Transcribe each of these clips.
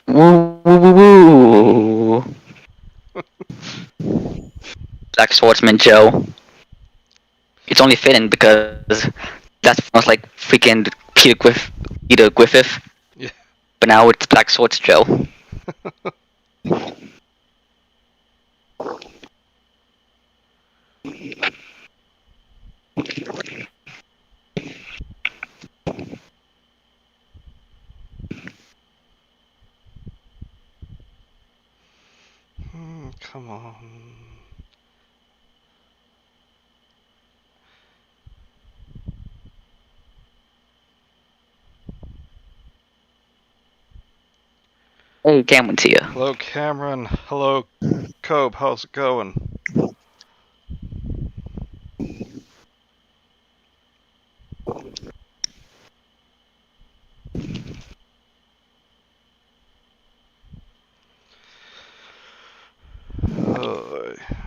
Woo woo woo woo. Black Swordsman Joe. It's only fitting because that sounds like freaking Peter Griffith. Yeah. But now it's Black Swords Joe. Come on. Hey, Cameron's here. Hello, Cameron. Hello, Cobe. How's it going?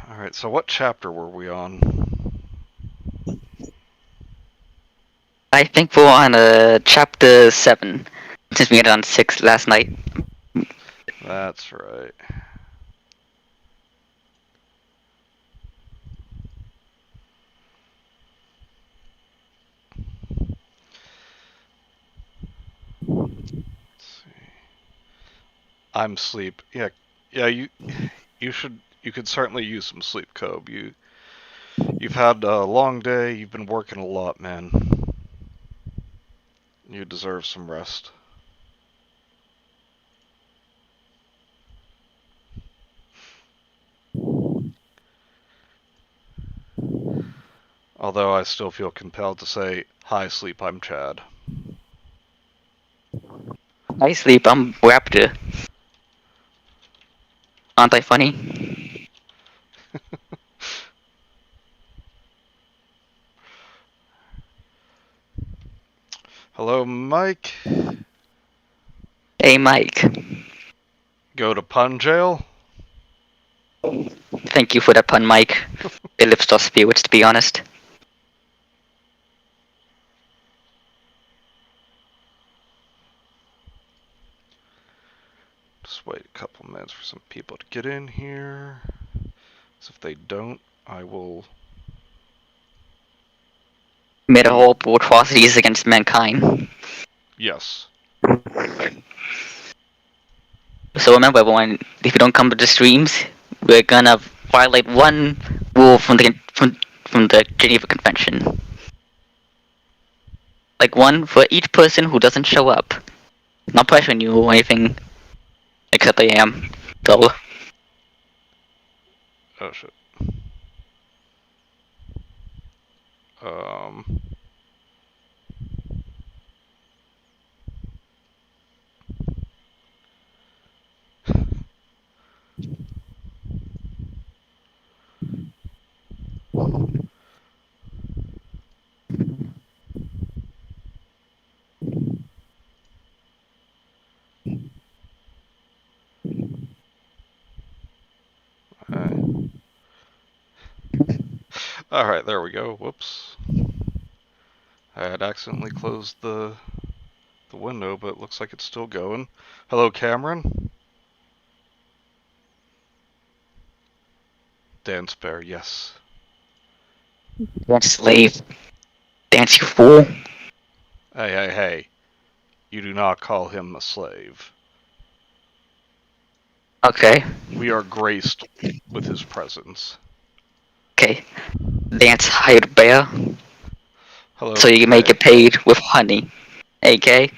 Alright, so what chapter were we on? I think we're on chapter 7, since we ended on 6 last night. That's right. Let's see. I'm sleep. Yeah, you could certainly use some sleep, Cobe. You've had a long day, you've been working a lot, man. You deserve some rest. Although I still feel compelled to say, hi, Sleep, I'm Chad. I sleep, I'm Raptor. Aren't I funny? Hello, Mike. Hey, Mike. Go to pun jail? Thank you for that pun, Mike. It lifts our spirits, to be honest. Just wait a couple minutes for some people to get in here. So if they don't, I will... Made horrible atrocities against mankind. Yes. So remember, everyone, if you don't come to the streams, we're gonna violate one rule from the Geneva Convention. Like one for each person who doesn't show up. Not pressuring you or anything, except I am. So, Oh, shit. Alright, there we go. Whoops. I had accidentally closed the window, but it looks like it's still going. Hello, Cameron? Dance Bear, yes. dance slave. Dance, you fool. Hey. You do not call him a slave. Okay. We are graced with his presence. Okay. Dance, hired bear. Hello. So you can make it paid with honey. Okay?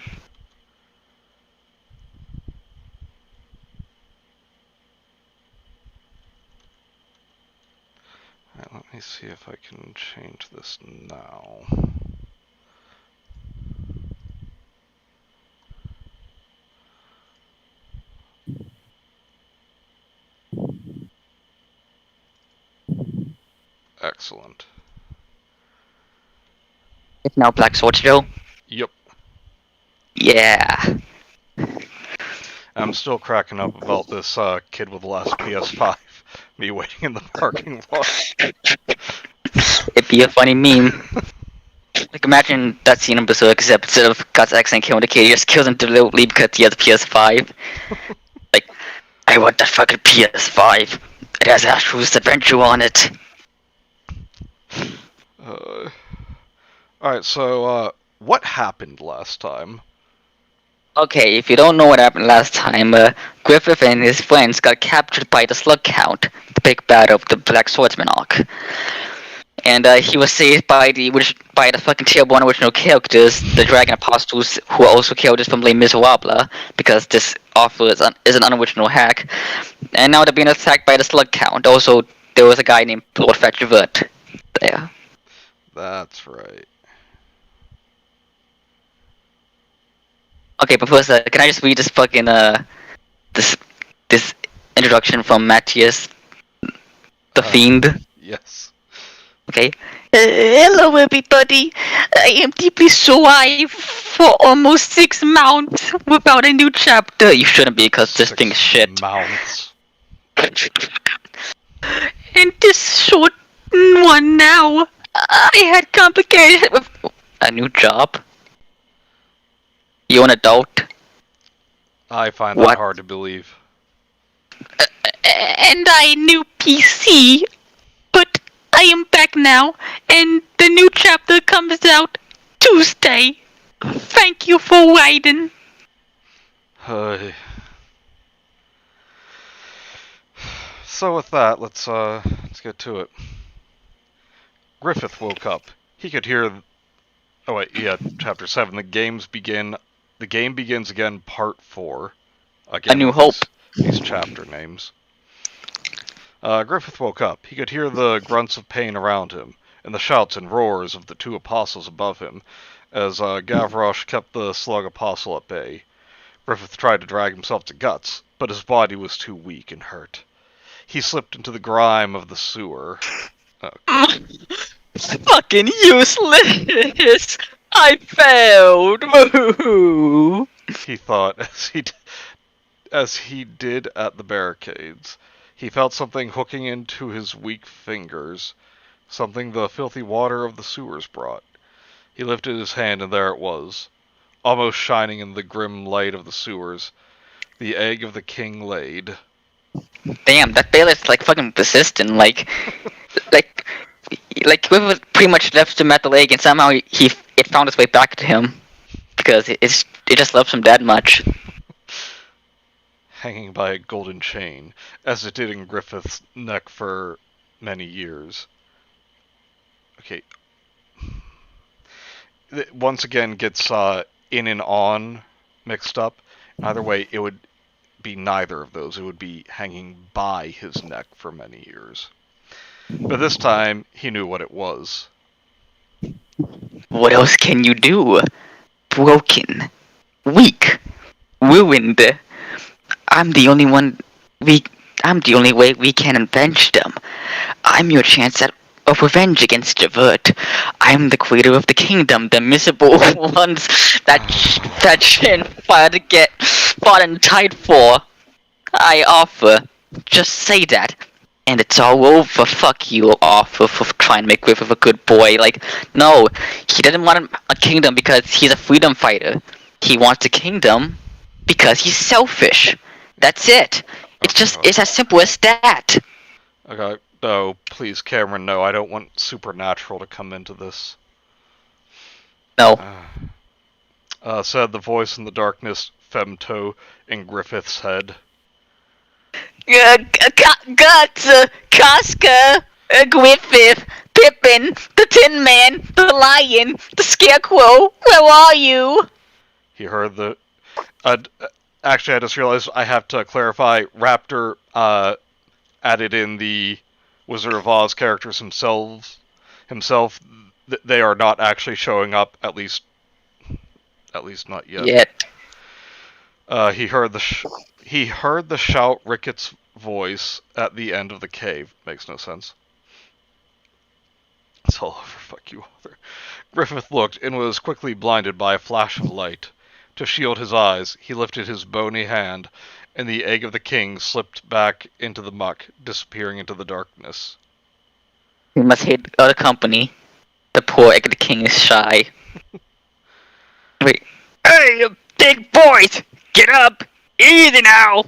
Alright, let me see if I can change this now. Excellent. It's now Black Swords Joe. Yep. Yeah. I'm still cracking up about this kid with the last PS5. Me waiting in the parking lot. It'd be a funny meme. Like imagine that scene in Berserk, except instead of God's accent killing the kid, he just kills him deliberately because he has a PS5. Like, I want that fucking PS5. It has Ash's Adventure on it. Alright, so, what happened last time? Okay, if you don't know what happened last time, Griffith and his friends got captured by the Slug Count, the big bad of the Black Swordsman arc. And he was saved by the fucking tier 1 original characters, the Dragon Apostles, who are also characters from Les Miserables, because this author is an unoriginal hack. And now they're being attacked by the Slug Count. Also, there was a guy named Lord Fetchvert there. That's right. Okay, but first, can I just read this fucking this introduction from Matthias, the Fiend? Yes. Okay. Hello, everybody. I am deeply sorry for almost 6 months without a new chapter. You shouldn't be, because this thing's shit. Mounts. And this short one now, I had complications with a new job. You're an adult. I find What? that hard to believe. And I new PC, but I am back now, and the new chapter comes out Tuesday. Thank you for waiting. So with that, let's get to it. Griffith woke up. He could hear. Oh wait, yeah, chapter 7. The game begins again, part 4. Again, A New with Hope. These chapter names. Griffith woke up. He could hear the grunts of pain around him, and the shouts and roars of the 2 apostles above him, as Gavroche kept the slug apostle at bay. Griffith tried to drag himself to guts, but his body was too weak and hurt. He slipped into the grime of the sewer. Fucking useless! I failed! Woohoo! He thought as he did at the barricades. He felt something hooking into his weak fingers, something the filthy water of the sewers brought. He lifted his hand, and there it was, almost shining in the grim light of the sewers, the egg of the king laid. Damn, that bailiff's like fucking persistent, like Griffith pretty much left him at the lake, and somehow it found its way back to him, because it just loves him that much. Hanging by a golden chain, as it did in Griffith's neck for many years. Okay. Once again gets in and on mixed up. Either way, it would be neither of those. It would be hanging by his neck for many years. But this time, he knew what it was. What else can you do? Broken. Weak. Ruined. I'm the only way we can avenge them. I'm your chance of revenge against Javert. I'm the creator of the kingdom, the miserable ones that Shin fought and died for. I offer. Just say that. And it's all over. Fuck you, Arthur, for trying to make Griffith a good boy. Like, no, he doesn't want a kingdom because he's a freedom fighter. He wants a kingdom because he's selfish. That's it. It's as simple as that. Okay, no, please, Cameron, no, I don't want Supernatural to come into this. No. Said the voice in the darkness, Femto, in Griffith's head. Guts, Casca, Griffith, Pippin, the Tin Man, the Lion, the Scarecrow, where are you? He heard the... actually, I just realized I have to clarify, Raptor added in the Wizard of Oz characters himself. They are not actually showing up, at least not yet. He heard the shout Ricketts' voice at the end of the cave. Makes no sense. It's all over. Fuck you, Arthur. Griffith looked and was quickly blinded by a flash of light. To shield his eyes, he lifted his bony hand, and the egg of the king slipped back into the muck, disappearing into the darkness. We must hate other company. The poor Egg King is shy. Wait. Hey, you big boys! Get up! Easy now!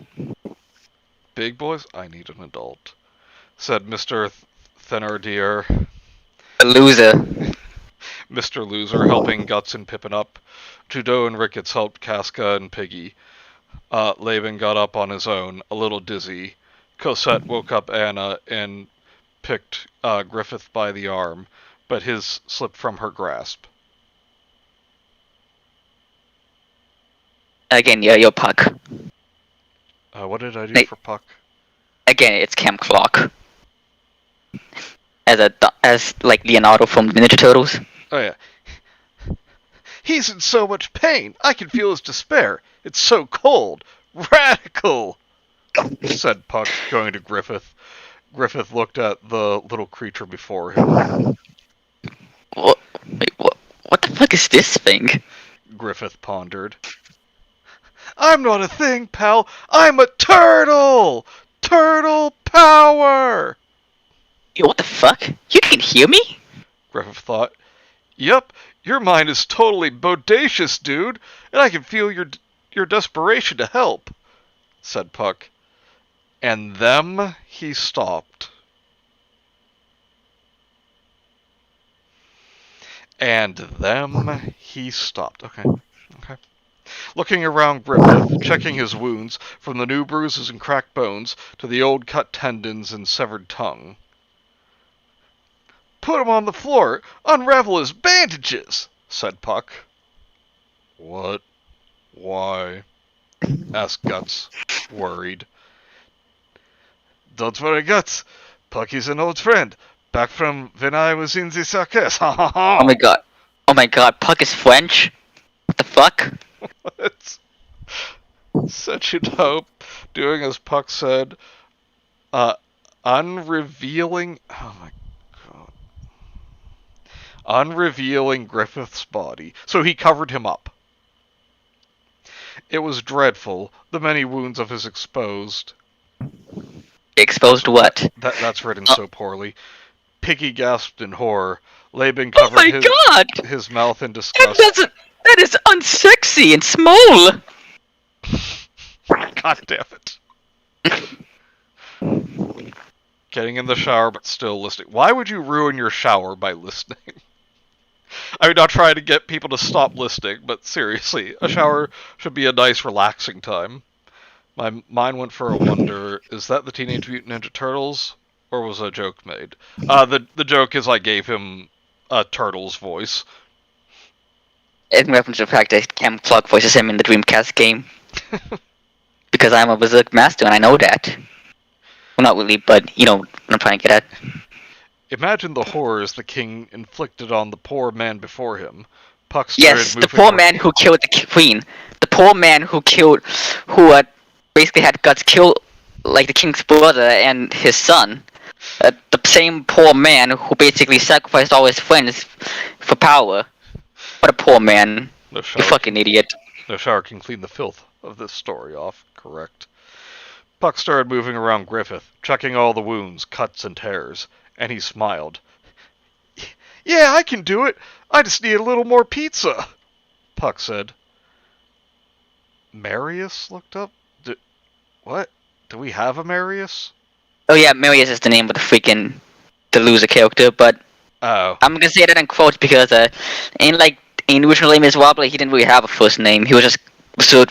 Big boys, I need an adult, said Mr. Thenardier. A loser. Mr. Loser helping Guts and Pippin up. Trudeau and Ricketts helped Casca and Piggy. Laban got up on his own, a little dizzy. Cosette woke up Anna and picked Griffith by the arm, but his slipped from her grasp. Again, you're Puck. What did I do for Puck? Again, it's Camp Clock. As like Leonardo from the Ninja Turtles. Oh yeah. He's in so much pain. I can feel his despair. It's so cold. Radical, said Puck, going to Griffith. Griffith looked at the little creature before him. What the fuck is this thing? Griffith pondered. I'm not a thing, pal. I'm a turtle! Turtle power! Yo, what the fuck? You can hear me? Griffith thought. Yep, your mind is totally bodacious, dude, and I can feel your desperation to help, said Puck. And then he stopped. Okay. Looking around Griffith, checking his wounds, from the new bruises and cracked bones to the old cut tendons and severed tongue. Put him on the floor, unravel his bandages, said Puck. What? Why? Asked Guts, worried. Don't worry, Guts. Puck is an old friend, back from when I was in the circus. Ha ha ha! Oh my god, Puck is French? What the fuck? What? Said you'd hope, doing as Puck said, unrevealing... Oh my god. Unrevealing Griffith's body. So he covered him up. It was dreadful, the many wounds of his exposed... Exposed what? That's written so poorly. Piggy gasped in horror. Laban covered his mouth in disgust. That is unsexy and small! God damn it. Getting in the shower but still listening. Why would you ruin your shower by listening? I mean, not trying to get people to stop listening, but seriously, a shower should be a nice relaxing time. My mind went for a wonder, is that the Teenage Mutant Ninja Turtles? Or was a joke made? The joke is I gave him a turtle's voice. In reference to the fact that Camp Clock voices him in the Dreamcast game. Because I'm a Berserk Master and I know that. Well, not really, but you know what I'm trying to get at. Imagine the horrors the king inflicted on the poor man before him. Puck started yes, moving the poor man who killed the queen. The poor man who basically had Guts kill, like, the king's brother and his son. The same poor man who basically sacrificed all his friends for power. What a poor man. You fucking idiot. No shower can clean the filth of this story off, correct? Puck started moving around Griffith, checking all the wounds, cuts, and tears, and he smiled. Yeah, I can do it. I just need a little more pizza, Puck said. Marius looked up. What? Do we have a Marius? Oh yeah, Marius is the name of the loser character, but oh. I'm gonna say that in quotes because in the original name as well, he didn't really have a first name. He was just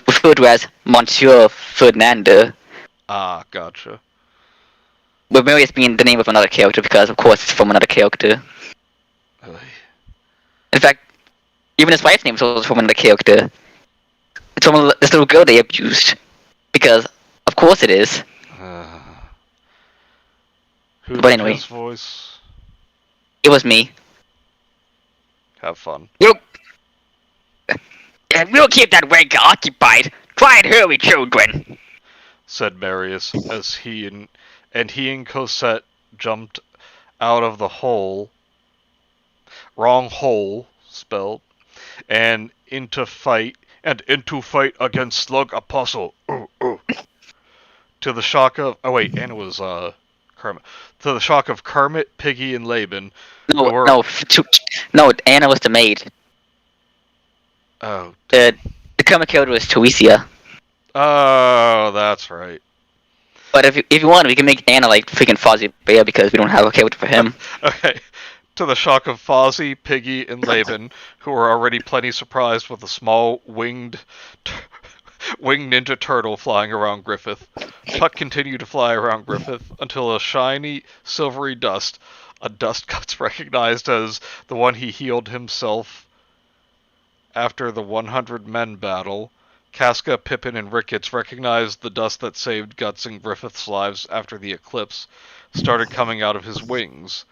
referred to as Monsieur Ferdinando. Ah, gotcha. With Marius being the name of another character because, of course, it's from another character. In fact, even his wife's name is also from another character. It's from this little girl they abused. Because, of course it is. Who but anyway. His voice? It was me. Have fun. We'll keep that wanker occupied. Try and hurry, children, said Marius, as he and Cosette jumped out of the hole, wrong hole spelled, and into fight against Slug Apostle. To the shock of and it was Kermit. To the shock of Kermit, Piggy, and Laban, who No, were... no, no. Anna was the maid. Oh, The damn. the Kermit character was Teresa. Oh, that's right. But if you want, we can make Anna like freaking Fozzie Bear because we don't have a character for him. Okay. To the shock of Fozzie, Piggy, and Laban, who were already plenty surprised with a small winged ninja turtle flying around Griffith, Puck continued to fly around Griffith until a shiny, silvery dust, a dust Guts recognized as the one he healed himself after the 100 Men battle. Casca, Pippin, and Ricketts recognized the dust that saved Guts and Griffith's lives after the eclipse started coming out of his wings.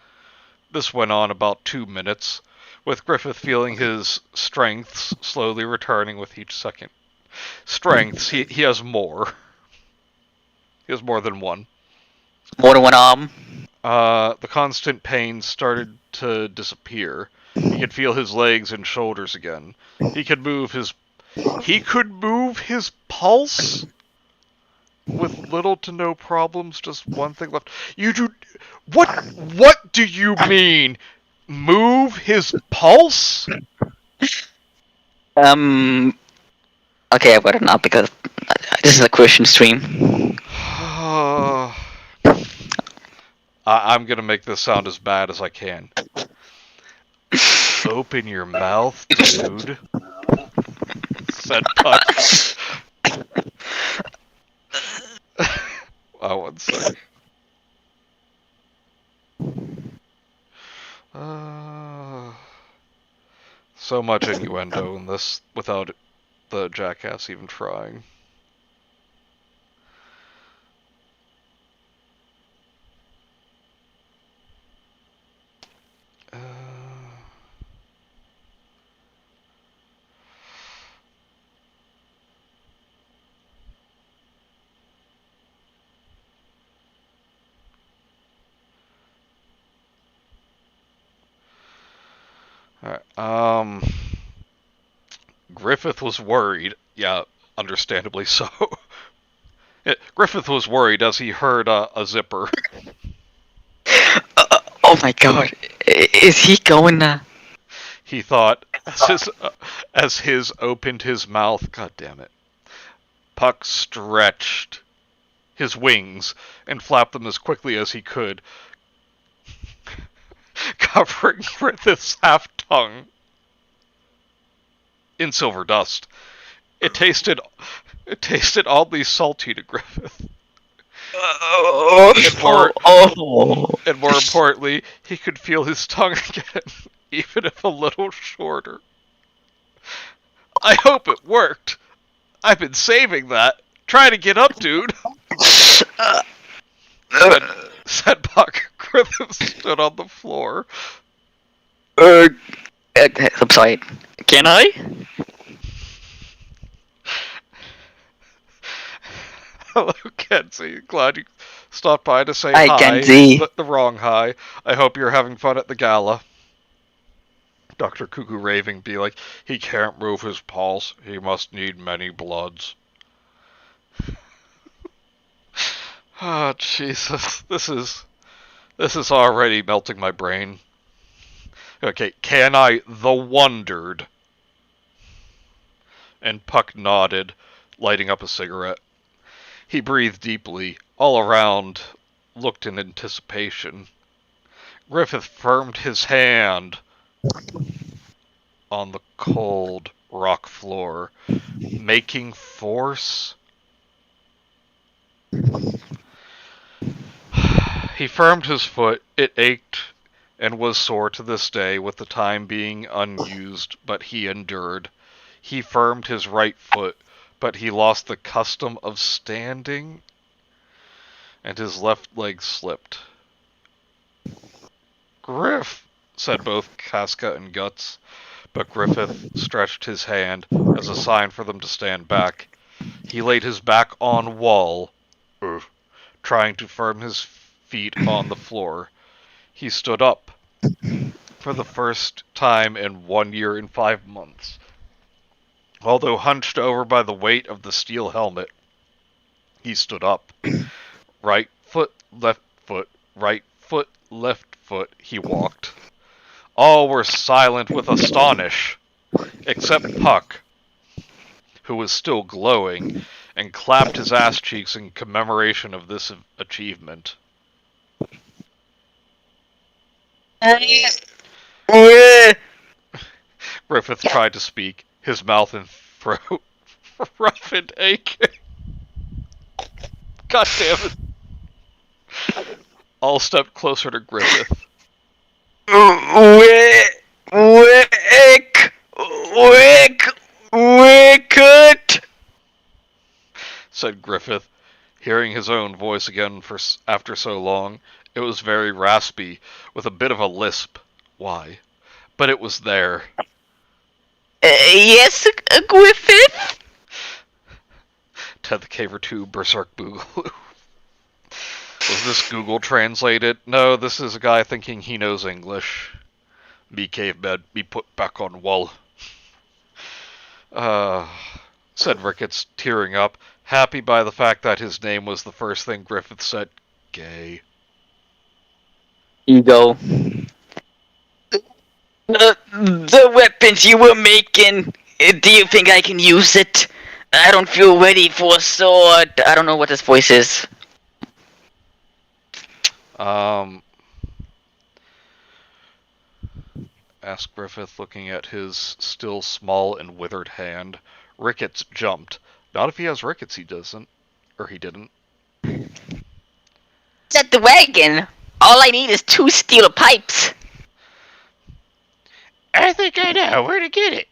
This went on about 2 minutes, with Griffith feeling his strengths slowly returning with each second. Strengths, he has more. He has more than one. More than one arm. The constant pain started to disappear. He could feel his legs and shoulders again. He could move his pulse with little to no problems, just one thing left. What do you mean? Move his pulse? Okay, I've got it now because this is a Christian stream. I'm gonna make this sound as bad as I can. Open your mouth, dude. Said Puck. Oh, one sec. So much innuendo in this without the jackass even trying. Alright, Griffith was worried. Yeah, understandably so. Griffith was worried as he heard a zipper. Oh my god. Is he going to... He thought, as his opened his mouth. God damn it. Puck stretched his wings and flapped them as quickly as he could, covering Griffith's half-tongue in silver dust. It tasted oddly salty to Griffith. And more importantly, he could feel his tongue again, even if a little shorter. I hope it worked. I've been saving that. Try to get up, dude. Said Puck. Griffith stood on the floor. I'm sorry. Can I? Hello, Kenzie. Glad you stopped by to say hi. Kenzie. The wrong hi. I hope you're having fun at the gala. Dr. Cuckoo raving, be like, he can't move his pulse. He must need many bloods. Oh, Jesus. This is already melting my brain. Okay, can I the wondered? And Puck nodded, lighting up a cigarette. He breathed deeply, all around, looked in anticipation. Griffith firmed his hand on the cold rock floor, making force. He firmed his foot. It ached and was sore to this day, with the time being unused, but he endured. He firmed his right foot, but he lost the custom of standing, and his left leg slipped. Griff, said both Casca and Guts, but Griffith stretched his hand as a sign for them to stand back. He laid his back on wall, trying to firm his feet on the floor. He stood up. For the first time in 1 year and 5 months. Although hunched over by the weight of the steel helmet, he stood up. Right foot, left foot, right foot, left foot, he walked. All were silent with astonish, except Puck, who was still glowing, and clapped his ass cheeks in commemoration of this achievement. Griffith tried to speak, his mouth and throat rough and aching. God damn it. All stepped closer to Griffith. Wicket, Said Griffith, hearing his own voice again after so long. It was very raspy, with a bit of a lisp. Why? But it was there. Yes, Griffith? Ted the Caver 2 Berserk Boogaloo. Was this Google translated? No, this is a guy thinking he knows English. Me caveman, me put back on wall. Said Ricketts, tearing up, happy by the fact that his name was the first thing Griffith said. Gay. Ego. The weapons you were making, do you think I can use it? I don't feel ready for a sword. I don't know what this voice is. Asked Griffith, looking at his still small and withered hand. Ricketts jumped. Not if he has Ricketts, he doesn't. Or he didn't. Set the wagon. All I need is 2 steel pipes. I think I know where to get it,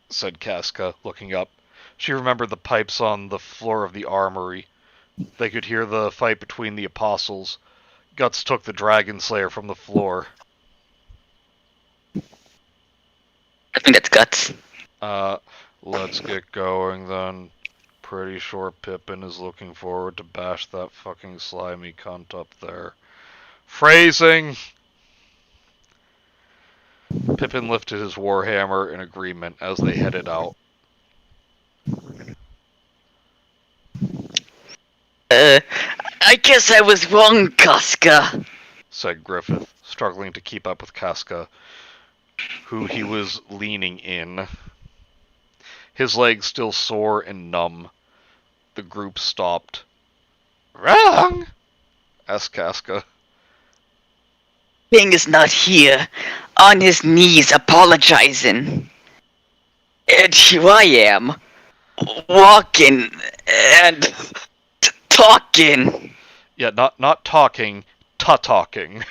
said Casca, looking up. She remembered the pipes on the floor of the armory. They could hear the fight between the apostles. Guts took the Dragon Slayer from the floor. I think that's Guts. Let's get going then. Pretty sure Pippin is looking forward to bash that fucking slimy cunt up there. Phrasing! Pippin lifted his warhammer in agreement as they headed out. I guess I was wrong, Casca, said Griffith, struggling to keep up with Casca, who he was leaning in. His legs still sore and numb. The group stopped. Wrong? Asked Casca. King is not here, on his knees apologizing. And here I am, walking and talking. Yeah, not talking, talking.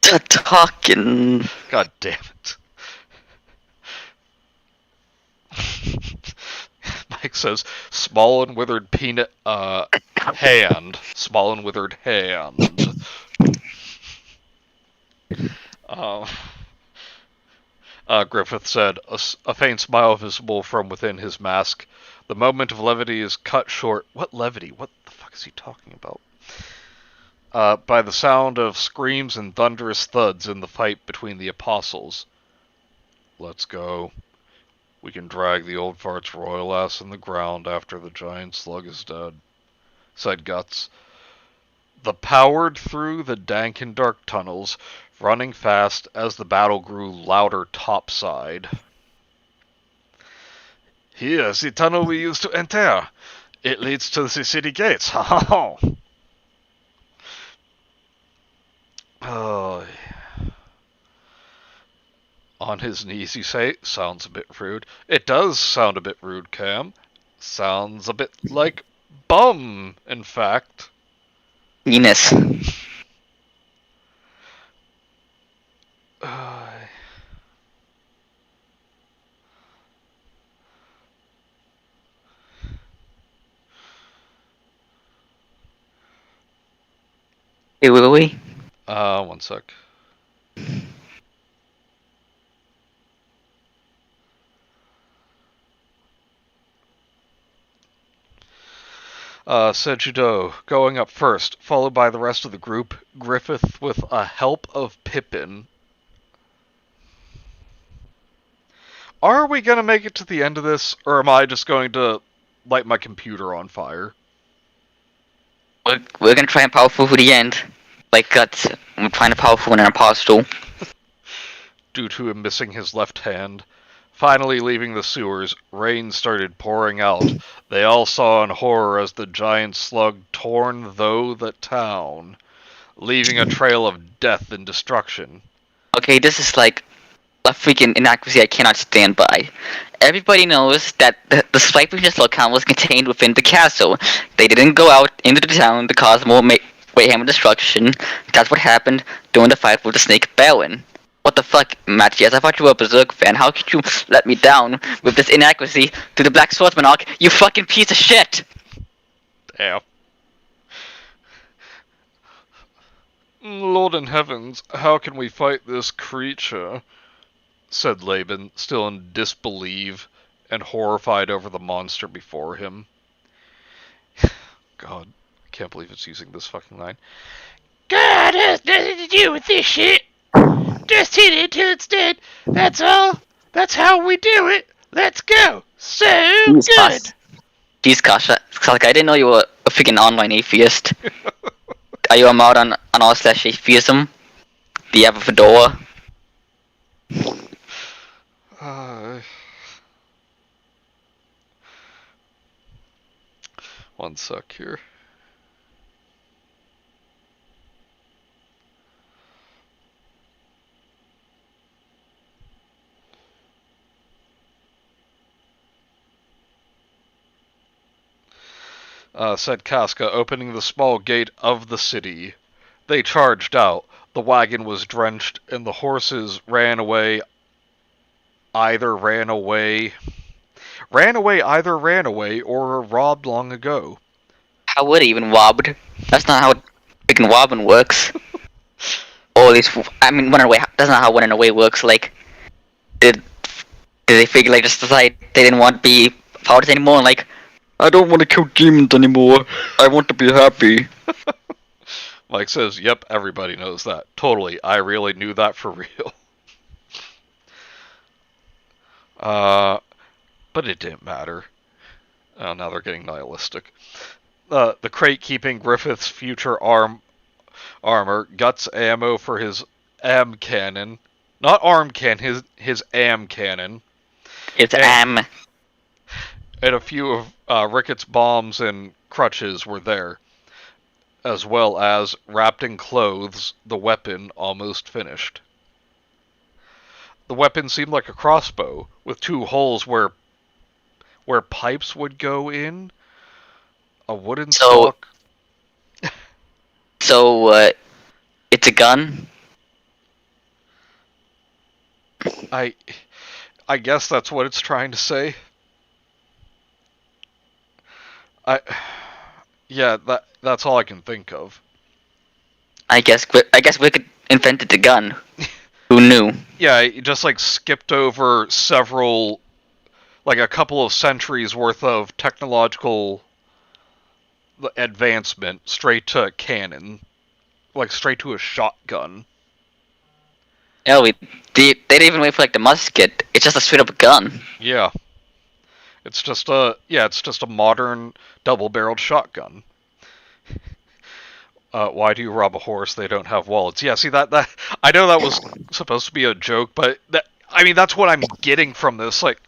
Talking. God damn it. Mike says, small and withered peanut, hand. Small and withered hand. Griffith said, a faint smile visible from within his mask. The moment of levity is cut short. What levity? What the fuck is he talking about? By the sound of screams and thunderous thuds in the fight between the apostles. Let's go. We can drag the old fart's royal ass in the ground after the giant slug is dead, said Guts. The powered through the dank and dark tunnels, running fast as the battle grew louder topside. Here's the tunnel we used to enter. It leads to the city gates. Ha ha ha. Oh. On his knees, you say? Sounds a bit rude. It does sound a bit rude, Cam. Sounds a bit like bum, in fact. Penis. Hey, Willie. One sec. Said Judo, going up first, followed by the rest of the group, Griffith with a help of Pippin. Are we gonna make it to the end of this, or am I just going to light my computer on fire? We're gonna try and power through to the end. like guts. I'm trying to powerful in an apostle. Due to him missing his left hand. Finally leaving the sewers, rain started pouring out. They all saw in horror as the giant slug torn through the town, leaving a trail of death and destruction. Okay, this is like a freaking inaccuracy I cannot stand by. Everybody knows that the Swiper's locale was contained within the castle. They didn't go out into the town to cause more mayhem and destruction. That's what happened during the fight with the Snake Baron. What the fuck, Matthias? I thought you were a Berserk fan. How could you let me down with this inaccuracy to the Black Swordsman arc? You fucking piece of shit! Damn. Lord in heavens, how can we fight this creature? Said Laban, still in disbelief and horrified over the monster before him. God, I can't believe it's using this fucking line. God has nothing to do with this shit. Just hit it till it's dead. That's all. That's how we do it. Let's go. So good. Jeez, Kasha. Like, I didn't know you were a freaking online atheist. Are you a mod on r/atheism? Do you have a fedora? One sec here. Said Casca, opening the small gate of the city. They charged out. The wagon was drenched, and the horses ran away. Either ran away, or were robbed long ago. How would it even robbed? That's not how freaking robbing works. Or at least, I mean, running away. That's not how running away works. Like, did they figure like just decide they didn't want to be powers anymore? And like, I don't want to kill demons anymore. I want to be happy. Mike says, "Yep, everybody knows that. Totally. I really knew that for real." But it didn't matter. Oh, now they're getting nihilistic. The crate keeping Griffith's future armor, Guts ammo for his AM cannon. Not arm cannon, his AM cannon. It's And a few of Ricketts' bombs and crutches were there, as well as, wrapped in clothes, the weapon almost finished. The weapon seemed like a crossbow, with 2 holes where pipes would go in, a wooden stock. So, it's a gun? I guess that's what it's trying to say. Yeah, that's all I can think of. I guess Wicked invented the gun. Who knew? Yeah, he just like skipped over several, like a couple of centuries worth of technological advancement straight to a cannon, like straight to a shotgun. No, they didn't even wait for like the musket. It's just a straight up gun. Yeah. It's just a modern double-barreled shotgun. Why do you rob a horse? They don't have wallets. Yeah, see that I know that was supposed to be a joke, but that's what I'm getting from this. Like,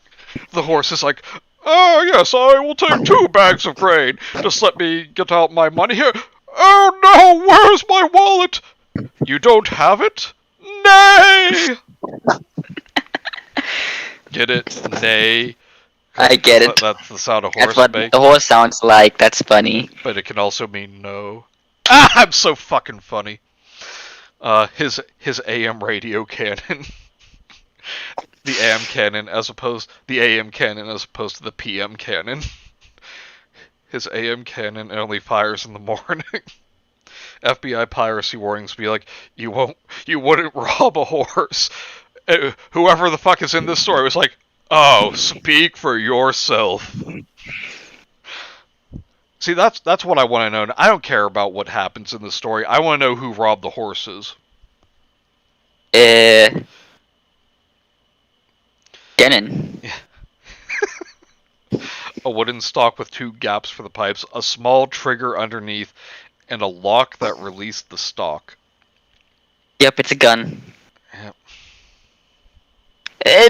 the horse is like, "Oh yes, I will take 2 bags of grain. Just let me get out my money here. Oh no, where's my wallet? You don't have it? Nay!" Get it? Nay. I get it. That's the sound a That's horse what makes. the horse sounds like. That's funny. But it can also mean no. Ah, I'm so fucking funny. His AM radio cannon. The AM cannon as opposed to the PM cannon. His AM cannon only fires in the morning. FBI piracy warnings be like, you wouldn't rob a horse. Whoever the fuck is in this story was like, "Oh, speak for yourself." See, that's what I want to know. I don't care about what happens in the story. I want to know who robbed the horses. Gannon. A wooden stock with 2 gaps for the pipes, a small trigger underneath, and a lock that released the stock. Yep, it's a gun. Yep.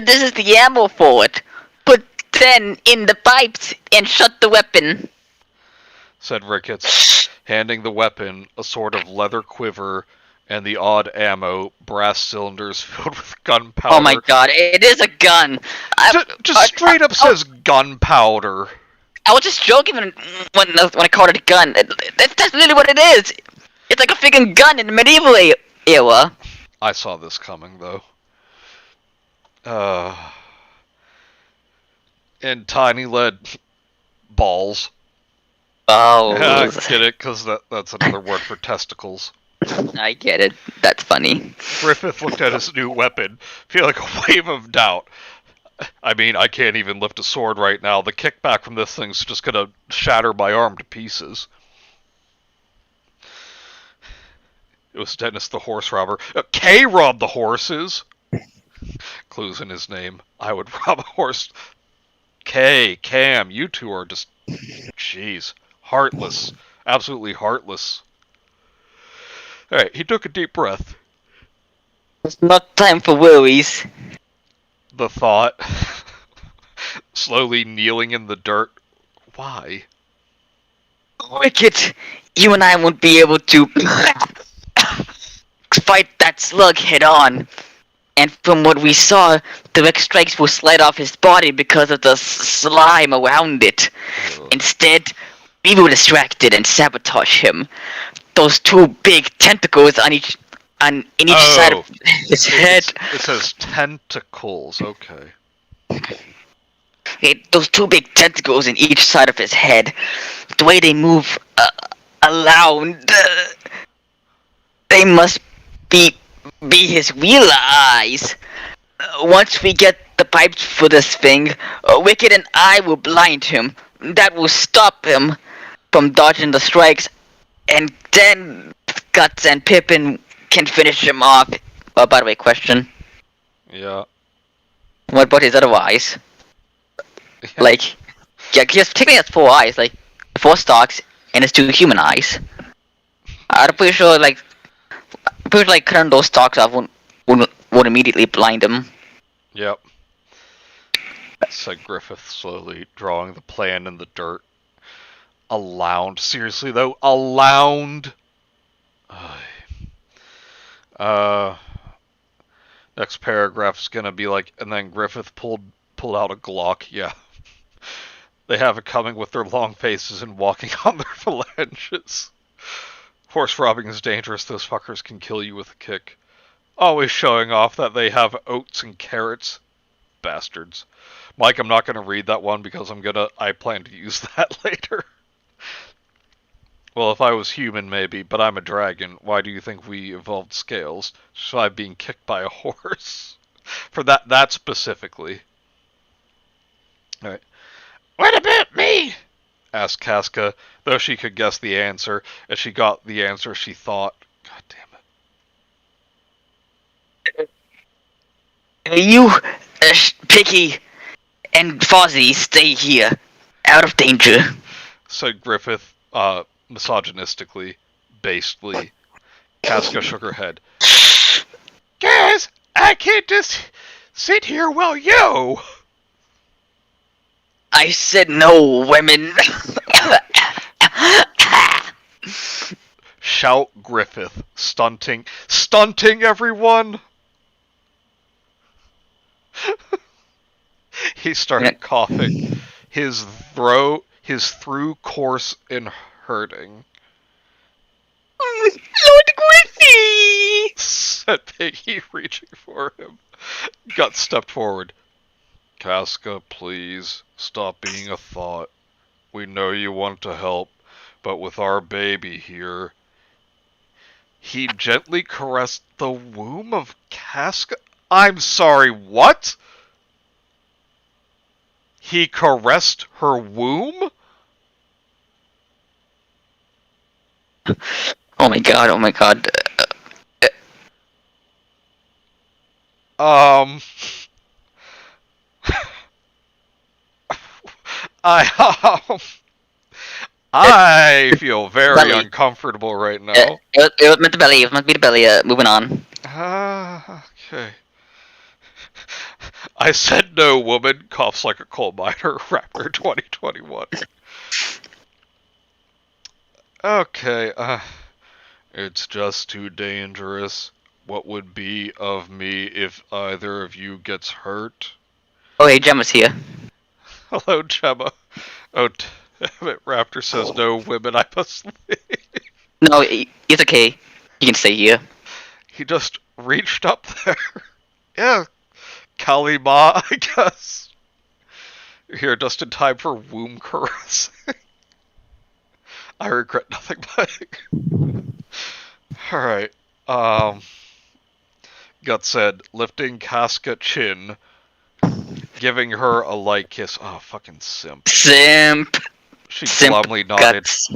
This is the ammo for it. Put 10 in the pipes and shut the weapon. Said Ricketts, handing the weapon a sort of leather quiver and the odd ammo, brass cylinders filled with gunpowder. Oh my god, it is a gun. Just straight up says gunpowder. I was just joking when I called it a gun. That's literally what it is. It's like a freaking gun in the medieval era. I saw this coming, though. And tiny lead balls. Oh. Get it? Because that's another word for testicles. I get it. That's funny. Griffith looked at his new weapon, feeling a wave of doubt. I mean, I can't even lift a sword right now. The kickback from this thing's just gonna shatter my arm to pieces. It was Dennis the horse robber. K robbed the horses! Clues in his name. I would rob a horse. K, Cam, you two are just... Jeez. Heartless. Absolutely heartless. Alright, he took a deep breath. It's not time for worries. The thought. Slowly kneeling in the dirt. Why? Wicked, you and I won't be able to fight that slug head on. And from what we saw, direct strikes will slide off his body because of the slime around it. Instead, we will distract it and sabotage him. Those two big tentacles in each side of his head. It says tentacles, okay. Those two big tentacles in each side of his head. The way they move around, they must be his real eyes. Once we get the pipes for this thing, Wicked and I will blind him. That will stop him from dodging the strikes, and then Guts and Pippin can finish him off. By the way, question. Yeah. What about his other eyes? Like, yeah, he technically has 4 eyes, like 4 stalks and his 2 human eyes. I'm pretty sure, cutting those stalks off would immediately blind him. Yep. Said Griffith, slowly drawing the plan in the dirt. A lound. Seriously though, a lound. Next paragraph is gonna be like, and then Griffith pulled out a Glock. Yeah. They have it coming with their long faces and walking on their phalanges. Horse robbing is dangerous. Those fuckers can kill you with a kick. Always showing off that they have oats and carrots. Bastards. Mike, I'm not going to read that one because I plan to use that later. Well, if I was human, maybe, but I'm a dragon. Why do you think we evolved scales? So I'm being kicked by a horse. For that specifically. Alright. What about me? Asked Casca, though she could guess the answer, as she got the answer she thought. God damn it. You, Picky, and Fozzie stay here, out of danger. Said Griffith, misogynistically, bastely. Casca shook her head. Guys, I can't just sit here while you... I said no, women. Shout Griffith, stunting everyone! He started coughing, his through coarse and hurting. Lord Griffith! Said Piggy, reaching for him. Gut stepped forward. Casca, please, stop being a thought. We know you want to help, but with our baby here... He gently caressed the womb of Casca? I'm sorry, what? He caressed her womb? Oh my god, oh my god. I feel very Belly. uncomfortable right now. It was meant to belly. It was meant to be the belly. Moving on. Okay. I said no, woman. Coughs like a coal miner. Rapper 2021. Okay. It's just too dangerous. What would be of me if either of you gets hurt? Oh, hey, Gemma's here. Hello, Gemma. Oh, damn it. Raptor says no, women. I must leave. No, it's okay. You can stay here. He just reached up there. Yeah. Kalima, I guess. You're here just in time for womb caress. I regret nothing, but... Alright. Gut said, lifting Casca chin, giving her a light kiss. Oh, fucking simp. Simp. She Simp glumly nodded. guts.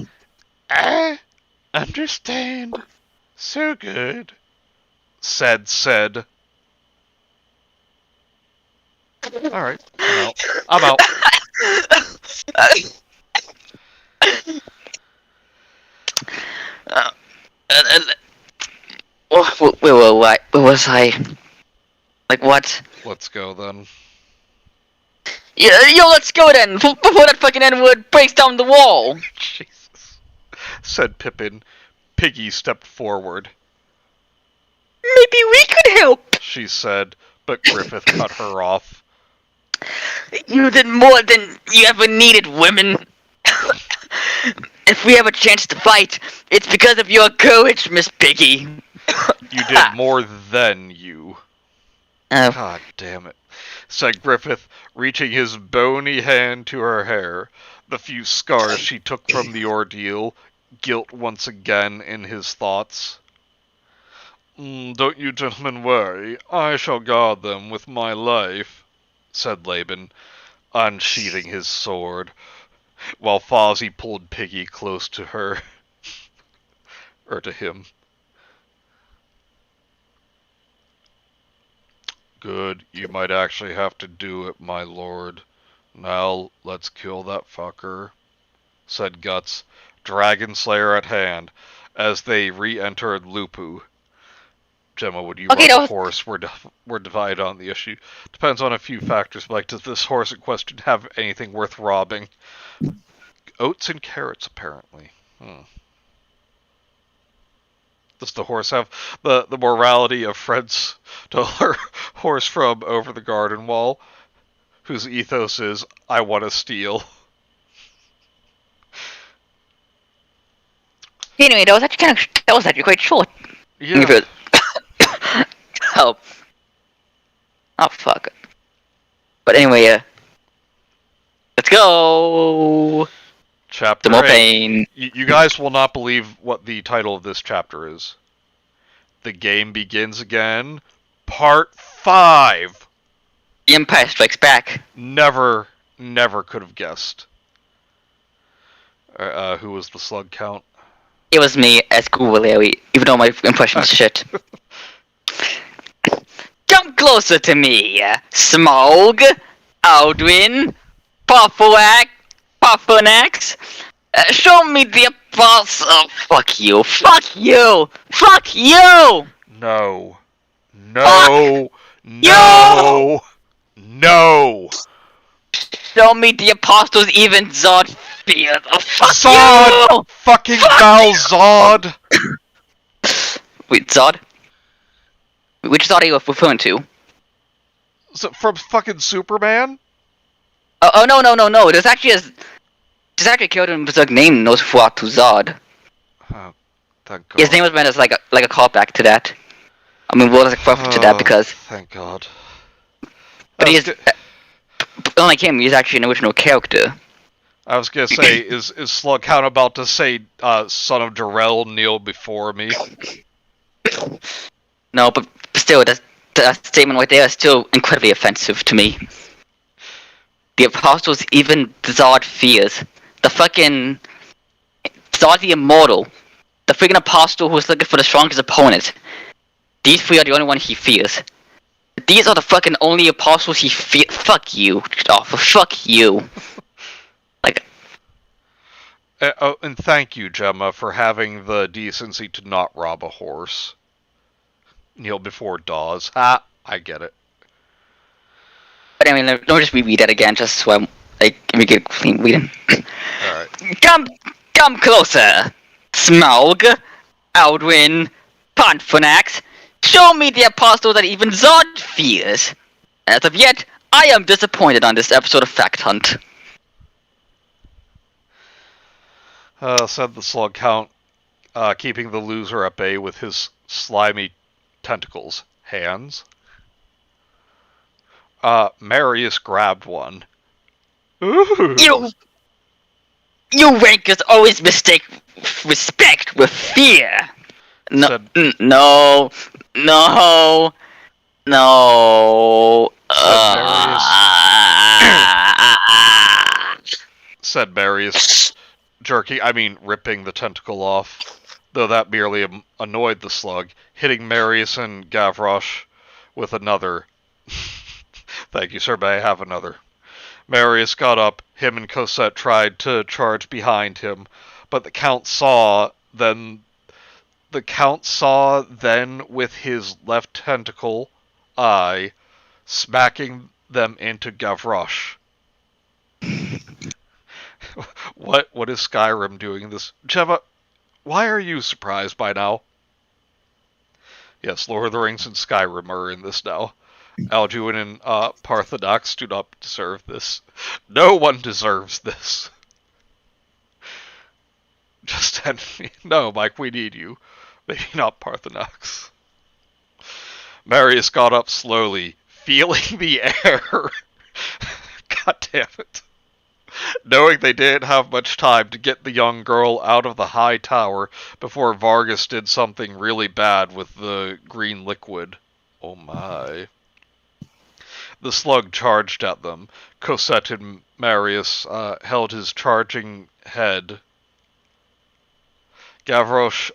I understand. So good. Said. Alright, I'm out. Where was I? Like what? Let's go then. Yeah, yo, let's go then! Before that fucking N-word breaks down the wall! Jesus. Said Pippin. Piggy stepped forward. Maybe we could help! She said, but Griffith cut her off. You did more than you ever needed, women! If we have a chance to fight, it's because of your courage, Miss Piggy! You did more than you. Oh. God damn it. Said Griffith, reaching his bony hand to her hair. The few scars she took from the ordeal, guilt once again in his thoughts. Don't you gentlemen worry, I shall guard them with my life, said Laban, unsheathing his sword, while Fozzie pulled Piggy close to her. Or to him. Good, you might actually have to do it, my lord. Now, let's kill that fucker, said Guts, Dragon Slayer at hand, as they re-entered Lupu. Gemma, would you ride a horse? We're divided on the issue. Depends on a few factors, like does this horse in question have anything worth robbing? Oats and carrots, apparently. Does the horse have the morality of Fred's Dollar horse from over the garden wall, whose ethos is, I want to steal? Anyway, that was actually quite short. Yeah. Oh. Oh, fuck. But anyway, let's go! Chapter The more 8. pain. You guys will not believe what the title of this chapter is. The game begins again. Part 5. The Empire Strikes Back. Never could have guessed. Who was the slug count? It was me as Google Larry, even though my impression's shit. Come closer to me, Smog, Aldwin, Puffernax. Show me the apostle. Fuck you. Fuck you. Fuck you. No. Fuck No. No. Show me the apostles even Zod fears. Oh, fuck Zod! you. Fucking Fuck Val you. Zod! Wait, Zod? Which Zod are you referring to? Is it from fucking Superman? Oh no. There's actually a character in Berserk named Nosferatu Zod. Oh, thank God. His name was meant as like a callback to that. I mean, well, as a reference to that because. Thank God. But he is. Unlike him, he's actually an original character. I was gonna say, is Slughound about to say, son of Jarrell, kneel before me? No, but still, that statement right there is still incredibly offensive to me. The apostles even Zod fears. The fucking Zod the Immortal. The freaking apostle who's looking for the strongest opponent. These three are the only one he fears. These are the fucking only apostles he fears. Fuck you. Oh, fuck you. Like, And thank you, Gemma, for having the decency to not rob a horse. Kneel before Dawes. Ha! I get it. But I mean, don't just reread that again, just so I'm, like, let me get a clean reading. Alright. Come closer, Smaug, Aldwin, Ponphonax. Show me the apostle that even Zod fears. As of yet, I am disappointed on this episode of Fact Hunt. Said the slug count, keeping the loser at bay with his slimy tentacles. Hands. Marius grabbed one. Ooh. You rankers always mistake respect with fear. No, Said, no, no, no. said Marius, ripping the tentacle off, though that merely annoyed the slug, hitting Marius and Gavroche with another. Thank you, sir, may I have another? Marius got up, him and Cosette tried to charge behind him, but the Count saw then with his left tentacle eye, smacking them into Gavroche. What is Skyrim doing this? Gemma, why are you surprised by now? Yes, Lord of the Rings and Skyrim are in this now. Alduin and Parthenox do not deserve this. No one deserves this. Just end me. No, Mike, we need you. Maybe not Parthenox. Marius got up slowly, feeling the air. God damn it. Knowing they didn't have much time to get the young girl out of the high tower before Vargas did something really bad with the green liquid. Oh my. The slug charged at them. Cosette and Marius held his charging head. Gavroche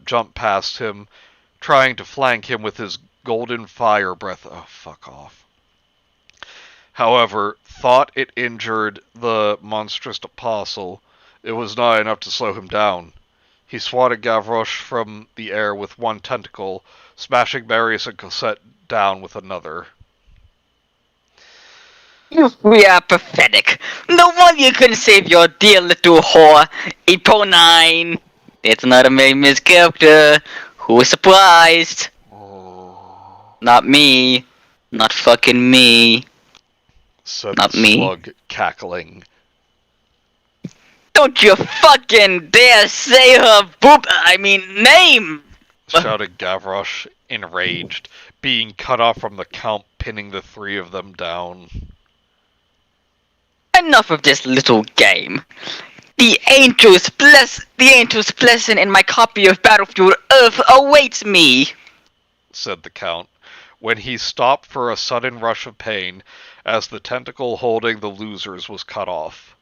jumped past him, trying to flank him with his golden fire breath. Oh, fuck off. However, thought it injured the monstrous apostle. It was not enough to slow him down. He swatted Gavroche from the air with one tentacle, smashing Marius and Cosette down with another. We are pathetic. No wonder you couldn't save your dear little whore, Eponine. It's not a Miss character. Who was surprised? Oh. Not me. Not fucking me. Said Not the me. slug, cackling. Don't you fucking dare say her name! Shouted Gavroche, enraged, being cut off from the Count, pinning the three of them down. Enough of this little game. The angel's blessing in my copy of Battlefield Earth awaits me, said the Count, when he stopped for a sudden rush of pain as the tentacle holding the losers was cut off.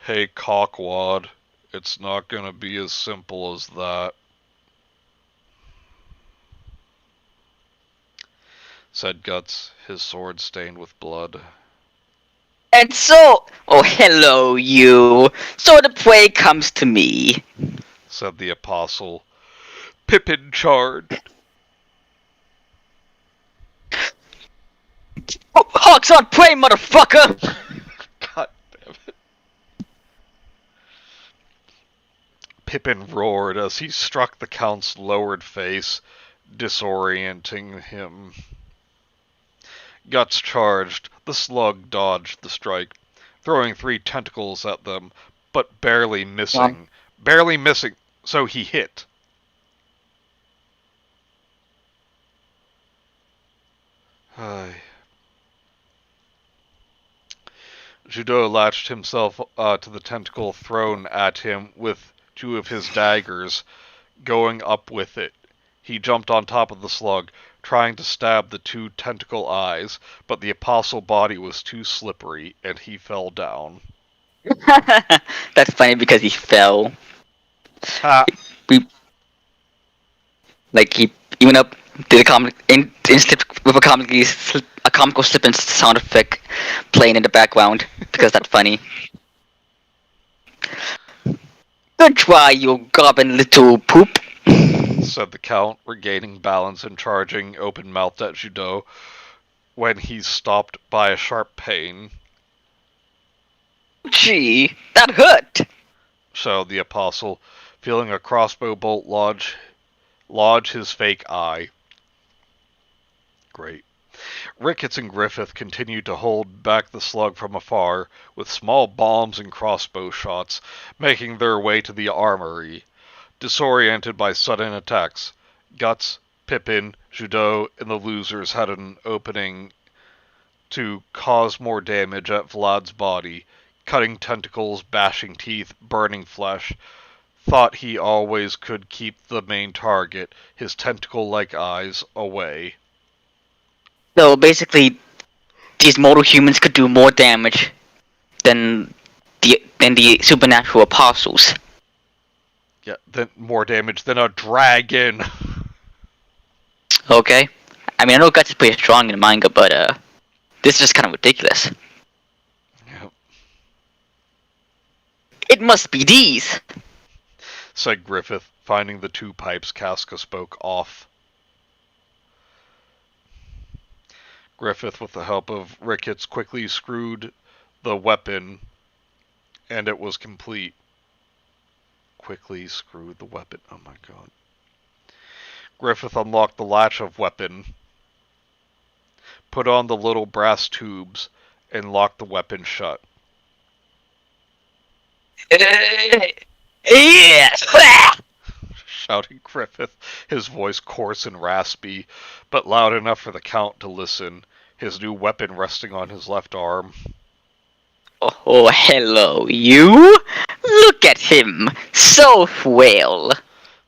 Hey, cockwad, it's not gonna be as simple as that, said Guts, his sword stained with blood. And so, oh hello you, so the prey comes to me, said the apostle. Pippin charged. Hawks on prey, motherfucker! God damn it. Pippin roared as he struck the Count's lowered face, disorienting him. Guts charged. The slug dodged the strike, throwing 3 tentacles at them, but barely missing. Barely missing, so he hit. Judo latched himself to the tentacle thrown at him with 2 of his daggers, going up with it. He jumped on top of the slug, trying to stab the 2 tentacle eyes, but the apostle body was too slippery, and he fell down. That's funny because he fell. Ha! He went up, Did a comic in slip with a comical slip and sound effect playing in the background because that's funny. Good try, you goblin little poop. Said the Count, regaining balance and charging open-mouthed at Judo when he's stopped by a sharp pain. Gee, that hurt. Shouted the Apostle, feeling a crossbow bolt lodge his fake eye. Great. Ricketts and Griffith continued to hold back the slug from afar, with small bombs and crossbow shots, making their way to the armory. Disoriented by sudden attacks, Guts, Pippin, Judo, and the losers had an opening to cause more damage at Vlad's body, cutting tentacles, bashing teeth, burning flesh. Thought he always could keep the main target, his tentacle-like eyes, away. So basically, these mortal humans could do more damage than the supernatural apostles. Yeah, then more damage than a dragon. Okay, I mean I know Guts is pretty strong in the manga, but this is just kind of ridiculous. Yep. It must be these. Said Griffith, finding the two pipes Casca spoke off. Griffith, with the help of Ricketts, quickly screwed the weapon, and it was complete. Quickly screwed the weapon. Oh my god. Griffith unlocked the latch of weapon, put on the little brass tubes, and locked the weapon shut. Yes. Shouted Griffith, his voice coarse and raspy, but loud enough for the Count to listen, his new weapon resting on his left arm. Oh, hello, you. Look at him, so frail.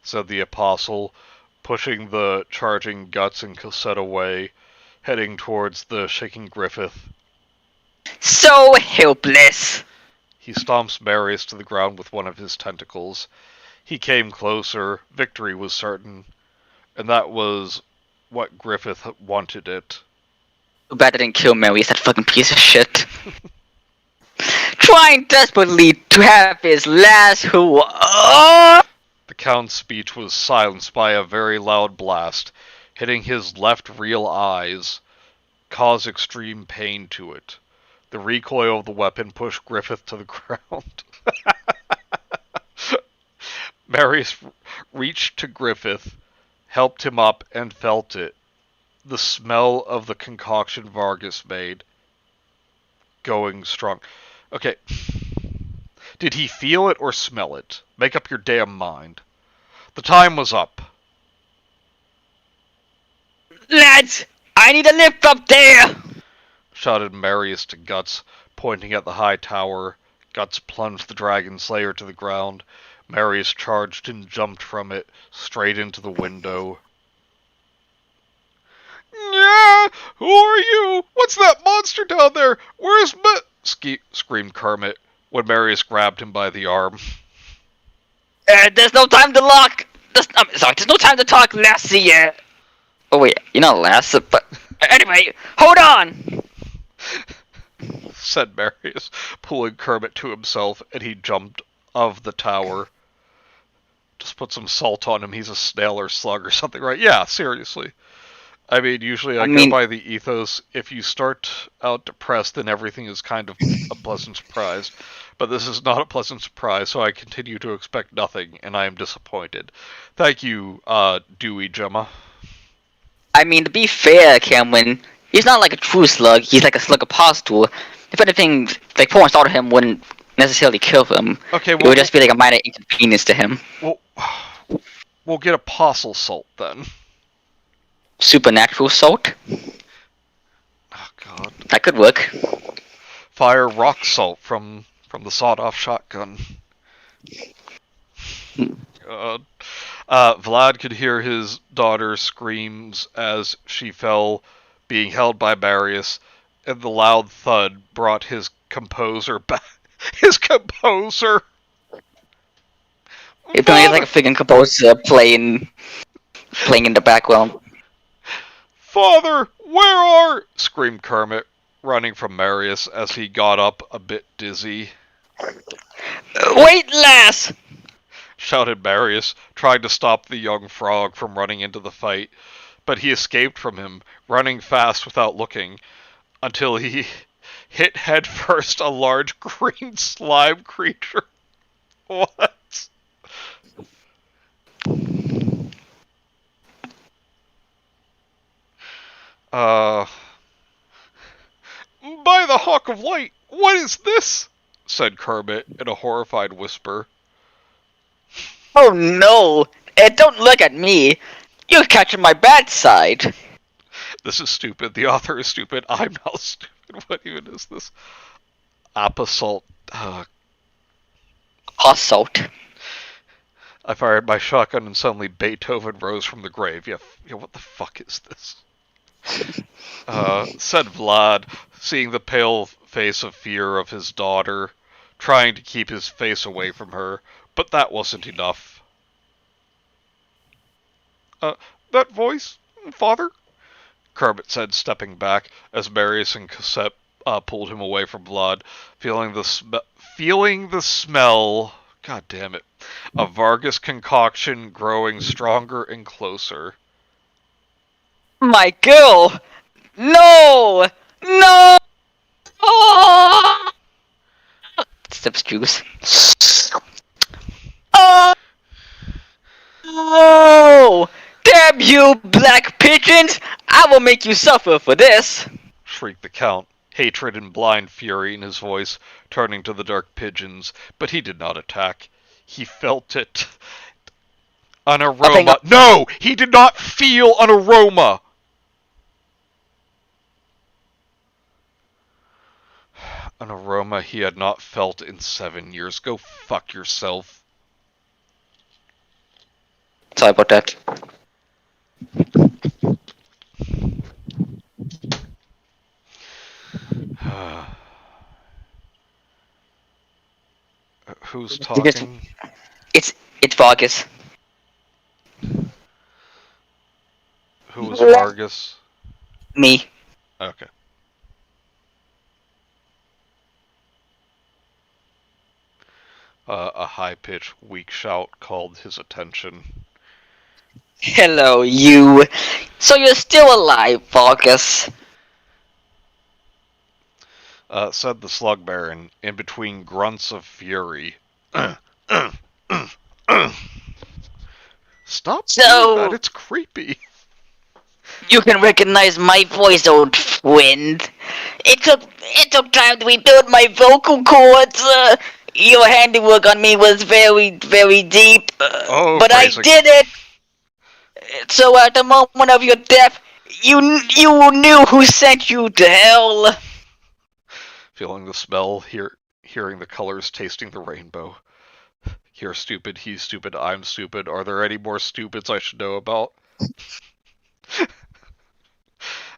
Said the Apostle, pushing the charging Guts and Cosette away, heading towards the shaking Griffith. So helpless. He stomps Marius to the ground with one of his tentacles. He came closer, victory was certain, and that was what Griffith wanted it. Too bad I didn't kill Marius, that fucking piece of shit. Trying desperately to have his last The Count's speech was silenced by a very loud blast, hitting his left real eyes, caused extreme pain to it. The recoil of the weapon pushed Griffith to the ground. Marius reached to Griffith, helped him up, and felt it. The smell of the concoction Vargas made. Going strong. Okay. Did he feel it or smell it? Make up your damn mind. The time was up. Lads, I need a lift up there! Shouted Marius to Guts, pointing at the high tower. Guts plunged the Dragon Slayer to the ground. Marius charged and jumped from it, straight into the window. Yeah, who are you? What's that monster down there? Where's screamed Kermit, when Marius grabbed him by the arm. There's no time to lock. There's no time to talk, Lassie. Oh wait, you're not Lassie, but anyway, hold on. Said Marius, pulling Kermit to himself, and he jumped of the tower. Just put some salt on him. He's a snail or slug or something, right? Yeah, seriously. I mean, usually I go by the ethos, if you start out depressed, then everything is kind of a pleasant surprise. But this is not a pleasant surprise, so I continue to expect nothing, and I am disappointed. Thank you, Dewey Gemma. I mean, to be fair, Cameron, he's not like a true slug, he's like a slug apostle. If anything, like pouring salt on him wouldn't necessarily kill him. Okay, it would just be like a minor inconvenience to him. We'll get apostle salt, then. Supernatural salt? Oh, God. That could work. Fire rock salt from the sawed-off shotgun. God. Vlad could hear his daughter's screams as she fell, being held by Marius, and the loud thud brought his composer back. His composer! It plays like a freaking composer playing in the background. Father, where are... screamed Kermit, running from Marius as he got up a bit dizzy. Wait, lass! Shouted Marius, trying to stop the young frog from running into the fight, but he escaped from him, running fast without looking, until he hit headfirst a large green slime creature. What? By the Hawk of Light, what is this? Said Kermit in a horrified whisper. Oh no! Don't look at me! You're catching my bad side! This is stupid. The author is stupid. I'm not stupid. What even is this? Apasalt. Assault. I fired my shotgun and suddenly Beethoven rose from the grave. Yeah, what the fuck is this? Said Vlad, seeing the pale face of fear of his daughter, trying to keep his face away from her, but that wasn't enough. That voice, Father? Kermit said, stepping back, as Marius and Cosette pulled him away from Vlad, feeling the smell, god damn it, of Vargas concoction growing stronger and closer. My girl! No! No! Oh! Sips juice. Oh! Damn you, black pigeons! I will make you suffer for this! Shrieked the Count, hatred and blind fury in his voice, turning to the dark pigeons, but he did not attack. He felt it. An aroma. No! He did not feel an aroma! An aroma he had not felt in 7 years. Go fuck yourself. Sorry about that. Who's talking? It's Vargas. Who was Vargas? Me. Okay. A high-pitched, weak shout called his attention. Hello, you. So you're still alive, Vargas. Said the Slug Baron, in between grunts of fury. Stop doing that, it's creepy. You can recognize my voice, old friend. It took time to rebuild my vocal cords. Your handiwork on me was very, very deep. But phrasing. I did it! So at the moment of your death, you knew who sent you to hell. Feeling the smell, hearing the colors, tasting the rainbow. You're stupid, he's stupid, I'm stupid. Are there any more stupids I should know about?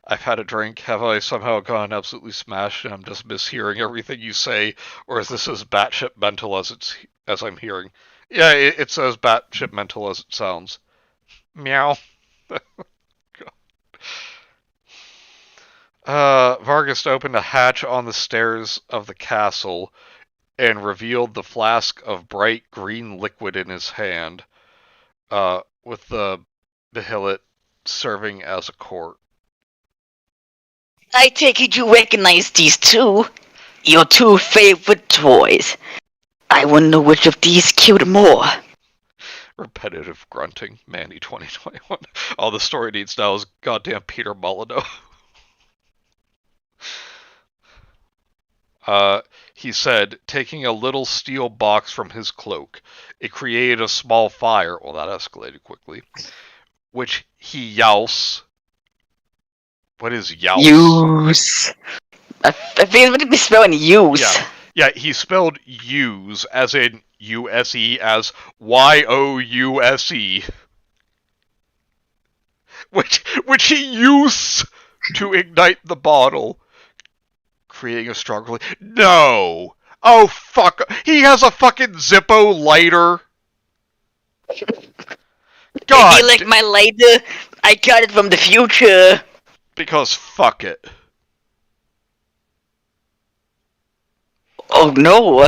I've had a drink. Have I somehow gone absolutely smashed and I'm just mishearing everything you say? Or is this as batshit mental as I'm hearing? Yeah, it's as batshit mental as it sounds. Meow. Vargas opened a hatch on the stairs of the castle and revealed the flask of bright green liquid in his hand, with the Behillet serving as a court. I take it you recognize these two? Your two favorite toys. I wonder which of these killed more. Repetitive grunting. Manny 2021. All the story needs now is goddamn Peter Molyneux. He said, taking a little steel box from his cloak. It created a small fire. Well, that escalated quickly. Which he youse. What is youse? Use. I think what did we spell in use? Yeah, he spelled use as in U-S-E as Y-O-U-S-E. Which he used to ignite the bottle, creating a strong... No! Oh, fuck! He has a fucking Zippo lighter! God! You like my lighter? I got it from the future. Because fuck it. Oh no!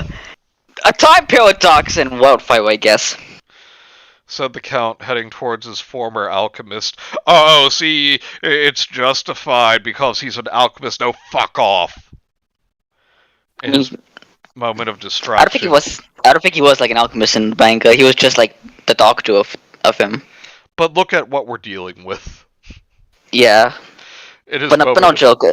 A time paradox and wildfire, I guess. Said the Count, heading towards his former alchemist. Oh, see, it's justified because he's an alchemist. No, fuck off. In his moment of distraction. I don't think he was like an alchemist and banker. He was just like the doctor of him. But look at what we're dealing with. Yeah. But no joke.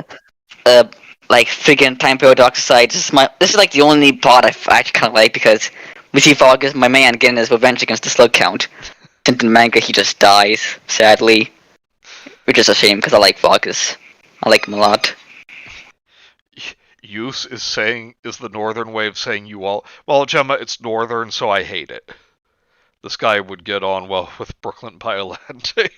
Like freaking time paradox aside, this is like the only part I actually kind of like because we see Vargas, my man, getting his revenge against the Slug Count. In the manga, he just dies sadly, which is a shame because I like Vargas. I like him a lot. Use is the northern way of saying you all. Well, Gemma, it's northern, so I hate it. This guy would get on well with Brooklyn Biolante.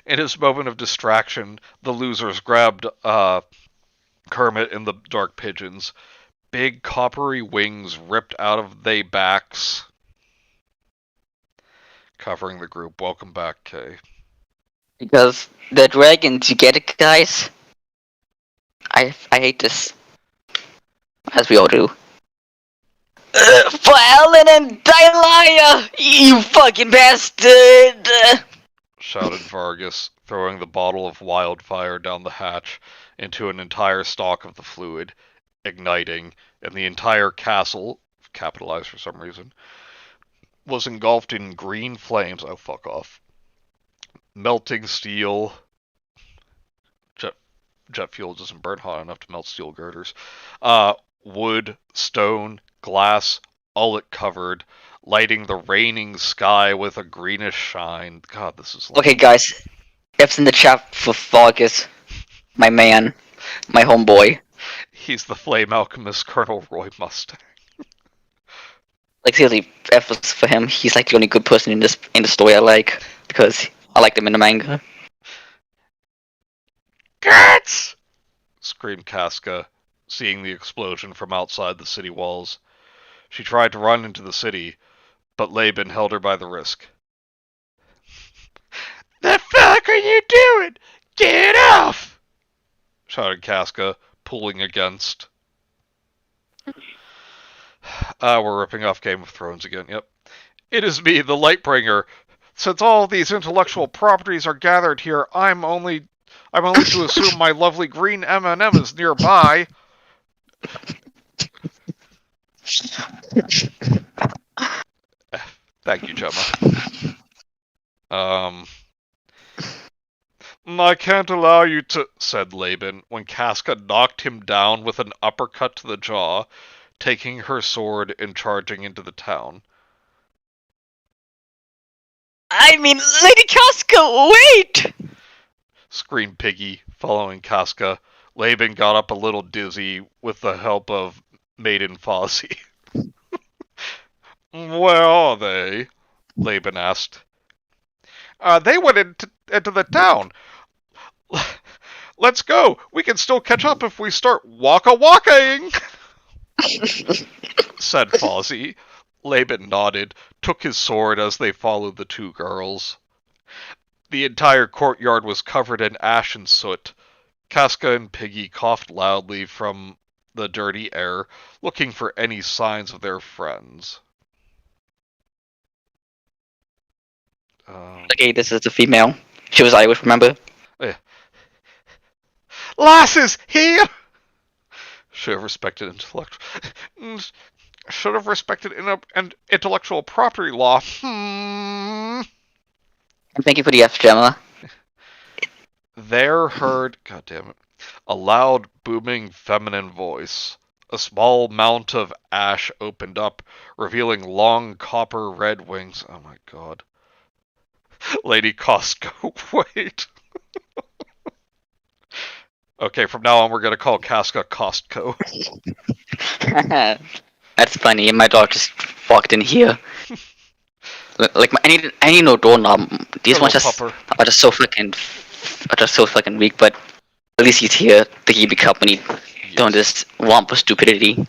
In his moment of distraction, the losers grabbed Kermit and the Dark Pigeons. Big coppery wings ripped out of they backs, covering the group. Welcome back, Kay. Because the dragons, you get it, guys? I hate this. As we all do. For Ellen and Dylaya, you fucking bastard! Shouted Vargas, throwing the bottle of wildfire down the hatch into an entire stalk of the fluid, igniting, and the entire castle, capitalized for some reason, was engulfed in green flames. Oh, fuck off. Melting steel. Jet fuel doesn't burn hot enough to melt steel girders. Wood, stone, glass, all it covered, lighting the raining sky with a greenish shine. God, this is... Okay, guys. F's in the chat for Vargas. My man. My homeboy. He's the flame alchemist Colonel Roy Mustang. Like, seriously, F was for him. He's like the only good person in the story I like. Because I liked him in the manga. Guts! Screamed Casca, seeing the explosion from outside the city walls. She tried to run into the city, but Laban held her by the wrist. The fuck are you doing? Get off! Shouted Casca, pulling against. We're ripping off Game of Thrones again, yep. It is me, the Lightbringer. Since all these intellectual properties are gathered here, I'm only to assume my lovely green M&M is nearby. Thank you, Gemma. I can't allow you to, said Laban, when Casca knocked him down with an uppercut to the jaw, taking her sword and charging into the town. I mean, Lady Casca, wait! Screamed Piggy, following Casca. Laban got up a little dizzy with the help of Maiden Fozzie. Where are they? Laban asked. They went into the town. Let's go. We can still catch up if we start walking, said Fozzie. Laban nodded, took his sword as they followed the two girls. The entire courtyard was covered in ash and soot. Casca and Piggy coughed loudly from the dirty air, looking for any signs of their friends. Okay, this is the female. She was Irish, remember? Yeah. Lasses, here! Should have respected intellectual property law. And thank you for the F, Gemma. There heard, goddammit, a loud, booming, feminine voice. A small mount of ash opened up, revealing long copper red wings. Oh my god. Lady Costco, wait. Okay, from now on we're gonna call Casca Costco. That's funny. My dog just walked in here. Like I need no doorknob. These ones are just so fucking weak. But at least he's here to keep me company doing this wampa stupidity.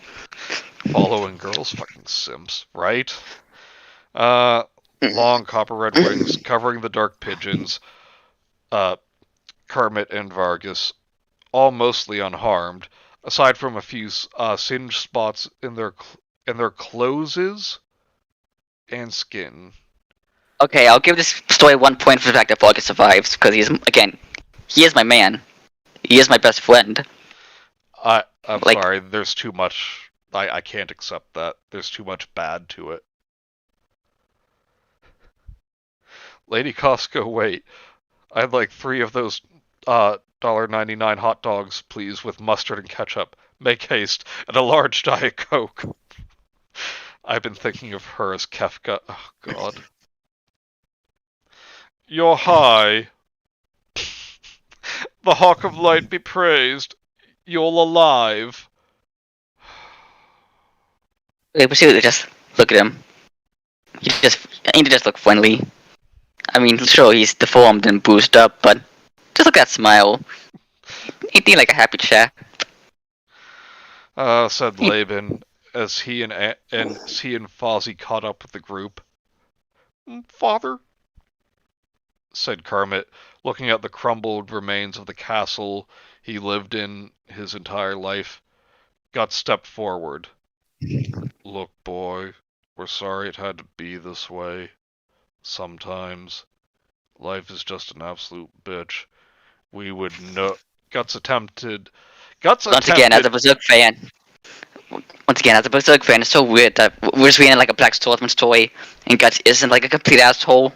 Following girls, fucking simps, right? Long copper red wings covering the dark pigeons. Kermit and Vargas, all mostly unharmed, aside from a few singed spots in their clothes and skin. Okay, I'll give this story 1 point for the fact that Vargas survives, because he is my man. He is my best friend. I'm Like- sorry, there's too much. I can't accept that. There's too much bad to it. Lady Costco, wait. I'd like 3 of those $1.99 hot dogs, please, with mustard and ketchup. Make haste, and a large Diet Coke. I've been thinking of her as Kefka. Oh, God. You're high. The Hawk of Light be praised. You're alive. Okay, but seriously, just look at him. He need to just look friendly. I mean, sure, he's deformed and bruised up, but just look at that smile. Ain't he like a happy chap? Said Laban, as he and Fozzie caught up with the group. Father, said Kermit, looking at the crumbled remains of the castle he lived in his entire life. Got stepped forward. Look, boy, we're sorry it had to be this way. Sometimes. Life is just an absolute bitch. We would know. Guts attempted. Once again, as a Berserk fan, it's so weird that we're just reading like a Black Swordsman's story, and Guts isn't like a complete asshole.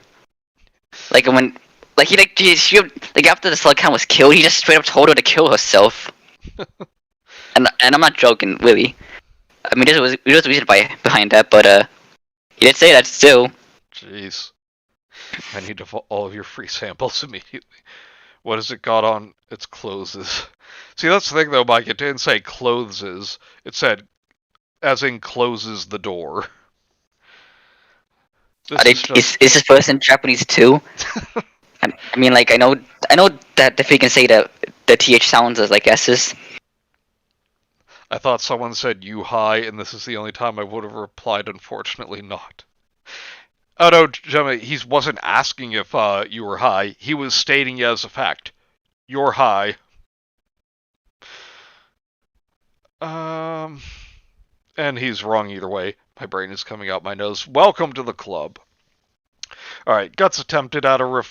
Like when, like like after the Slug Count was killed, he just straight up told her to kill herself. and I'm not joking, really. I mean, there was a reason behind that, but he did say that still. Jeez. I need all of your free samples immediately. What has it got on its clothes? See, that's the thing though, Mike. It didn't say clothes. It said, as in closes the door. Is this person Japanese too? I mean, like I know that if we can say the th sounds as like s's. I thought someone said you high, and this is the only time I would have replied. Unfortunately, not. Oh no, Gemma, he wasn't asking if you were high. He was stating as a fact. You're high. And he's wrong either way. My brain is coming out my nose. Welcome to the club. Alright, Guts attempted at a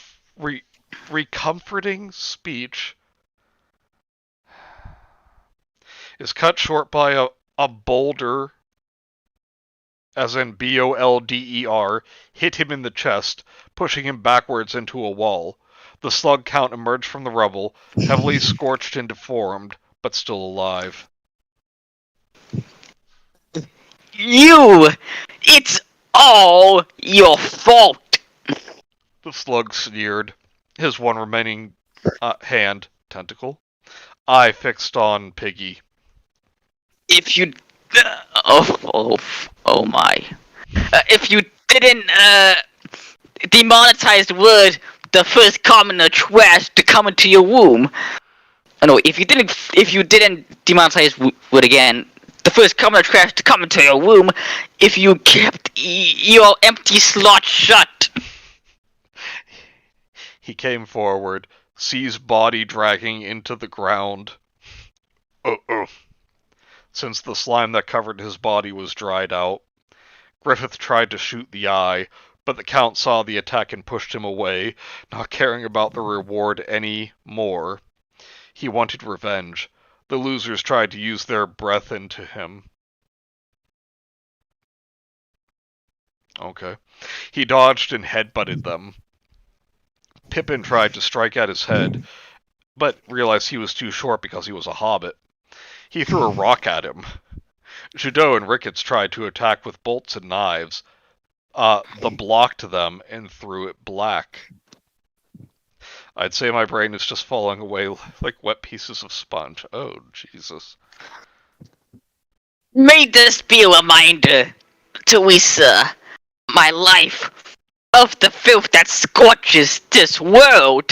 recomforting speech. Is cut short by a boulder, as in B-O-L-D-E-R, hit him in the chest, pushing him backwards into a wall. The Slug Count emerged from the rubble, heavily scorched and deformed, but still alive. It's all your fault! The Slug sneered, his one remaining hand, tentacle, eye fixed on Piggy. If you... oh my. If you didn't, demonetize the word, the first commoner trash to come into your womb. Oh no, if you didn't demonetize word again, the first commoner trash to come into your womb, if you kept your empty slot shut. He came forward, sees body dragging into the ground. Since the slime that covered his body was dried out. Griffith tried to shoot the eye, but the Count saw the attack and pushed him away, not caring about the reward any more. He wanted revenge. The losers tried to use their breath into him. Okay. He dodged and headbutted them. Pippin tried to strike at his head, but realized he was too short because he was a hobbit. He threw a rock at him. Judeau and Ricketts tried to attack with bolts and knives. The blocked them and threw it black. I'd say my brain is just falling away like wet pieces of sponge. Oh, Jesus. May this be a reminder, Teresa, my life, of the filth that scorches this world,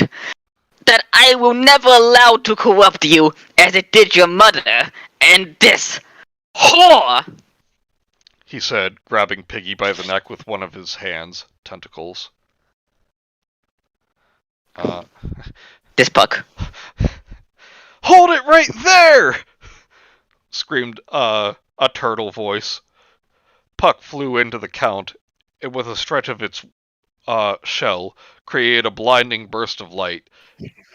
that I will never allow to corrupt you as it did your mother and this whore! He said, grabbing Piggy by the neck with one of his hands, tentacles. this Puck. Hold it right there! Screamed a turtle voice. Puck flew into the Count, and with a stretch of its shell, created a blinding burst of light.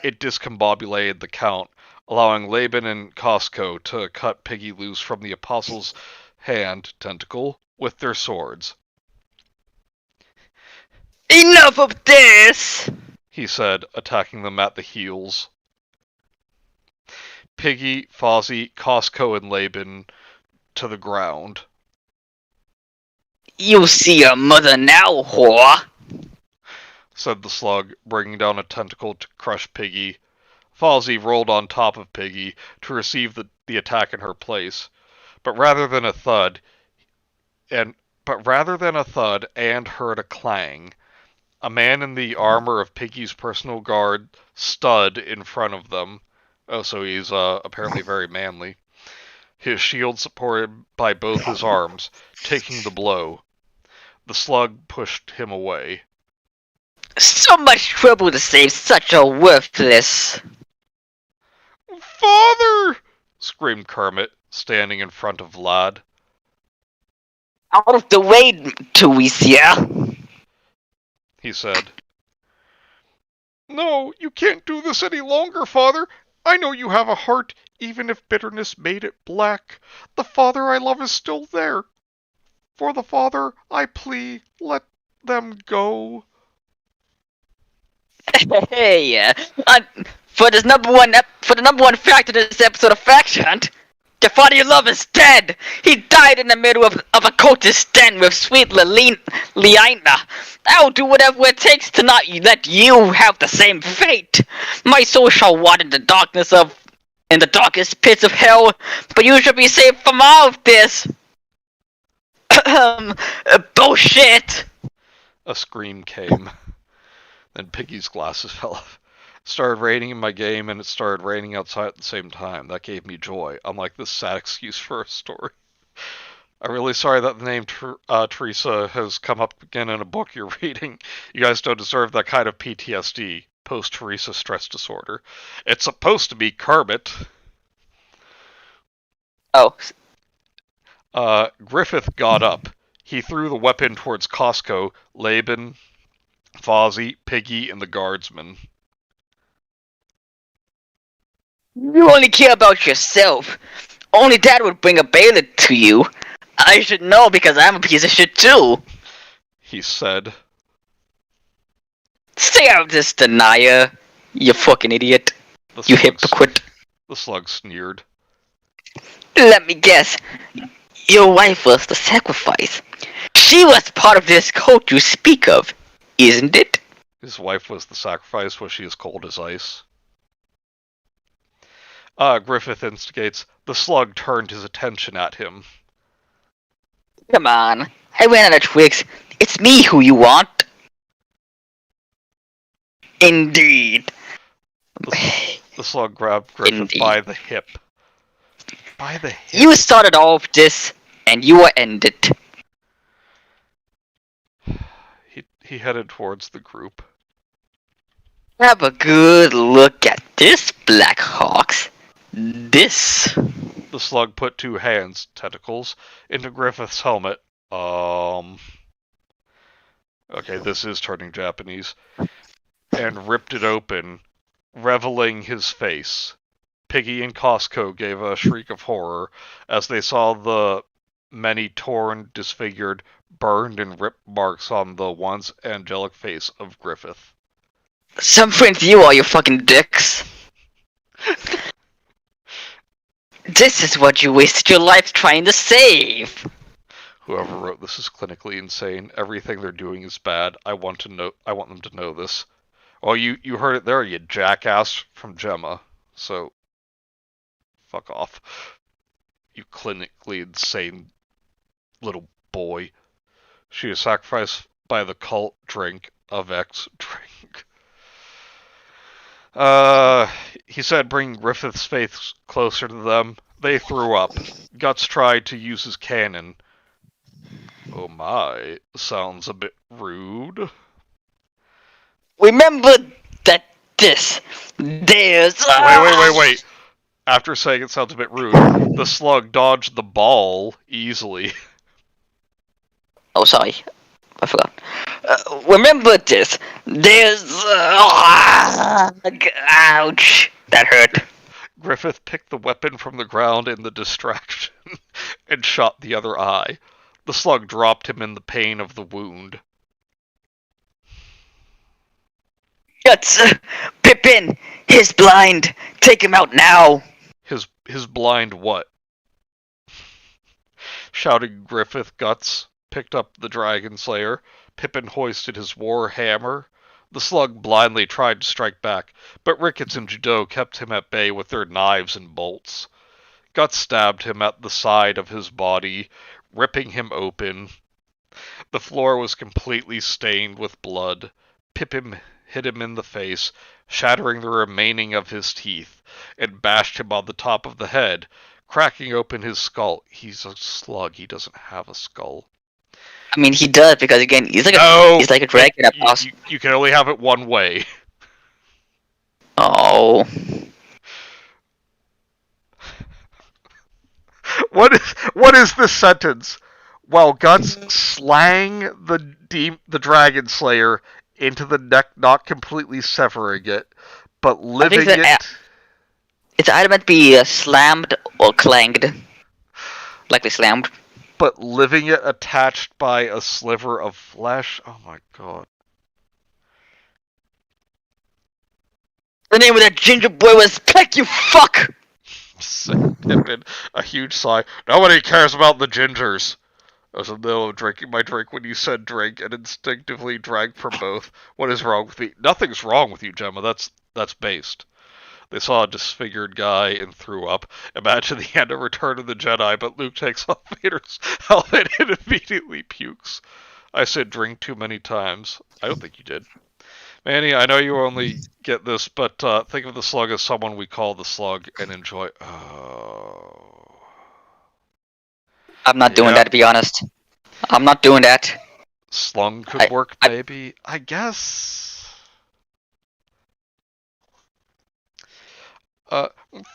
It discombobulated the Count, allowing Laban and Costco to cut Piggy loose from the Apostle's hand tentacle with their swords. Enough of this! He said, attacking them at the heels. Piggy, Fozzie, Costco, and Laban to the ground. You see your mother now, whore, said the slug, bringing down a tentacle to crush Piggy. Fozzie rolled on top of Piggy to receive the attack in her place, but rather than a thud, and heard a clang. A man in the armor of Piggy's personal guard stood in front of them. Oh, so he's apparently very manly. His shield supported by both his arms, taking the blow. The slug pushed him away. So much trouble to save such a worthless... Father! Screamed Kermit, standing in front of Vlad. Out of the way, Teresia, he said. No, you can't do this any longer, Father. I know you have a heart, even if bitterness made it black. The Father I love is still there. For the Father I plea, let them go. Hey, for the number one fact of this episode of Fact Hunt, the father you love is dead. He died in the middle of a cultist den with sweet Liana. I'll do whatever it takes to not let you have the same fate. My soul shall rot in the darkest pits of hell, but you should be safe from all of this. Bullshit. A scream came. Then Piggy's glasses fell off. It started raining in my game, and it started raining outside at the same time. That gave me joy, unlike this sad excuse for a story. I'm really sorry that the name Teresa has come up again in a book you're reading. You guys don't deserve that kind of PTSD, post-Teresa stress disorder. It's supposed to be Kermit. Oh. Griffith got up. He threw the weapon towards Costco, Laban, Fozzie, Piggy, and the guardsman. You only care about yourself. Only that would bring a bailiff to you. I should know because I'm a piece of shit too, he said. Stay out of this, denier. You fucking idiot. You hypocrite. The slug sneered. Let me guess. Your wife was the sacrifice. She was part of this cult you speak of, isn't it? His wife was the sacrifice. Was she as cold as ice? Griffith instigates. The slug turned his attention at him. Come on. I ran out of twigs. It's me who you want. Indeed. The slug grabbed Griffith by the hip. By the hip? You started all of this, and you will end it. He headed towards the group. Have a good look at this, Blackhawks. This. The slug put two hands, tentacles, into Griffith's helmet. Okay, this is turning Japanese. And ripped it open, revealing his face. Piggy and Costco gave a shriek of horror as they saw the many torn, disfigured, burned, and ripped marks on the once angelic face of Griffith. Something to you, all you fucking dicks. This is what you wasted your life trying to save. Whoever wrote this is clinically insane. Everything they're doing is bad. I want them to know this. Oh, you heard it there, you jackass from Gemma. So, fuck off. You clinically insane little boy. She is sacrificed by the cult drink of X drink. He said, bringing Griffith's face closer to them. They threw up. Guts tried to use his cannon. Oh my, sounds a bit rude. Remember that this. There's. Wait. After saying it sounds a bit rude, the slug dodged the ball easily. Oh, sorry. I forgot. Remember this. There's. Ouch. That hurt. Griffith picked the weapon from the ground in the distraction and shot the other eye. The slug dropped him in the pain of the wound. Guts! Pippin! He's blind! Take him out now! His blind what? Shouting Griffith. Guts picked up the Dragon Slayer. Pippin hoisted his war hammer. The slug blindly tried to strike back, but Ricketts and Judeau kept him at bay with their knives and bolts. Guts stabbed him at the side of his body, ripping him open. The floor was completely stained with blood. Pippin hit him in the face, shattering the remaining of his teeth, and bashed him on the top of the head, cracking open his skull. He's a slug. He doesn't have a skull. I mean, he does, because again, he's like a dragon at boss. You can only have it one way. Oh. What is this sentence? While Guts slang the Dragon Slayer into the neck, not completely severing it, but living it. It's either meant to be slammed or clanged. Likely slammed. But living it attached by a sliver of flesh? Oh my god. The name of that ginger boy was Peck, you fuck! Said Pippin, a huge sigh. Nobody cares about the gingers. I was in the middle of drinking my drink when you said drink and instinctively drank from both. What is wrong with me? Nothing's wrong with you, Gemma. That's based. They saw a disfigured guy and threw up. Imagine the end of Return of the Jedi, but Luke takes off Vader's helmet and immediately pukes. I said drink too many times. I don't think you did. Manny, I know you only get this, but think of the slug as someone we call the slug and enjoy. Oh. I'm not doing that, to be honest. I'm not doing that. Slung could work, maybe. I guess.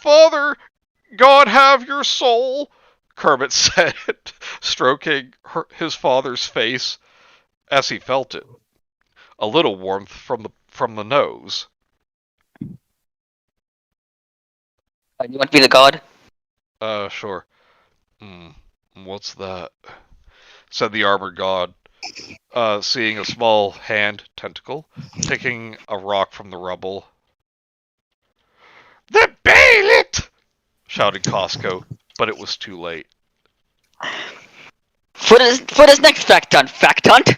Father, God have your soul, Kermit said, stroking his father's face as he felt it. A little warmth from the nose. You want to be the god? Sure. What's that? Said the armored god, seeing a small hand tentacle picking a rock from the rubble. The Bailey! Shouted Costco, but it was too late. For this next fact hunt,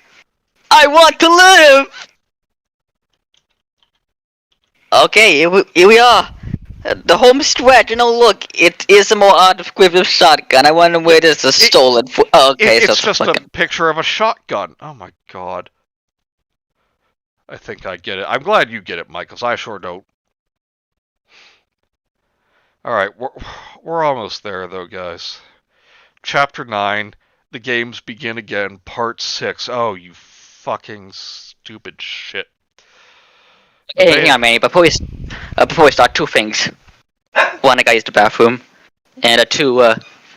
I want to live! Okay, here we are. The home stretch, look, it is a more descriptive shotgun. I wonder where this is stolen. Okay, it's just a picture of a shotgun. Oh my god. I think I get it. I'm glad you get it, Mike, because I sure don't. Alright, we're almost there, though, guys. Chapter 9, The Games Begin Again, Part 6. Oh, you fucking stupid shit. Hey, hang on, Manny. Before we start, two things. One, I gotta use the bathroom. And two,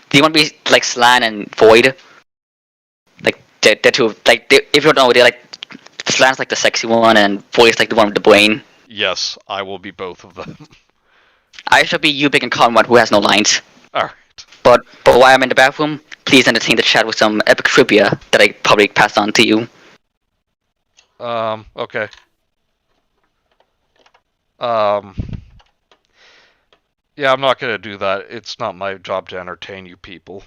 do you want to be like Slan and Void? Like, they're two, like, if you don't know, they're like, Slan's like the sexy one, and Void's like the one with the brain. Yes, I will be both of them. I shall be you, Big and Conrad, who has no lines. Alright. But while I'm in the bathroom, please entertain the chat with some epic trivia that I probably passed on to you. Okay. Yeah, I'm not gonna do that. It's not my job to entertain you people.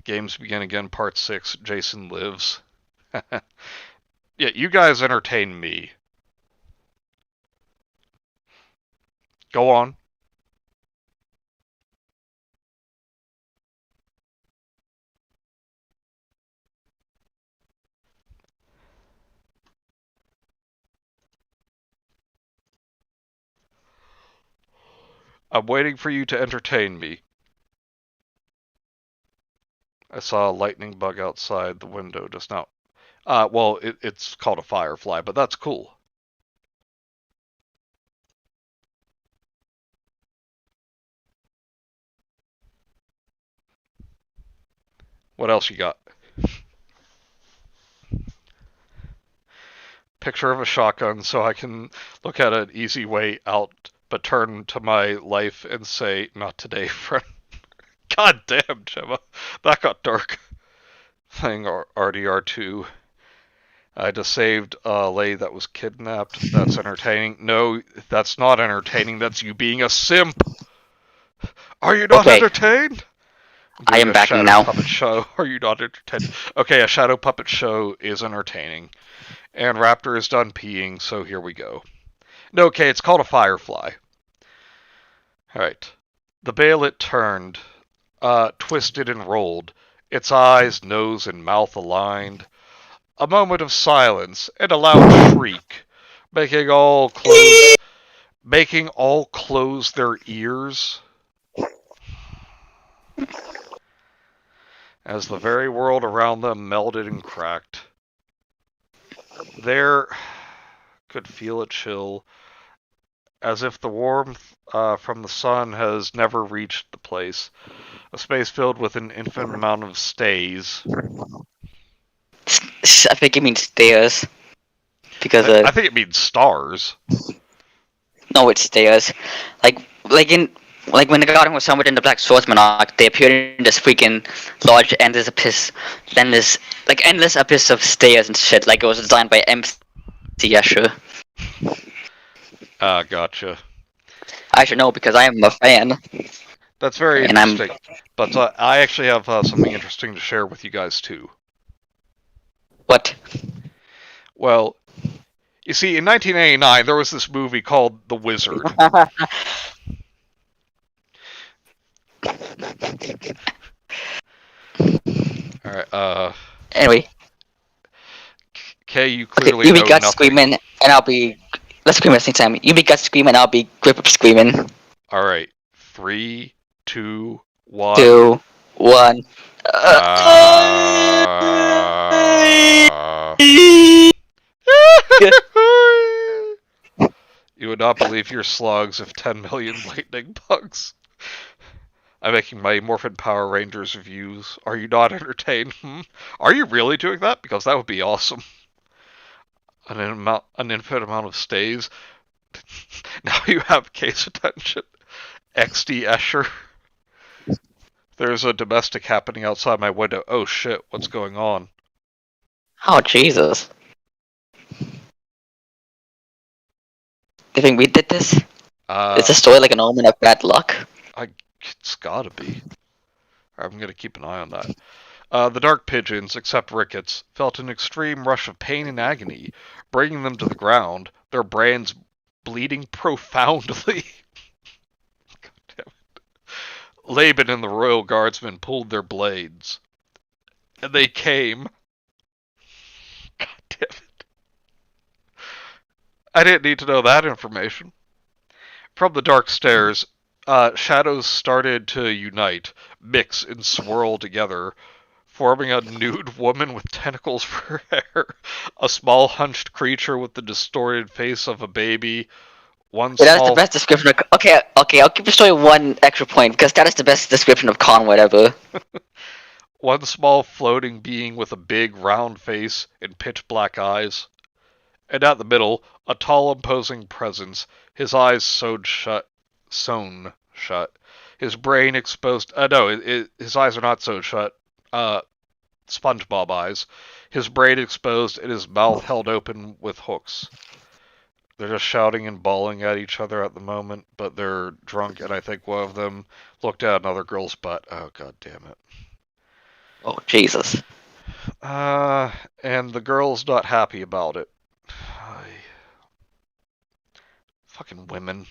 Games Begin Again, Part 6, Jason Lives. Yeah, you guys entertain me. Go on. I'm waiting for you to entertain me. I saw a lightning bug outside the window just now. Well, it's called a firefly, but that's cool. What else you got? Picture of a shotgun so I can look at an easy way out, but turn to my life and say, not today, friend. God damn, Gemma. That got dark. Thing RDR2. I just saved a lady that was kidnapped. That's entertaining. No, that's not entertaining. That's you being a simp. Are you not entertained? I am back shadow now. Puppet show. Are you not entertained? Okay, a shadow puppet show is entertaining. And Raptor is done peeing, so here we go. No, okay, it's called a firefly. Alright. The Bayolet turned, twisted and rolled, its eyes, nose, and mouth aligned. A moment of silence and a loud shriek, making all close their ears. As the very world around them melded and cracked. There could feel a chill, as if the warmth from the sun has never reached the place. A space filled with an infinite amount of stays. I think it means stairs. Because I think it means stars. No, it's stairs. Like when the garden was somewhere in the Black Swordsman arc, they appeared in this freaking large endless abyss. Then this like endless abyss of stairs and shit. Like it was designed by MC Escher. Gotcha. I should know because I am a fan. That's very interesting. But I actually have something interesting to share with you guys too. What? Well, you see, in 1989, there was this movie called The Wizard. Alright, Anyway. Okay, you clearly you know be guts nothing. screaming, and I'll be... Let's scream at the same time. You be guts screaming, I'll be grip up screaming. Alright, 3, 2, 1... 2, 1... You would not believe your slugs of 10 million lightning bugs. I'm making my Morphin Power Rangers reviews. Are you not entertained? Are you really doing that? Because that would be awesome. An infinite amount of stays. Now you have case attention. XD Escher. There's a domestic happening outside my window. Oh shit, what's going on? Oh, Jesus. Do you think we did this? Is the story like an omen of bad luck? It's gotta be. I'm gonna keep an eye on that. The dark pigeons, except Ricketts, felt an extreme rush of pain and agony, bringing them to the ground, their brands bleeding profoundly. God damn it. Laban and the royal guardsmen pulled their blades. And they came. God damn it. I didn't need to know that information. From the dark stairs, shadows started to unite, mix, and swirl together, forming a nude woman with tentacles for hair, a small hunched creature with the distorted face of a baby, That is the best description of... Okay, I'll give the story one extra point, because that is the best description of Conway ever. One small floating being with a big round face and pitch black eyes. And at the middle, a tall imposing presence, his eyes sewn shut, his brain exposed... his eyes are not sewn shut. SpongeBob eyes. His brain exposed and his mouth held open with hooks. They're just shouting and bawling at each other at the moment, but they're drunk, and I think one of them looked at another girl's butt. Oh, god damn it. Oh, Jesus. And the girl's not happy about it. Fucking women.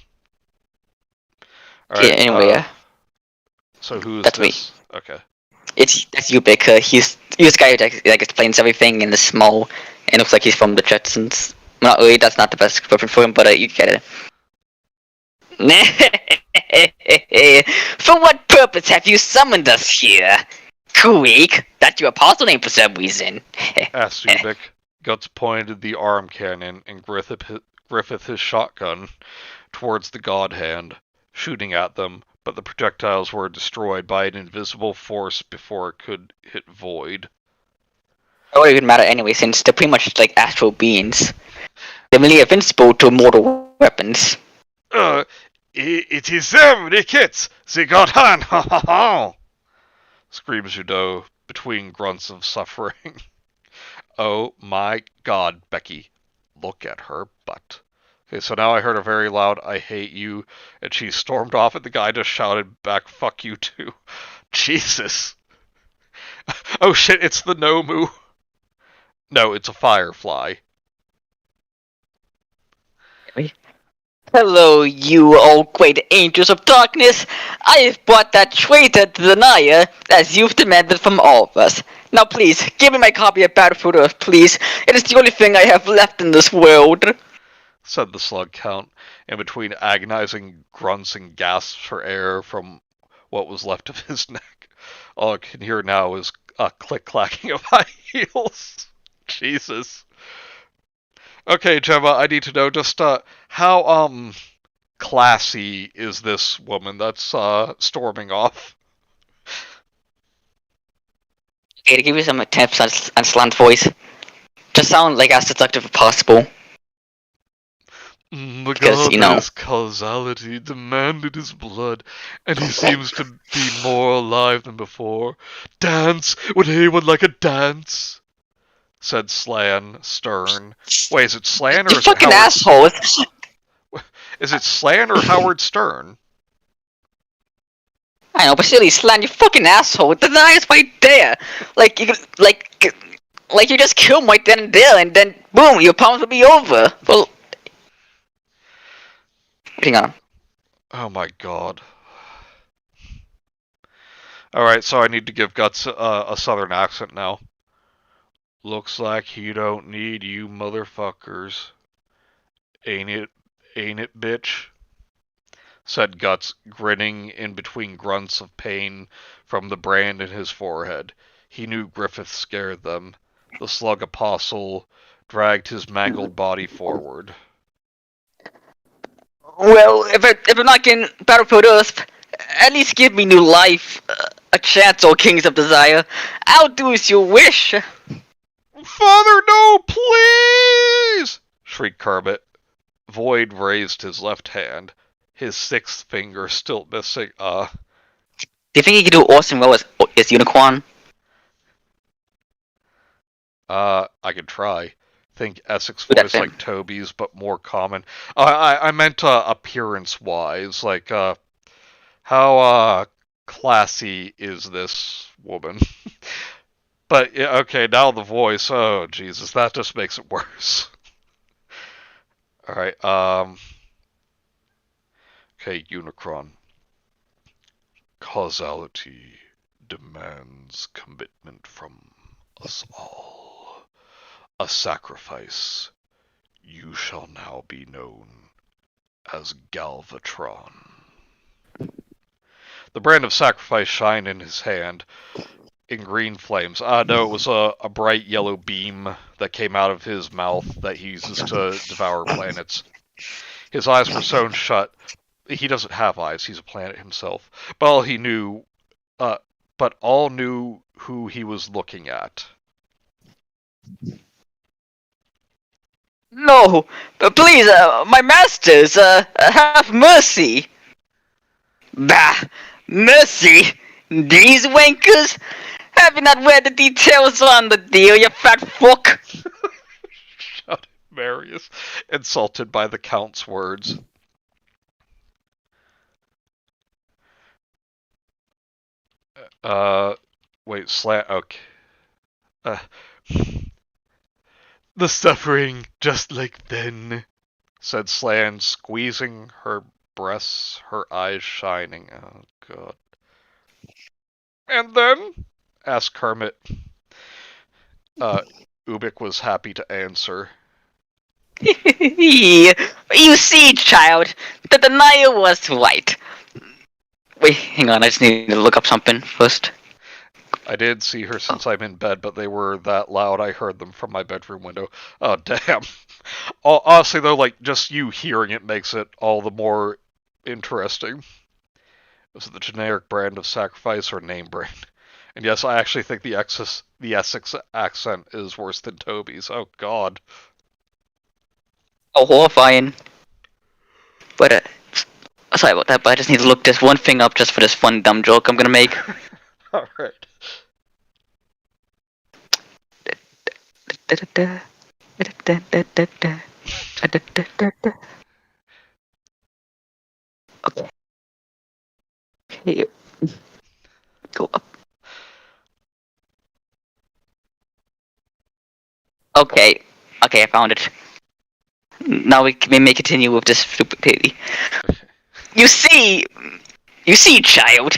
All right, anyway, So who's that's this? Me. Okay. That's you, Baker. He's the guy who explains everything in the small, and looks like he's from the Jetsons. Not really, that's not the best description for him, but you get it. For what purpose have you summoned us here? Weak? That's your apostle name for some reason. asked Ubik. Guts pointed the arm cannon and Griffith his shotgun towards the god hand, shooting at them, but the projectiles were destroyed by an invisible force before it could hit Void. It wouldn't even matter anyway, since they're pretty much like astral beings. They're really invincible to mortal weapons. It is them, the kids! They got on! Ha ha ha! Screams Judo between grunts of suffering. Oh my god, Becky. Look at her butt. Okay, so now I heard a very loud, I hate you, and she stormed off and the guy just shouted back, fuck you too. Jesus. Oh shit, it's the Nomu. No, it's a firefly. Hello, you old great angels of darkness. I have brought that traitor to the Naya, as you've demanded from all of us. Now please, give me my copy of Battlefield Earth, please. It is the only thing I have left in this world, said the slug count, in between agonizing grunts and gasps for air from what was left of his neck. All I can hear now is a click-clacking of high heels. Jesus. Okay, Gemma, I need to know just how classy is this woman that's storming off? Okay, to give you some tips on Slan's voice, just sound like as seductive as possible. The Because, goddess causality demanded his blood, and he seems to be more alive than before. Dance! Would anyone like a dance? Said Slan, stern. Wait, is it Slan or You is it fucking Howard? assholes! Is it Slan or Howard Stern? I know, but silly Slan, you fucking asshole! The Naya's right there! Like, you just kill him right then and there, and then, boom, your problems will be over! Well... Hang on. Oh my god. Alright, so I need to give Guts a southern accent now. Looks like he don't need you motherfuckers. Ain't it, bitch? Said Guts, grinning in between grunts of pain from the brand in his forehead. He knew Griffith scared them. The slug apostle dragged his mangled body forward. Well, if I'm not getting Battlefield Earth, at least give me new life, a chance, O Kings of Desire. I'll do as you wish. Father, no, please! Shrieked Kermit. Void raised his left hand, his sixth finger still missing. Do you think he could do Orson Welles as Unicorn? I could try. Think Essex voice like Toby's, but more common. I meant appearance-wise, like how classy is this woman? But yeah, okay, now the voice. Oh Jesus, that just makes it worse. All right. Okay, Unicron. Causality demands commitment from us all. A sacrifice. You shall now be known as Galvatron. The brand of sacrifice shined in his hand in green flames. No, it was a bright yellow beam that came out of his mouth that he uses to devour planets. His eyes were sewn shut. He doesn't have eyes, he's a planet himself. But all knew who he was looking at. No, but please, my masters, have mercy. Bah, mercy? These wankers? Have you not read the details on the deal, you fat fuck? Shouted Marius, insulted by the Count's words. Wait, okay. The suffering, just like then, said Slan, squeezing her breasts, her eyes shining. Oh, God. And then? Asked Kermit. Ubik was happy to answer. You see, child, the denier was right. Wait, hang on, I just need to look up something first. I did see her since I'm in bed, but they were that loud I heard them from my bedroom window. Oh, damn. Honestly, though, like, just you hearing it makes it all the more interesting. Is it the generic brand of sacrifice or name brand? And yes, I actually think the Essex accent is worse than Toby's. Oh, God. Oh, horrifying. But, sorry about that, but I just need to look this one thing up just for this fun dumb joke I'm gonna make. Alright. Okay. Okay. Go up. Okay. Okay, I found it. Now we may continue with this stupidity. You see, child,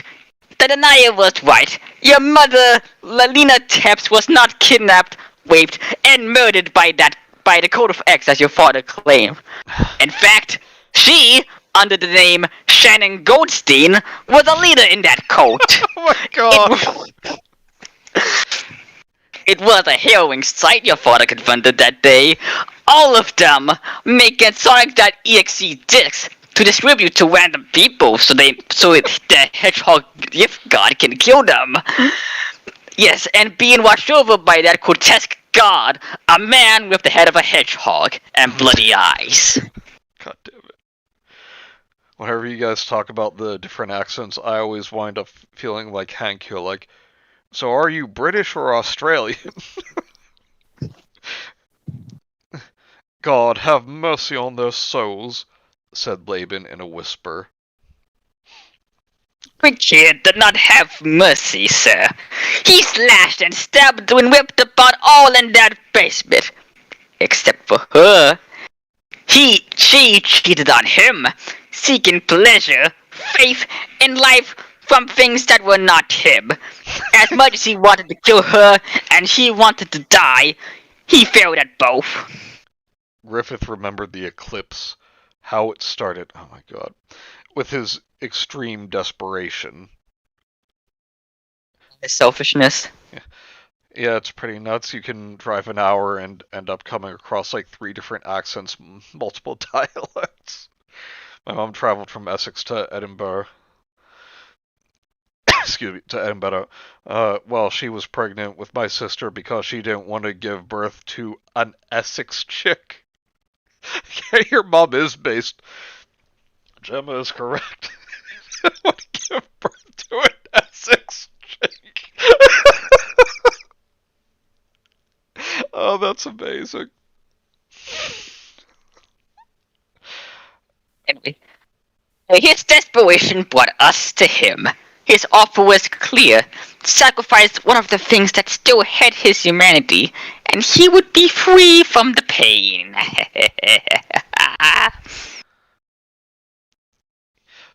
the denier was right. Your mother, Lalina Teps, was not kidnapped, raped, and murdered by the Code of X as your father claimed. In fact, she, under the name Shannon Goldstein, was a leader in that cult. Oh my god! It was a harrowing sight your father confronted that day. All of them making Sonic.exe discs to distribute to random people so the hedgehog gift god can kill them. Yes, and being watched over by that grotesque god, a man with the head of a hedgehog and bloody eyes. God damn it. Whenever you guys talk about the different accents, I always wind up feeling like Hank here, like, so are you British or Australian? God, have mercy on their souls, said Laban in a whisper. Richard did not have mercy, sir. He slashed and stabbed and whipped about all in that basement. Except for her. She cheated on him, seeking pleasure, faith, and life from things that were not him. As much as he wanted to kill her and she wanted to die, he failed at both. Griffith remembered the eclipse, how it started, oh my god, with his extreme desperation. His selfishness. Yeah, it's pretty nuts. You can drive an hour and end up coming across like 3 different accents, multiple dialects. My mom traveled from Essex to Edinburgh. Excuse me, to Edinburgh. Well, she was pregnant with my sister because she didn't want to give birth to an Essex chick. Your mom is based. Gemma is correct. I want to give birth to an Essex chick. Oh, that's amazing. Anyway, his desperation brought us to him. His offer was clear. Sacrifice one of the things that still had his humanity, and he would be free from the pain.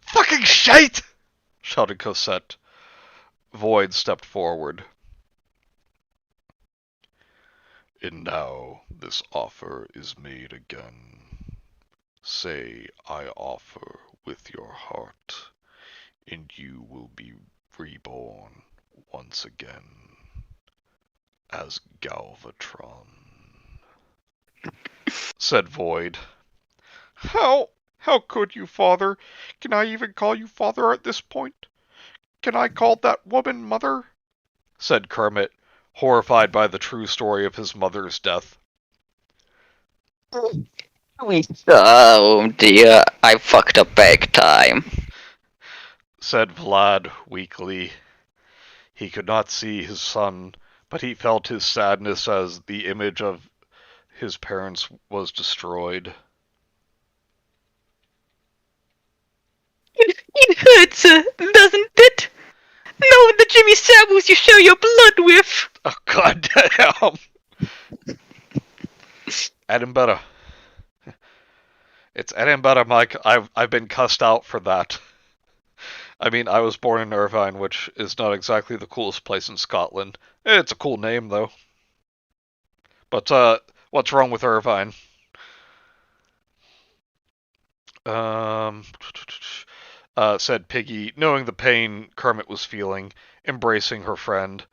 Fucking shite! Shouted Cosette. Void stepped forward. And now this offer is made again. Say, I offer with your heart, and you will be reborn once again as Galvatron, said Void. How could you, Father? Can I even call you Father at this point? Can I call that woman Mother? Said Kermit, horrified by the true story of his mother's death. Oh dear, I fucked up big time. Said Vlad weakly. He could not see his son, but he felt his sadness as the image of his parents was destroyed. It hurts, doesn't it? Knowing the Jimmy Samuels you share your blood with. Oh, god damn. Edinburgh. It's Edinburgh, Mike. I've been cussed out for that. I mean, I was born in Irvine, which is not exactly the coolest place in Scotland. It's a cool name, though. But, what's wrong with Irvine? Said Piggy, knowing the pain Kermit was feeling, embracing her friend.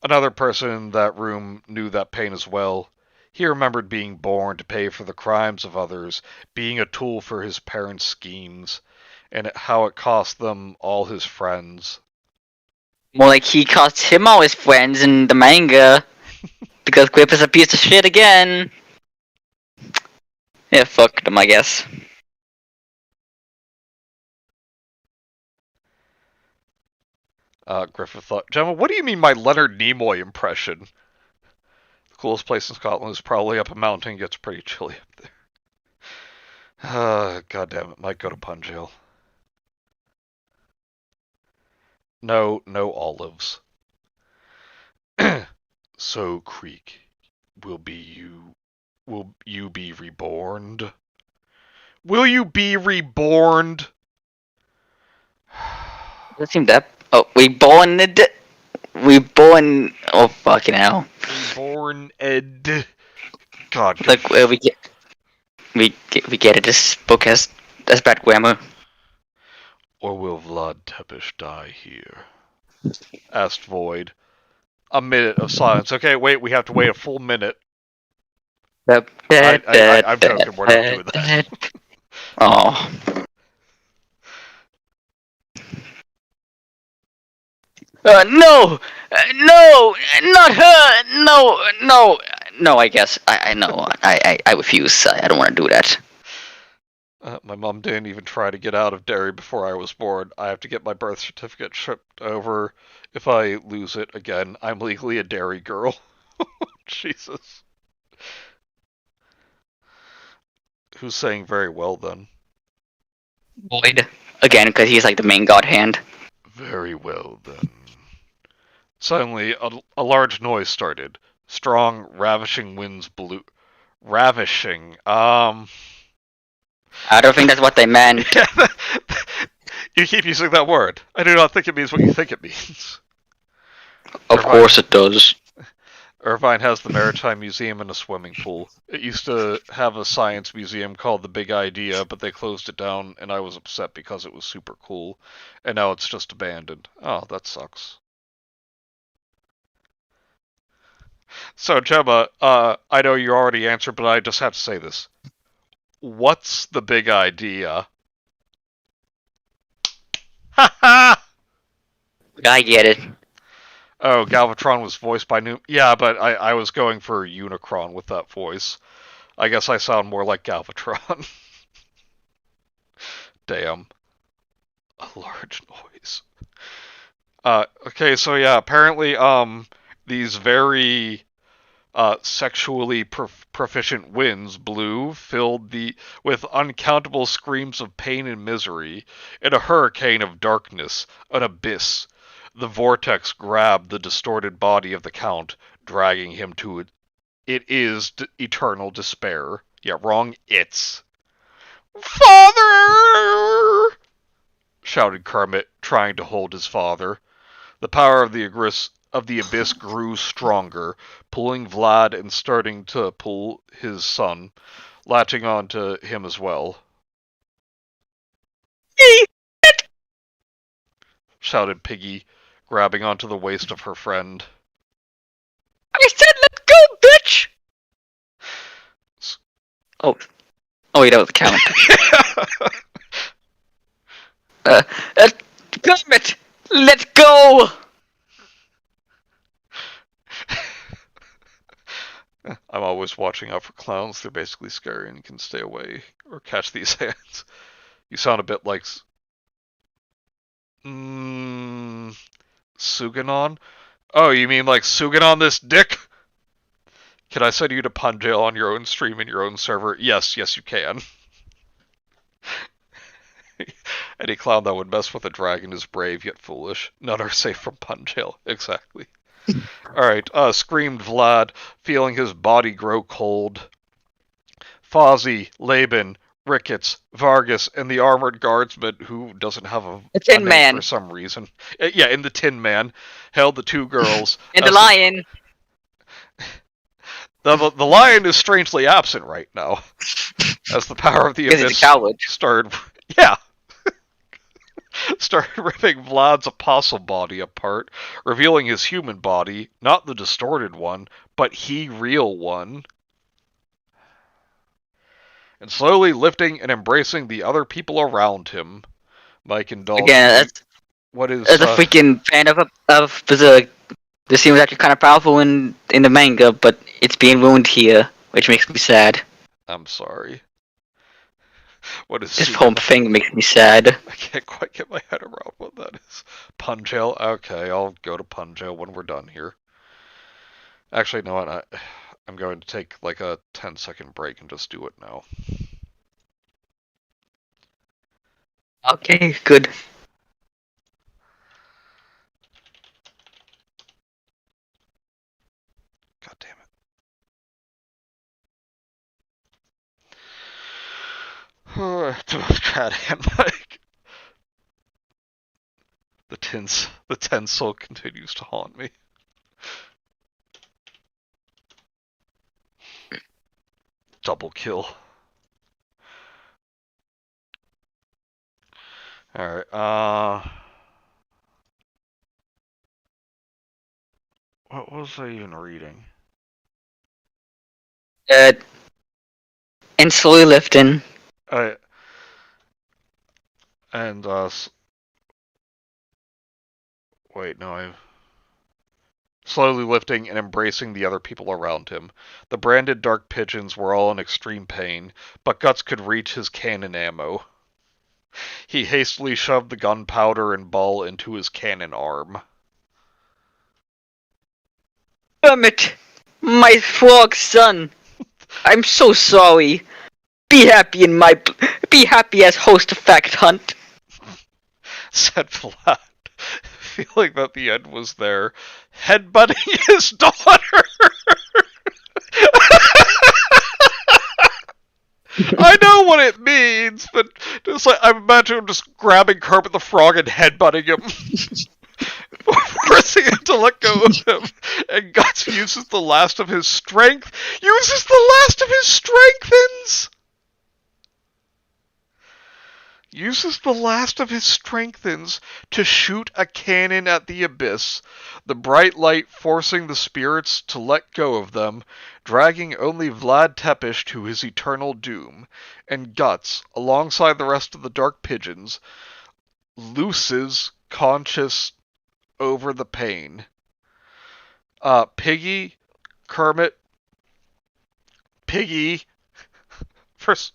Another person in that room knew that pain as well. He remembered being born to pay for the crimes of others, being a tool for his parents' schemes, and how it cost them all his friends. More like he cost him all his friends in the manga. Because Grip is a piece of shit again. Yeah, fuck them, I guess. Griffith thought, Gemma, what do you mean my Leonard Nimoy impression? The coolest place in Scotland is probably up a mountain. It gets pretty chilly up there. God damn it, might go to pun jail. No olives. So, Creek, will you be reborn? Will you be reborn? Doesn't seem that. Oh, we born. Oh fucking hell! Reborn Ed. God. Look, we get it. This book has bad grammar. Or will Vlad Tepish die here? Asked Void. A minute of silence. Okay, wait, we have to wait a full minute. I'm joking, we're not doing that. Oh. No! No! Not her! No, I guess. I know. I refuse. I don't want to do that. My mom didn't even try to get out of Derry before I was born. I have to get my birth certificate shipped over. If I lose it again, I'm legally a Derry girl. Jesus. Who's saying very well then? Void. Again, because he's like the main god hand. Very well then. Suddenly, a large noise started. Strong, ravishing winds blew. Ravishing. I don't think that's what they meant. You keep using that word. I do not think it means what you think it means. Of course it does. Irvine has the Maritime Museum and a swimming pool. It used to have a science museum called The Big Idea, but they closed it down, and I was upset because it was super cool. And now it's just abandoned. Oh, that sucks. So, Gemma, I know you already answered, but I just have to say this. What's the big idea? Ha ha! I get it. Oh, Galvatron was voiced by New. Yeah, but I was going for Unicron with that voice. I guess I sound more like Galvatron. Damn. A large noise. Okay, so yeah, apparently, these very, sexually proficient winds blew, filled with uncountable screams of pain and misery, in a hurricane of darkness, an abyss. The vortex grabbed the distorted body of the Count, dragging him to it. It is eternal despair. Yeah, wrong. It's. Father! Shouted Kermit, trying to hold his father. The power of the abyss grew stronger, pulling Vlad and starting to pull his son, latching onto him as well. Shouted Piggy, grabbing onto the waist of her friend. I said let go, bitch! Oh, wait, that was the Count. Damn it! Let go! I'm always watching out for clowns. They're basically scary and can stay away or catch these hands. You sound a bit like Suganon? Oh, you mean like Suganon this dick? Can I send you to pun jail on your own stream in your own server? Yes, you can. Any clown that would mess with a dragon is brave yet foolish. None are safe from pun jail. Exactly. Alright, screamed Vlad, feeling his body grow cold. Fozzie, Laban, Ricketts, Vargas, and the armored guardsman, who doesn't have a Tin name Man for some reason. Yeah, in the Tin Man, held the two girls. and the lion. The lion is strangely absent right now, as the power of the abyss started. Yeah. started ripping Vlad's apostle body apart, revealing his human body, not the distorted one, but he real one. And slowly lifting and embracing the other people around him. Mike indulged Again, what is as a freaking fan of Berserk, this scene was actually kind of powerful in the manga, but it's being ruined here, which makes me sad. I'm sorry. What is This whole thing makes me sad. I can't quite get my head around what that is. Punjail? Okay, I'll go to Punjail when we're done here. Actually, you know what? I'm going to take like a 10-second break and just do it now. Okay, good. God damn it. To both Chad and Mike. The tinsel continues to haunt me. Double kill. Alright, what was I even reading? And slowly lifting. Wait, no, I... Slowly lifting and embracing the other people around him. The branded dark pigeons were all in extreme pain, but Guts could reach his cannon ammo. He hastily shoved the gunpowder and ball into his cannon arm. Hermit! My frog son! I'm so sorry. Be happy as host effect hunt. Said Vlad, feeling that the end was there, headbutting his daughter. I know what it means, but just like I imagine him just grabbing Kermit the Frog and headbutting him, forcing him to let go of him. And Guts uses the last of his strength. Uses the last of his strengthens. Uses the last of his strengthens to shoot a cannon at the abyss, the bright light forcing the spirits to let go of them, dragging only Vlad Tepish to his eternal doom, and Guts, alongside the rest of the dark pigeons, looses conscious over the pain. Piggy, Kermit, Piggy, first...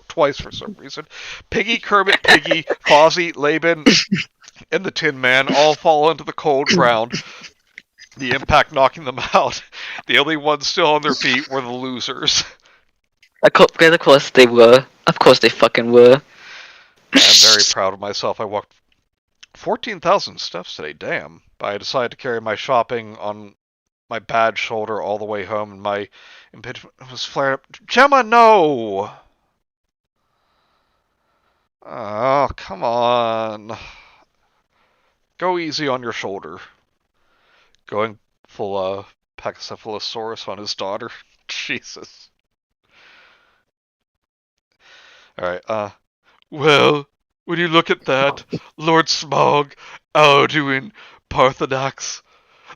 twice for some reason. Piggy, Kermit, Piggy, Fozzie, Laban, and the Tin Man all fall into the cold ground, the impact knocking them out. The only ones still on their feet were the losers. Of course they were. Of course they fucking were. I'm very proud of myself. I walked 14,000 steps today, damn. But I decided to carry my shopping on my bad shoulder all the way home, and my impingement was flared up. Gemma, no! Oh, come on. Go easy on your shoulder. Going full Pachycephalosaurus on his daughter. Jesus. Alright, well, when you look at that, Lord Smog, Alduin, Parthonax,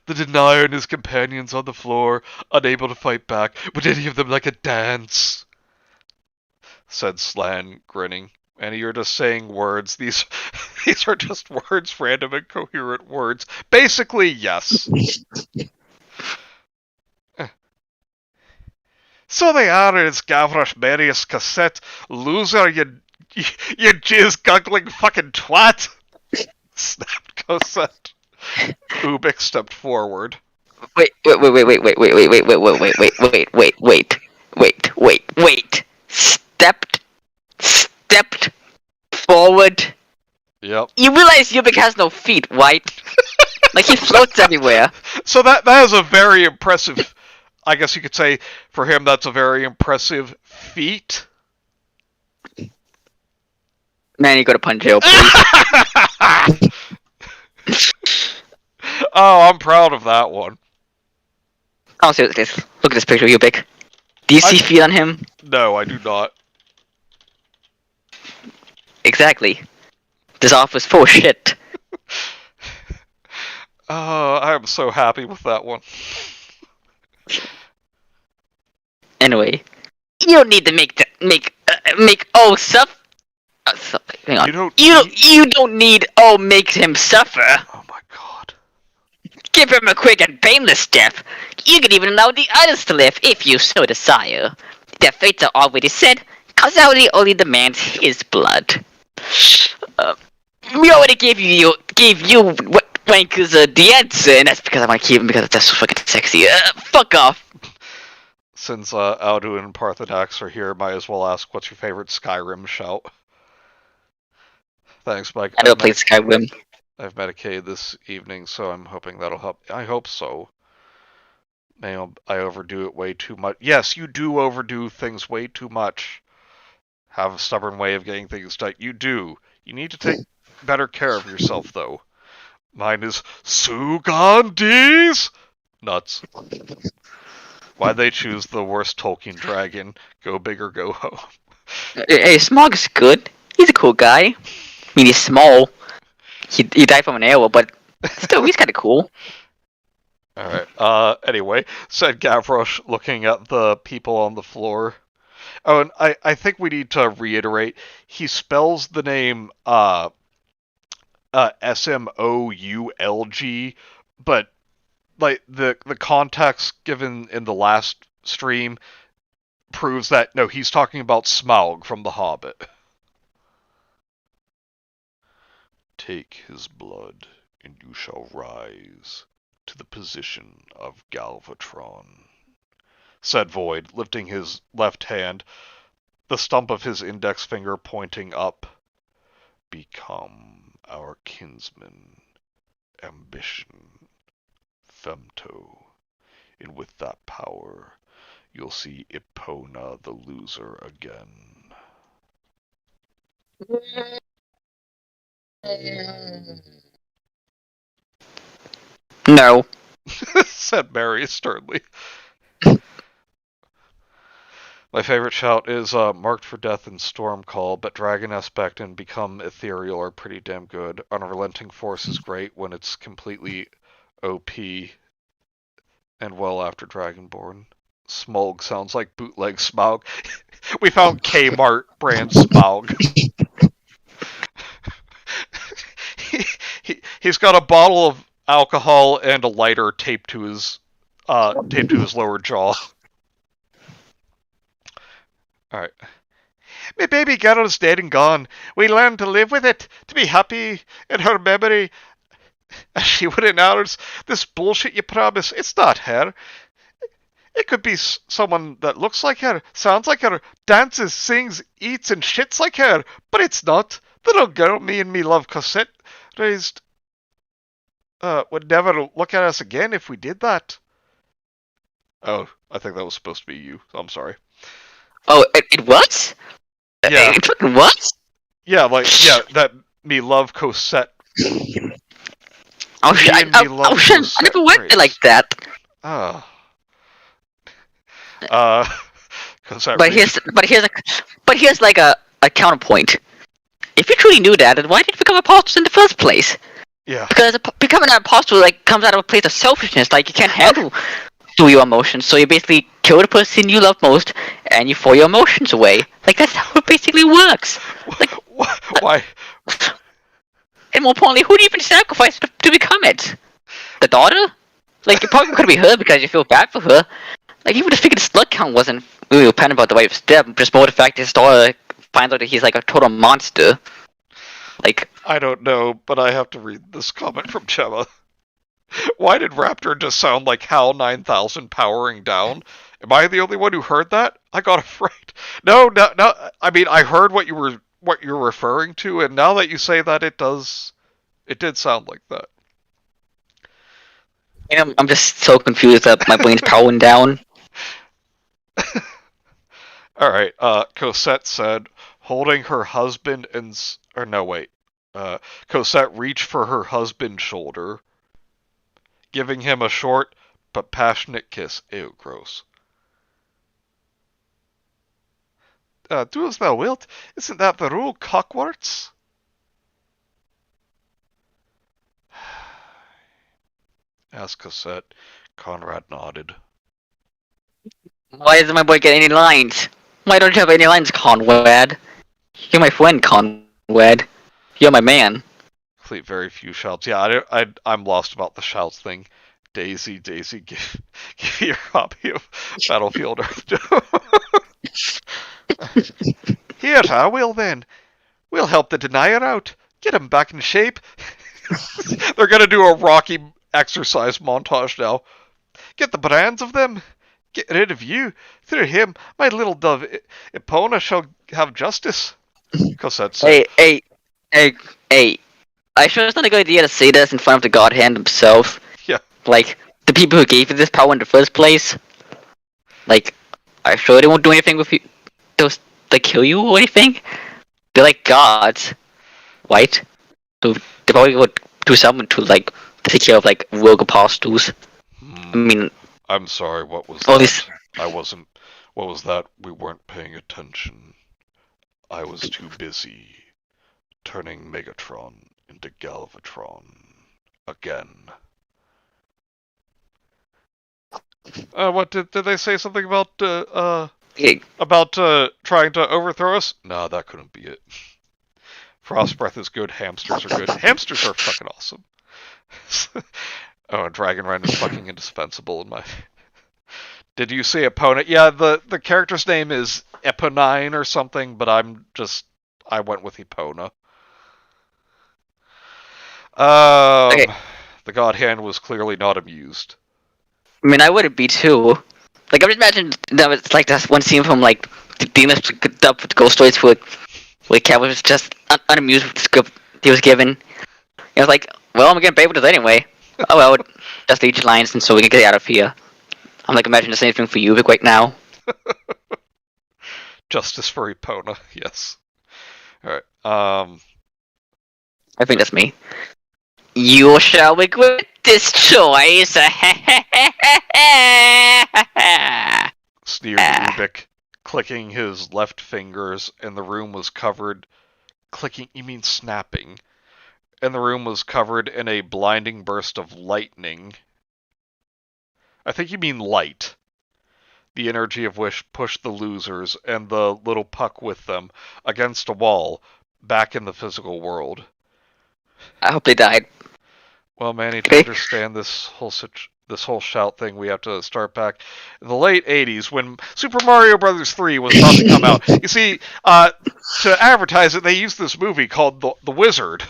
the Denier and his companions on the floor, unable to fight back, would any of them like a dance? Said Slan, grinning. And you're just saying words. These are just words, random and coherent words. Basically, yes. So they are in Gavroche Marius cassette. Loser, you jizz-guggling fucking twat. Snapped Cosette. Ubik stepped forward. Wait. Stepped forward. Yep. You realize Ubik has no feet, right? Like he floats everywhere. So that is a very impressive. I guess you could say for him that's a very impressive feat. Man, you go to Punjail, please. Oh, I'm proud of that one. Oh, look at this picture of Ubik. Do you see feet on him? No, I do not. Exactly. This office full of shit. I'm so happy with that one. Anyway, you don't need to make oh suffer. Hang on. You don't You don't need make him suffer. Oh my god. Give him a quick and painless death. You can even allow the others to live if you so desire. Their fates are already set. Causality only demands his blood. We already gave you wankers the answer, and that's because I want to keep him because that's so fucking sexy. Fuck off. Since Aldu and Parthenax are here, might as well ask what's your favorite Skyrim shout. Thanks, Mike. I never played Skyrim. I've medicated this evening, so I'm hoping that'll help. I hope so. May I overdo it way too much? Yes, you do overdo things way too much. Have a stubborn way of getting things done. You do. You need to take better care of yourself, though. Mine is Sugandhi's nuts. Why'd they choose the worst Tolkien dragon? Go big or go home. Hey, Smog's good. He's a cool guy. I mean, he's small. He died from an arrow, but still, he's kind of cool. Alright, anyway, said Gavroche, looking at the people on the floor. Oh, and I think we need to reiterate, he spells the name, Smoulg, but, like, the context given in the last stream proves that, no, he's talking about Smaug from The Hobbit. Take his blood, and you shall rise to the position of Galvatron, said Void, lifting his left hand, the stump of his index finger pointing up. Become our kinsman, ambition, Femto, and with that power, you'll see Epona the loser again. No. said Mary sternly. My favorite shout is Marked for Death and Stormcall, but Dragon Aspect and Become Ethereal are pretty damn good. Unrelenting Force is great when it's completely OP and well after Dragonborn. Smulg sounds like bootleg Smaug. We found Kmart brand Smaug. He's got a bottle of alcohol and a lighter taped to his lower jaw. Alright. My baby girl is dead and gone. We learned to live with it, to be happy in her memory. As she would in ours. This bullshit you promise, it's not her. It could be someone that looks like her, sounds like her, dances, sings, eats, and shits like her, but it's not. The little girl me and me love Cosette raised would never look at us again if we did that. Oh, I think that was supposed to be you. I'm sorry. Oh, it was? Yeah. It fucking was? Yeah, that me love Cosette. Oh shit! I never went it like that. But here's like a counterpoint. If you truly knew that, then why did you become apostles in the first place? Yeah. Because becoming an apostle comes out of a place of selfishness. Like you can't handle your emotions, so you basically kill the person you love most, and you throw your emotions away. Like that's how it basically works. Like why? And more importantly, who do you even sacrifice to become it? The daughter? Like it probably could be her because you feel bad for her. Like even the figure the slug count wasn't really repentant about the wife's death, just more the fact that his daughter finds out that he's like a total monster. Like I don't know, but I have to read this comment from Gemma. Why did Raptor just sound like HAL 9000 powering down? Am I the only one who heard that? I got afraid. No. I mean, I heard what you're referring to, and now that you say that, it did sound like that. I'm just so confused that my brain's powering down. Alright, Cosette said, holding her husband and... Or no, wait. Cosette reached for her husband's shoulder, giving him a short but passionate kiss. Ew, gross. Do as thou wilt. Isn't that the rule, cockwarts? asked Cassette. Conrad nodded. Why doesn't my boy get any lines? Why don't you have any lines, Conrad? You're my friend, Conrad. You're my man. Complete very few shouts. Yeah, I'm lost about the shouts thing. Daisy, give me your copy of Battlefield Earth 2. Here, Will then. We'll help the denier out. Get him back in shape. They're gonna do a Rocky exercise montage now. Get the brands of them. Get rid of you. Through him, my little dove Epona shall have justice. Cosette said. Hey. I sure it's not a good idea to say this in front of the God Hand himself. Yeah. Like, the people who gave you this power in the first place. Like, I sure they won't do anything with you. They'll, like, kill you or anything. They're like gods. Right? So they probably would do something to, like, take care of, like, rogue apostles. I mean... I'm sorry, what was all that? These... I wasn't... What was that? We weren't paying attention. I was too busy turning Megatron into Galvatron again. What did they say something about trying to overthrow us? No, that couldn't be it. Frost breath is good, hamsters are good. Hamsters are fucking awesome. Oh, Dragon Ren is fucking indispensable in my... Did you say opponent? Yeah, the character's name is Eponine or something, but I went with Epona. Okay. The God Hand was clearly not amused. I mean, I would be too. Like, I would imagine that was like that one scene from, like, the Demons up with Ghost Stories where Cat was just unamused with the script he was given. He was like, well, I'm getting paid with this anyway. Oh well, just each lines, and so we can get out of here. I'm like, imagine the same thing for you right now. Justice for Epona, yes. Alright, I think that's me. You shall regret this choice. sneered Ubik, clicking his left fingers, and the room was covered... Clicking, you mean snapping. And the room was covered in a blinding burst of lightning. I think you mean light. The energy of which pushed the losers, and the little puck with them, against a wall, back in the physical world. I hope they died. Well, Manny, to understand this whole shout thing, we have to start back in the late 80s when Super Mario Bros. 3 was about to come out. You see, to advertise it, they used this movie called The Wizard.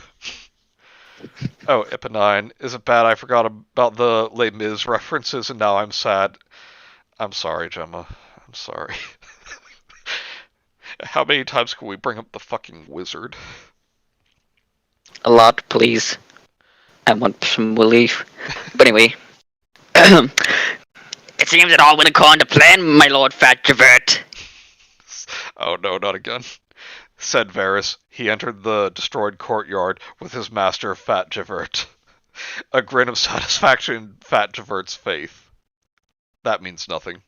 Oh, Eponine. Is it bad I forgot about the Les Mis references and now I'm sad? I'm sorry, Gemma. I'm sorry. How many times can we bring up the fucking wizard? A lot, please. I want some relief. But anyway. It seems it all went according to plan, my lord Fat Javert. Oh no, not again. Said Varys. He entered the destroyed courtyard with his master Fat Javert. A grin of satisfaction in Fat Javert's face. That means nothing.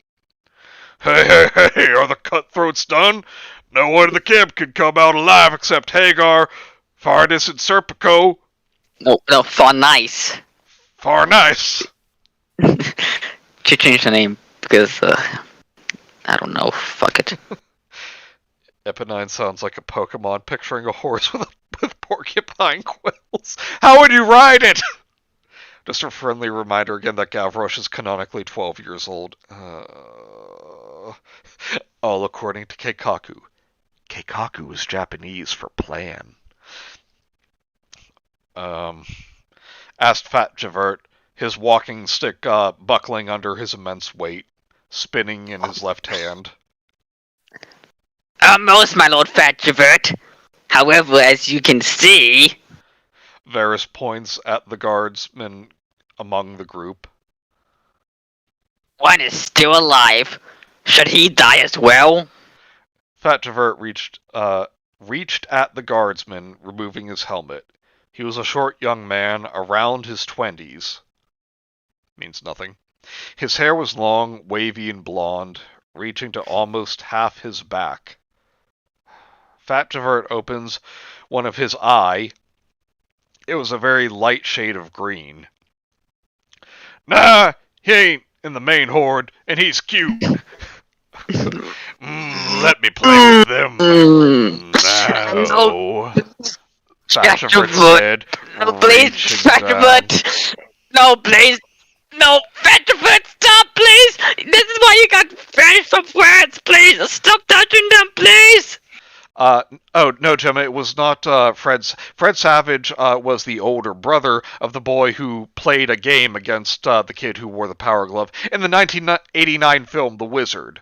Hey, are the cutthroats done? No one in the camp can come out alive except Hagar, Fardis, and Serpico. No, Far Nice. Far Nice. She changed the name because, I don't know, fuck it. Eponine sounds like a Pokemon picturing a horse with porcupine quills. How would you ride it? Just a friendly reminder again that Gavroche is canonically 12 years old. All according to Keikaku. Keikaku is Japanese for plan. Asked Fat Javert, his walking stick buckling under his immense weight, spinning in his left hand. Almost, my lord Fat Javert. However, as you can see... Varys points at the guardsmen among the group. One is still alive. Should he die as well? Fat Javert reached at the guardsman, removing his helmet. He was a short young man, around his 20s. Means nothing. His hair was long, wavy, and blonde, reaching to almost half his back. Fat Javert opens one of his eye. It was a very light shade of green. Nah, he ain't in the main horde, and he's cute. Let me play with them. No, No. Spectre Thatcherford Foot. said, No, please, reaching Spectre down. Foot. No, please. No, Spectre Foot, stop, please. This is why you got banished from France. Please, stop touching them, please. Oh, no, Gemma, it was not, Fred Savage, was the older brother of the boy who played a game against, the kid who wore the power glove in the 1989 film The Wizard.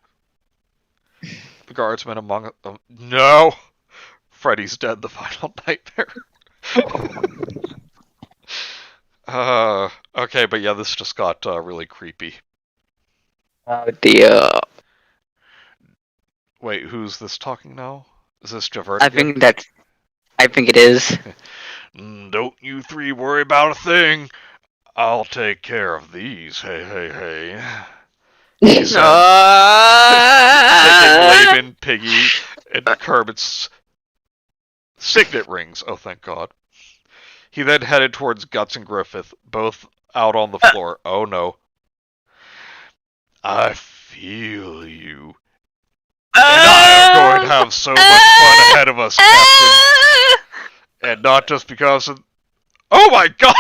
The guardsman among them. No! Freddy's dead, the final nightmare. Okay, but yeah, this just got, really creepy. Oh, dear. Wait, who's this talking now? Is this Javert I again? think it is. Don't you three worry about a thing. I'll take care of these. Hey, hey, hey. He said, taking Laban, Piggy, and Kermit's signet rings. Oh, thank God. He then headed towards Guts and Griffith, both out on the floor. Oh, no. I feel you. And I are going to have so much fun ahead of us, Captain. And not just because of... Oh my God!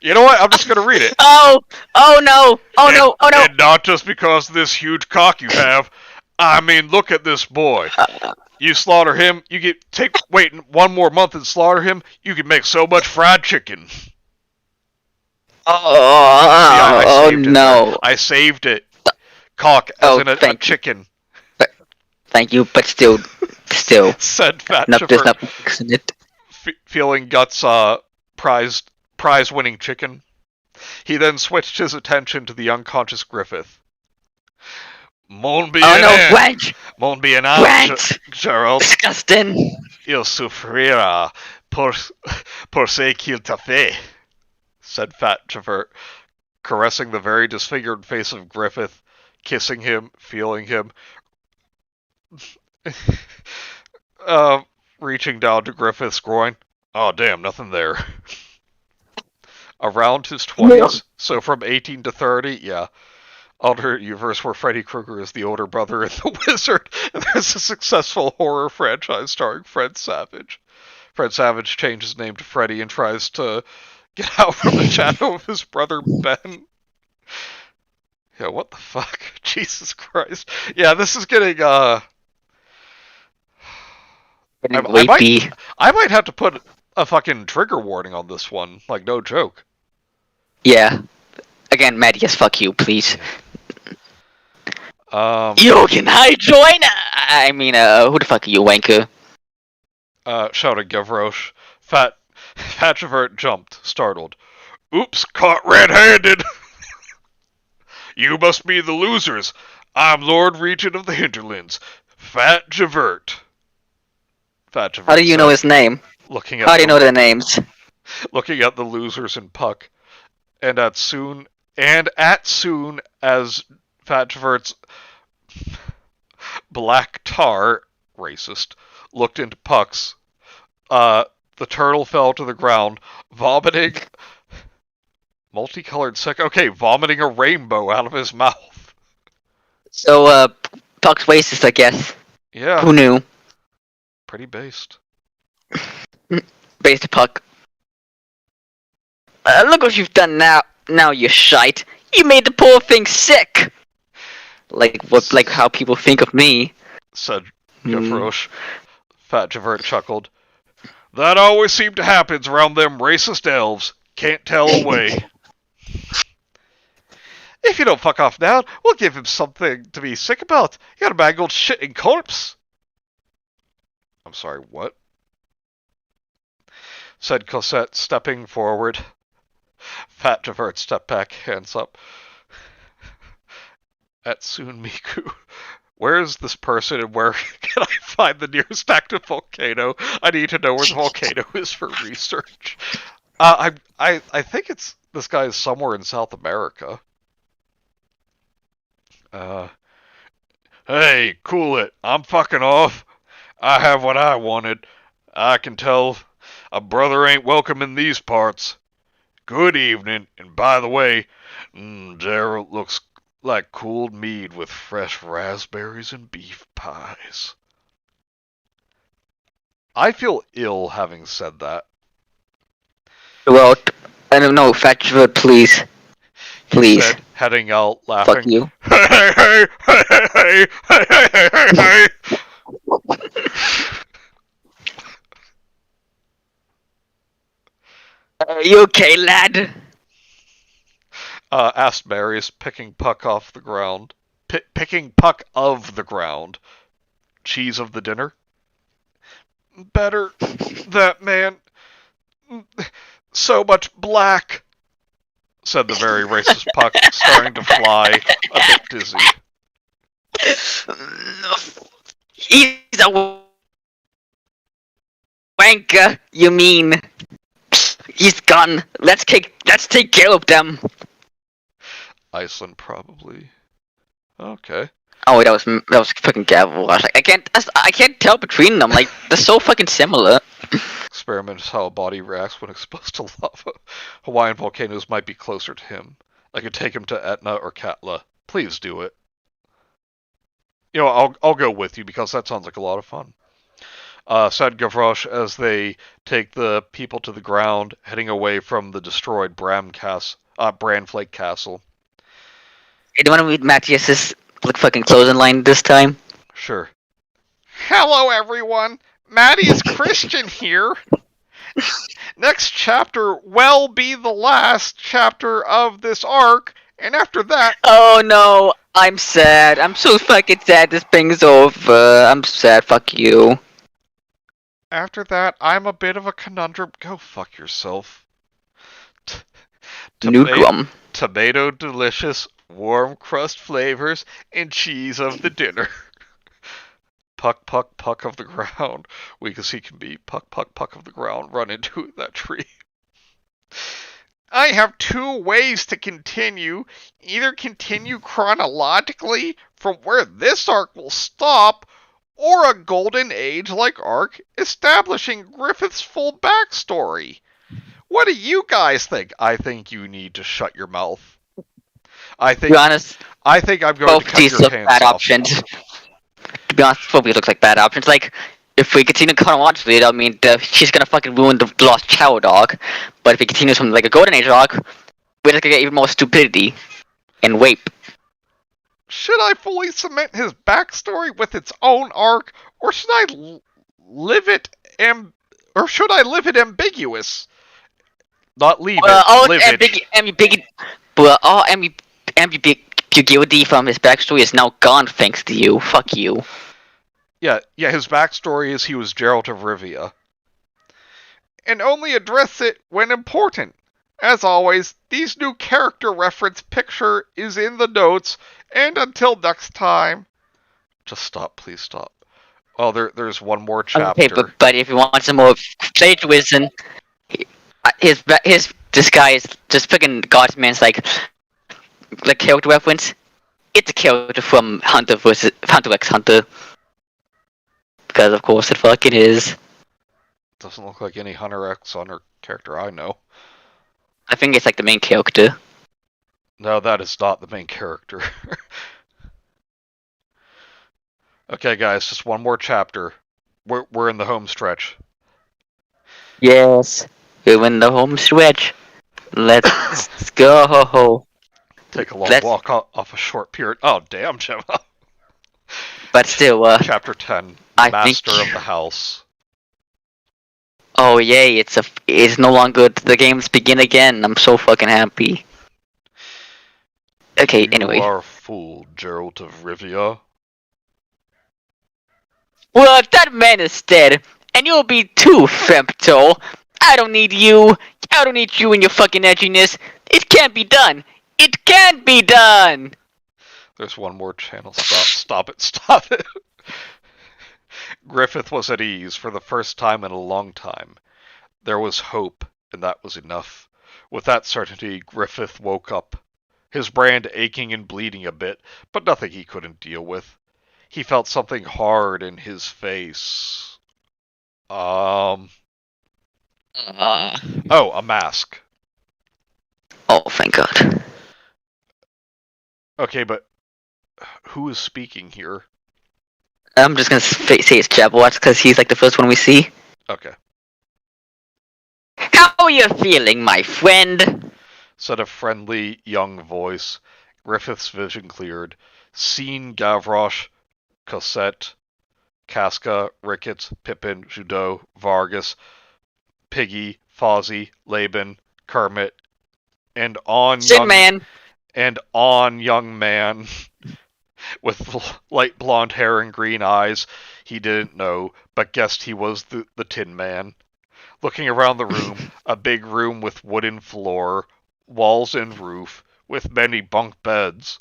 You know what? I'm just gonna read it. Oh no! Oh no! And not just because of this huge cock you have. I mean, look at this boy. You slaughter him, you wait 1 more month and slaughter him, you can make so much fried chicken. Oh no! I saved it. Cock, as in a chicken. Thank you, but still. Said Fat There's Chipper, nothing in it. feeling Guts' prize-winning chicken. He then switched his attention to the unconscious Griffith. Mon bien, French! Mon bien, Gerald. Disgusting! Il souffrira pour ce qu'il t'a fait, said Fat Javert, caressing the very disfigured face of Griffith, kissing him, feeling him, reaching down to Griffith's groin. Oh, damn, nothing there. Around his 20s, so from 18 to 30, yeah. Alternate universe where Freddy Krueger is the older brother in The Wizard, and there's a successful horror franchise starring Fred Savage. Fred Savage changed his name to Freddy and tries to get out from the shadow of his brother Ben. Yeah, what the fuck? Jesus Christ. Yeah, this is getting, I might have to put a fucking trigger warning on this one. Like, no joke. Yeah. Again, Matt, yes, fuck you, please. You can I join? I mean, who the fuck are you, wanker? Shouted Gavroche. Fat Javert jumped, startled. Oops, caught red-handed! You must be the losers. I'm Lord Regent of the Hinterlands, Fat Javert. How do you know his name? How do you know their names? Looking at the losers in Puck, and as soon as Fat Javert's black tar, racist, looked into Puck's, the turtle fell to the ground, vomiting vomiting a rainbow out of his mouth. So, Puck's racist, I guess. Yeah. Who knew? Pretty based. Based Puck. Look what you've done now. Now, you shite. You made the poor thing sick. Like how people think of me. Said Gavroche. Fat Javert chuckled. That always seemed to happen around them racist elves. Can't tell away. If you don't fuck off now, we'll give him something to be sick about. You got a mangled shitting corpse. I'm sorry, what? Said Cosette, stepping forward. Fat Javert stepped back, hands up. Atsun Miku. Where is this person and where can I find the nearest active volcano? I need to know where the volcano is for research. I think this guy is somewhere in South America. Hey, cool it. I'm fucking off. I have what I wanted. I can tell a brother ain't welcome in these parts. Good evening, and by the way, Gerald looks like cooled mead with fresh raspberries and beef pies. I feel ill having said that. Well, I don't know, Fetchwood, please. He Please. said, heading out, Fuck laughing. you. Hey, hey, hey, hey, hey, hey, hey, hey, hey. Are you okay, lad? Asked Marius, picking Puck off the ground. Picking Puck of the ground. Cheese of the dinner? Better. That man. So much black, said the very racist Puck, starting to fly, a bit dizzy. He's a wanker, you mean? He's gone. Let's take care of them. Iceland, probably. Okay. Oh, that was fucking Gavel. I can't tell between them. Like they're so fucking similar. Experiment is how a body reacts when exposed to lava. Hawaiian volcanoes might be closer to him. I could take him to Etna or Katla. Please do it. You know, I'll go with you because that sounds like a lot of fun. Said Gavroche as they take the people to the ground, heading away from the destroyed Branflake Castle. Hey, do you want to meet Matthias's fucking closing line this time? Sure. Hello, everyone. Maddie's Christian here. Next chapter will be the last chapter of this arc, and after that... Oh no, I'm sad. I'm so fucking sad this thing's over. I'm sad, fuck you. After that, I'm a bit of a conundrum. Go fuck yourself. Newgrum. Tomato delicious, warm crust flavors, and cheese of the dinner. Puck, puck, puck of the ground. Weak as he can be. Puck, puck, puck of the ground. Run into that tree. I have two ways to continue. Either continue chronologically from where this arc will stop, or a Golden Age-like arc establishing Griffith's full backstory. What do you guys think? I think you need to shut your mouth. To be honest, I think I'm going both to cut these your look pants bad off. options. To be honest, both these look like bad options. Like, if we continue chronologically, I mean, she's gonna fucking ruin the Lost Child arc. But if we continue from like a Golden Age arc, we're just gonna get even more stupidity and rape. Should I fully cement his backstory with its own arc, or should I live it ambiguous? Not leave All it. Live it. ambiguity from his backstory is now gone thanks to you. Fuck you. Yeah, his backstory is he was Geralt of Rivia. And only address it when important. As always, these new character reference picture is in the notes, and until next time... Just stop, please stop. Oh, there's one more chapter. Okay, but if you want some more plagiarism, his disguise, just fucking Godsman's like character reference. It's a character from Hunter x Hunter. Because of course it fucking is. Doesn't look like any Hunter x Hunter character I know. I think it's like the main character. No, that is not the main character. Okay, guys, just one more chapter. We're in the home stretch. Yes, we're in the home stretch. Let's go. Take a long walk off a short period. Oh, damn, Gemma. But still, Chapter 10, Master of the House. Oh yay! It's no longer the games begin again. I'm so fucking happy. Okay, anyway. You are a fool, Geralt of Rivia. Well, that man is dead, and you'll be too, Femto. I don't need you. I don't need you and your fucking edginess. It can't be done. It can't be done. There's one more channel. Stop it. Griffith was at ease for the first time in a long time. There was hope, and that was enough. With that certainty, Griffith woke up, his brain aching and bleeding a bit, but nothing he couldn't deal with. He felt something hard in his face. Oh, a mask. Oh, thank God. Okay, but who is speaking here? I'm just gonna say it's Jabberwock because he's like the first one we see. Okay. How are you feeling, my friend? Said a friendly, young voice. Griffith's vision cleared. Seen Gavroche, Cosette, Casca, Ricketts, Pippin, Judeau, Vargas, Piggy, Fozzie, Laban, Kermit, and on Tin Man. young man with light blonde hair and green eyes he didn't know, but guessed he was the Tin Man. Looking around the room, a big room with wooden floor, walls and roof, with many bunk beds.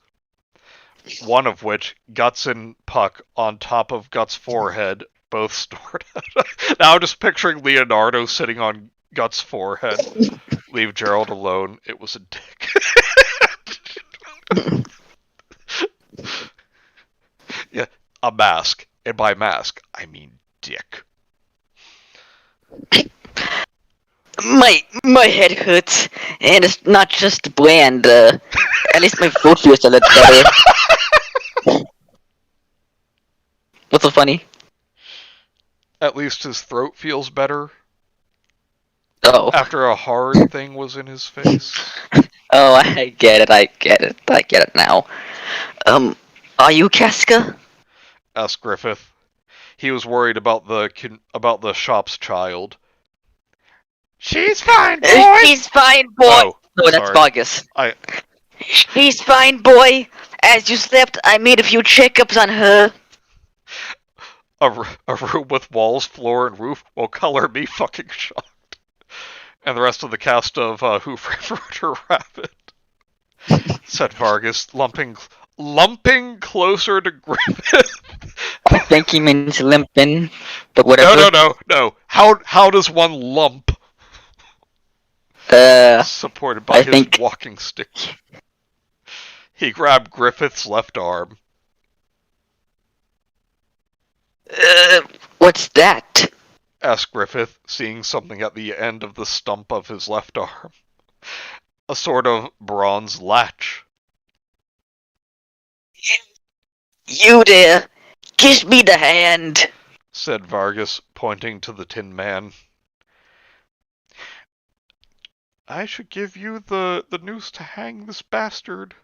One of which, Guts and Puck on top of Guts' forehead, both snored. Now I'm just picturing Leonardo sitting on Guts' forehead. Leave Gerald alone. It was a dick. Yeah, a mask. And by mask, I mean dick. My head hurts, and it's not just bland. At least my throat feels a little better. What's so funny? At least his throat feels better Oh. after a hard thing was in his face. Oh, I get it. I get it now. Are you Casca? Asked Griffith. He was worried about the shop's child. She's fine, boy. She's fine, boy. Oh, No, that's sorry. Vargas. She's fine, boy. As you slept, I made a few checkups on her. A room with walls, floor, and roof will color me fucking shocked. And the rest of the cast of Who Framed Roger Rabbit, said Vargas, lumping closer to Griffith. I think he means limping, but whatever. No. How does one lump? Supported by his walking stick. He grabbed Griffith's left arm. What's that? Asked Griffith, seeing something at the end of the stump of his left arm. A sort of bronze latch. You there. Give me the hand, said Vargas, pointing to the Tin Man. I should give you the noose to hang this bastard,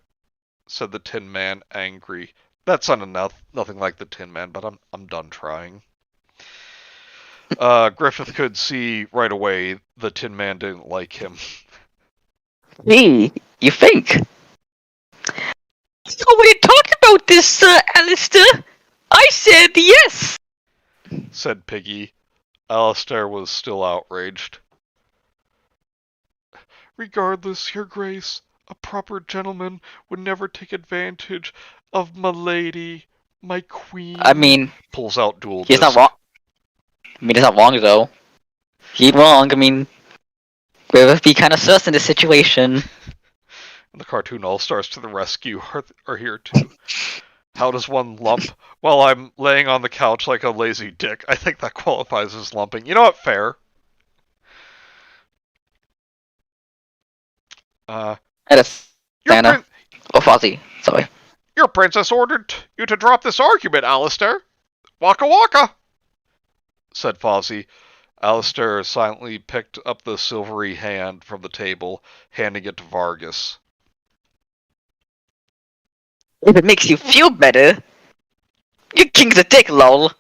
said the Tin Man, angry. That sounded nothing like the Tin Man, but I'm done trying. Griffith could see right away the Tin Man didn't like him. Me? You think? We already talked about this, Alistair. I said yes, said Piggy. Alistair was still outraged. Regardless, Your Grace, a proper gentleman would never take advantage of my lady, my queen. I mean, pulls out dual he's disc. not wrong. I mean, he's not wrong though. He's wrong. I mean, we would be kind of sus in this situation. And the cartoon all-stars to the rescue are here too. How does one lump while I'm laying on the couch like a lazy dick? I think that qualifies as lumping. You know what? Fair. Santa. Oh, Fozzie. Sorry. Your princess ordered you to drop this argument, Alistair. Waka waka, said Fozzie. Alistair silently picked up the silvery hand from the table, handing it to Vargas. If it makes you feel better, your king's a dick, lol.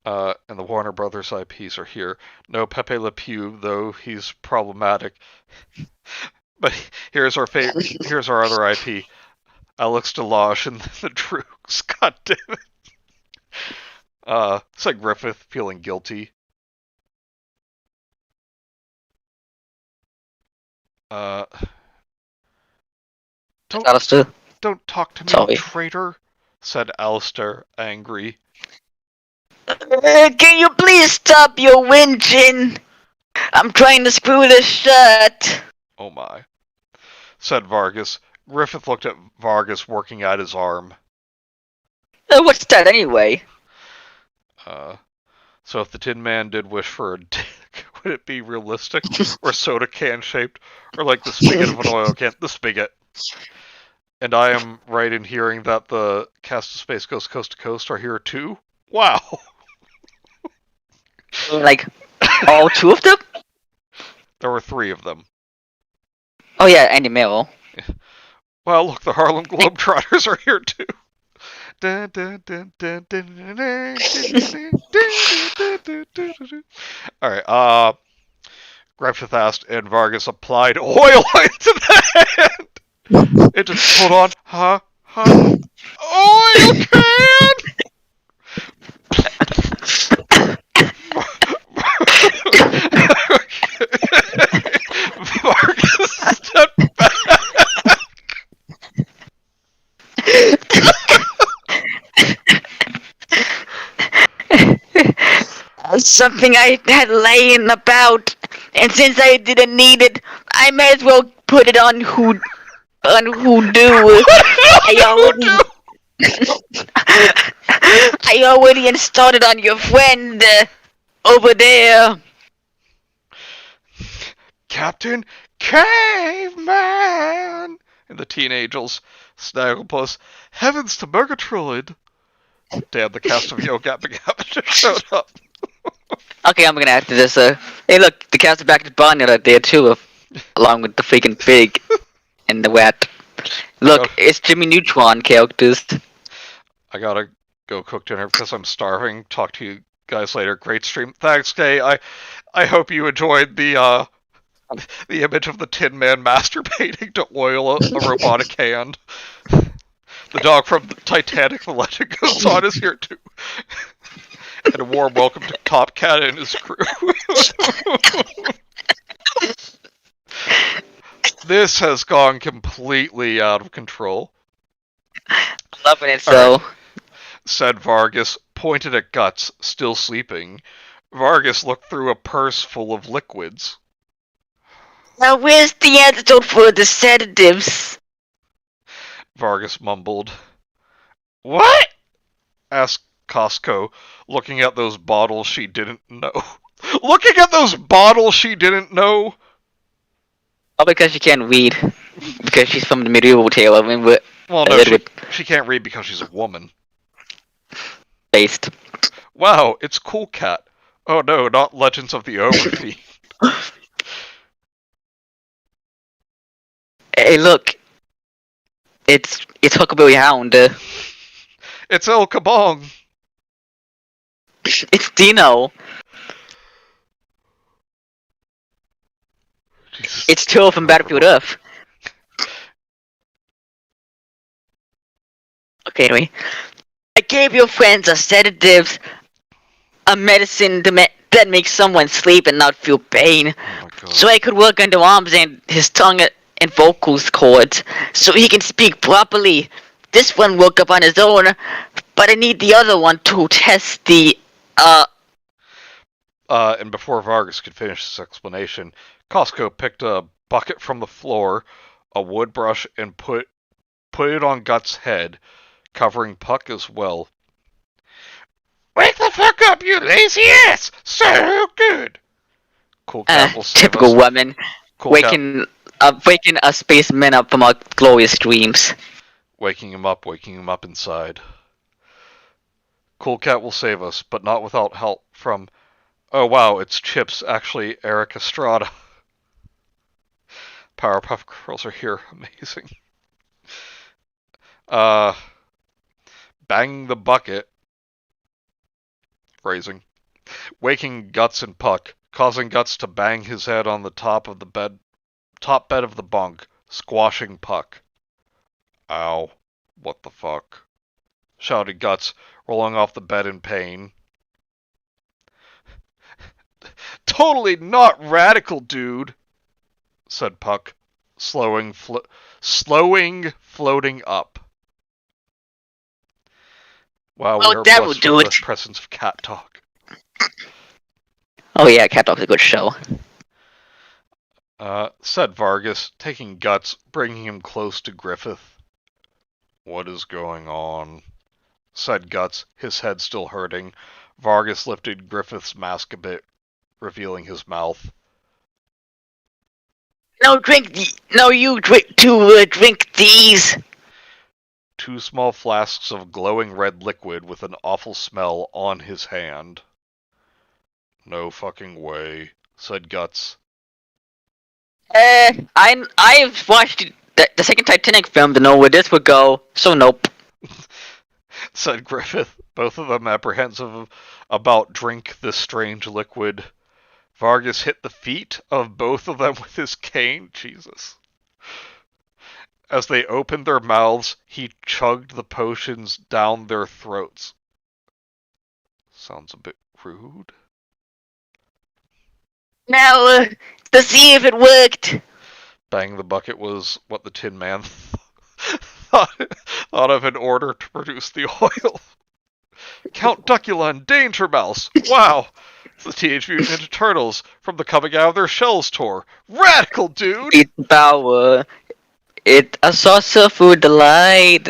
And the Warner Brothers IPs are here. No Pepe Le Pew, though he's problematic. But here's our other IP. Alex Delage and the Droogs. God damn it. Said Griffith, feeling guilty. Don't talk to me, traitor, said Alistair, angry. Can you please stop your whinging? I'm trying to screw this shut. Oh my, said Vargas. Griffith looked at Vargas working at his arm. What's that anyway? So if the Tin Man did wish for a dick, would it be realistic or soda can shaped or like the spigot of an oil can? The spigot. And I am right in hearing that the cast of Space Ghost Coast to Coast are here too. Wow. Like, all two of them? There were 3 of them. Oh yeah, Andy Merrill. Well, look, the Harlem Globetrotters are here too. Alright, Griffith asked, and Vargas applied oil into the hand. It just, hold on, huh? Oil can! Vargas stepped back. Something I had laying about, and since I didn't need it, I may as well put it on Hoodoo. I already installed it on your friend over there. Captain Caveman! And the Teen Angels, Snagglepuss, heavens to Murgatroyd! Damn, the cast of Yo Gabba Gabba just showed up. Okay, I'm gonna add to this. Hey, look, the cast of Back to Barnyard are there too, along with the freaking pig and the rat. Look, it's Jimmy Neutron characters. I gotta go cook dinner because I'm starving. Talk to you guys later. Great stream. Thanks, Kay. I hope you enjoyed the image of the Tin Man masturbating to oil a robotic hand. The dog from the Titanic, The Legend Goes On, is here too. And a warm welcome to Top Cat and his crew. This has gone completely out of control. Loving it so. Right. Said Vargas, pointed at Guts, still sleeping. Vargas looked through a purse full of liquids. Now where's the antidote for the sedatives? Vargas mumbled. What? Asked Costco, looking at those bottles she didn't know. Looking at those bottles she didn't know? Oh, because she can't read. Because she's from the medieval tale of him, but well, no, she can't read because she's a woman. Based. Wow, it's Cool Cat. Oh no, not Legends of the Overfiend. Hey, look. It's Huckleberry Hound. It's El Kabong. It's Dino. Jesus. It's Till from Battlefield Earth. Okay, anyway. I gave your friends a sedative, a medicine that makes someone sleep and not feel pain. Oh my God. So I could work on the arms and his tongue and vocals cords, so he can speak properly. This one woke up on his own, but I need the other one to test the, And before Vargas could finish his explanation, Costco picked a bucket from the floor, a wood brush, and put it on Guts' head, covering Puck as well. Wake the fuck up, you lazy ass! So good! Cool Cat will save typical us. woman. Cool waking a spaceman up from our glorious dreams. Waking him up inside. Cool Cat will save us, but not without help from... Oh wow, it's Chips, actually Eric Estrada. Powerpuff Girls are here, amazing. Bang the bucket. Phrasing. Waking Guts and Puck, causing Guts to bang his head on the top bed of the bunk, squashing Puck. Ow. What the fuck? Shouted Guts, rolling off the bed in pain. Totally not radical, dude, said Puck, slowing, floating up. Wow, we are that will blessed do with it. the presence of Cat Talk. Oh yeah, Cat Dog's a good show. Said Vargas, taking Guts, bringing him close to Griffith. What is going on? Said Guts, his head still hurting. Vargas lifted Griffith's mask a bit. revealing his mouth. You drink these. 2 small flasks of glowing red liquid with an awful smell on his hand. No fucking way, said Guts. I've watched the second Titanic film to know where this would go, so nope. Said Griffith, both of them apprehensive about drink this strange liquid. Vargas hit the feet of both of them with his cane. Jesus. As they opened their mouths, he chugged the potions down their throats. Sounds a bit rude. Now, to see if it worked. Bang the bucket was what the Tin Man thought of in order to produce the oil. Count Duckula and Danger Mouse. Wow. It's the Teenage Mutant Ninja Turtles from the Coming Out of Their Shells tour. Radical, dude! Beat the power. It a saucer for delight.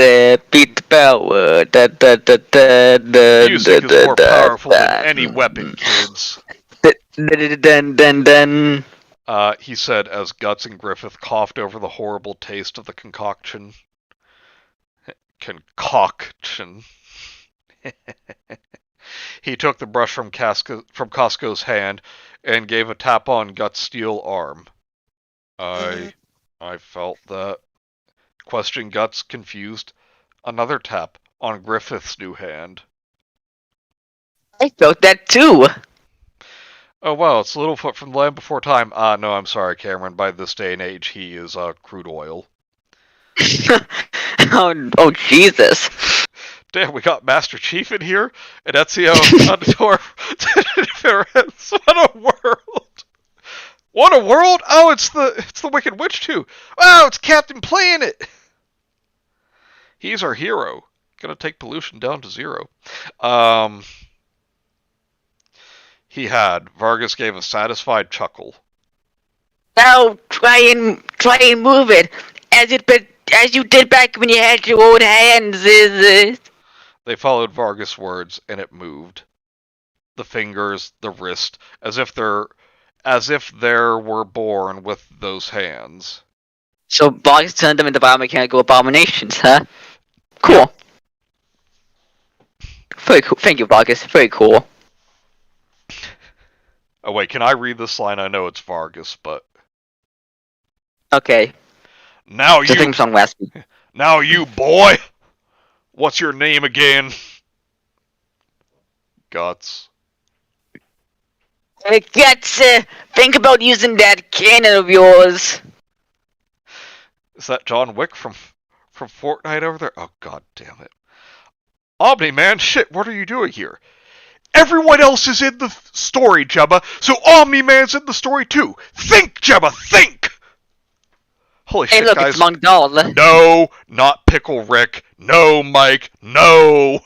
Beat the power. Music is more powerful than any weapon, kids. Dun. He said as Guts and Griffith coughed over the horrible taste of the concoction. Concoction. He took the brush from Costco's hand and gave a tap on Guts' steel arm. I felt that. Questioned Guts, confused. Another tap on Griffith's new hand. I felt that too. Oh wow, it's Littlefoot from the Land Before Time. No, I'm sorry, Cameron. By this day and age, he is crude oil. Oh, Jesus. Damn, we got Master Chief in here, and Ezio Auditore. What a world! What a world! Oh, it's the Wicked Witch too. Oh, it's Captain Planet. He's our hero. Gonna take pollution down to 0. Vargas gave a satisfied chuckle. Now try and move it as you did back when you had your old hands. They followed Vargas' words, and it moved. The fingers, the wrist, as if there were born with those hands. So Vargas turned them into biomechanical abominations, huh? Cool. Very cool. Thank you, Vargas. Very cool. Oh wait, can I read this line? I know it's Vargas, but okay. Now the theme song last week. Now you boy, what's your name again? Guts. Guts. Think about using that cannon of yours. Is that John Wick from Fortnite over there? Oh god damn it. Omni-Man, shit, what are you doing here? Everyone else is in the story, Jebba, so Omni-Man's in the story too. Think, Jebba, think! Holy hey, shit, look, guys. It's Monk Doll. No, not Pickle Rick. No, Mike, no!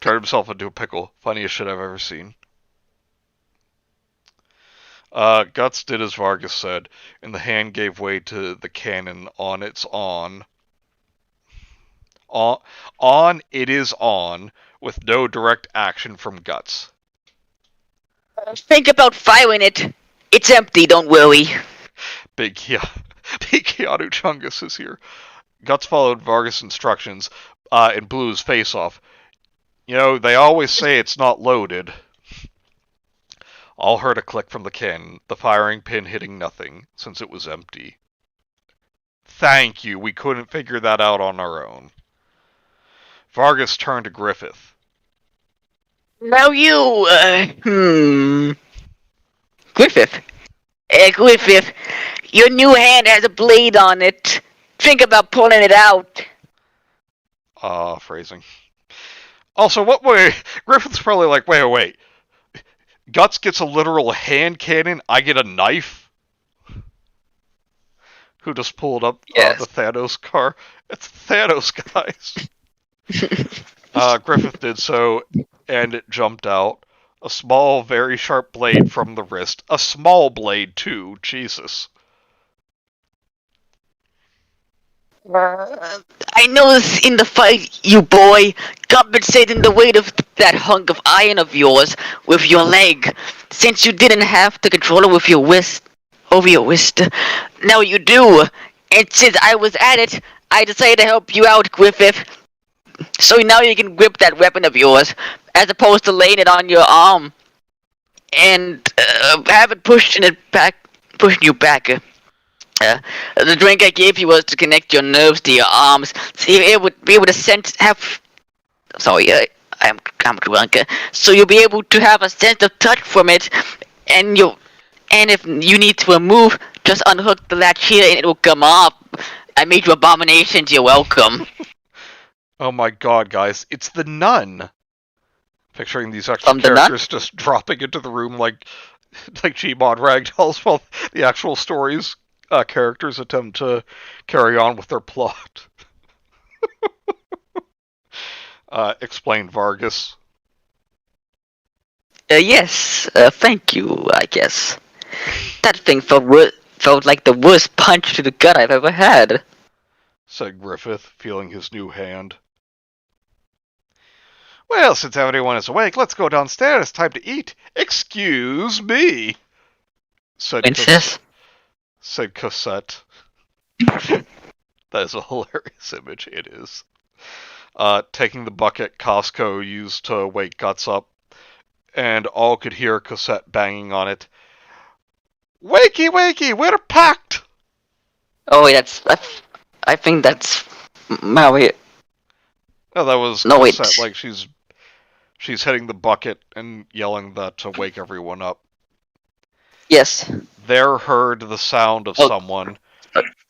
Turned himself into a pickle. Funniest shit I've ever seen. Guts did as Vargas said, and the hand gave way to the cannon on its on. On it is on, with no direct action from Guts. Think about firing it. It's empty, don't worry. Big Keanu Chungus is here. Guts followed Vargas' instructions and blew his face off. You know, they always say it's not loaded. All heard a click from the cannon, the firing pin hitting nothing, since it was empty. Thank you, we couldn't figure that out on our own. Vargas turned to Griffith. Now you, Griffith. Griffith, your new hand has a blade on it. Think about pulling it out. Phrasing. Also, what way? Griffith's probably like, wait. Guts gets a literal hand cannon, I get a knife? Who just pulled up the Thanos car? It's Thanos, guys. Griffith did so, and it jumped out. A small, very sharp blade from the wrist. A small blade, too. Jesus. I noticed in the fight, you boy, compensating the weight of that hunk of iron of yours with your leg, since you didn't have the controller with your wrist, over your wrist. Now you do, and since I was at it, I decided to help you out, Griffith. So now you can grip that weapon of yours, as opposed to laying it on your arm and have it pushing you back. The drink I gave you was to connect your nerves to your arms, so you would be able to have. Sorry, I'm drunk. So you'll be able to have a sense of touch from it, and if you need to move, just unhook the latch here and it will come off. I made you abominations. You're welcome. Oh my god, guys, it's the nun! Picturing these extra From the nun? characters just dropping into the room like Gmod ragdolls while the actual story's characters attempt to carry on with their plot. Explained Vargas. Yes. Thank you. I guess that thing felt like the worst punch to the gut I've ever had. Said Griffith, feeling his new hand. Well, since everyone is awake, let's go downstairs. Time to eat. Excuse me, said Princess? said Cosette. That is a hilarious image. It is. Taking the bucket Costco used to wake Guts up, and all could hear Cosette banging on it. Wakey, wakey, we're packed! Oh, I think that's Maui. Oh, that was No, wait. Cosette, like she's hitting the bucket and yelling that to wake everyone up. Yes. There heard the sound of someone.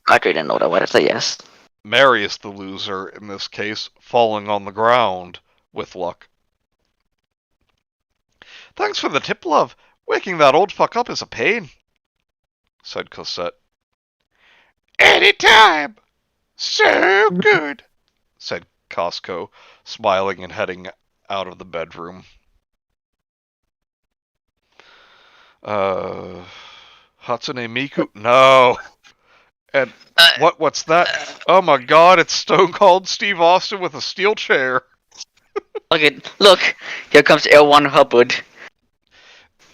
I didn't know that. What I say? Yes. Marius, the loser, in this case, falling on the ground, with luck. Thanks for the tip, love. Waking that old fuck up is a pain, said Cosette. Anytime! So good, said Costco, smiling and heading out of the bedroom. Hatsune Miku? No! And what's that? Oh my god, it's Stone Cold Steve Austin with a steel chair. Look, here comes L1 Hubbard.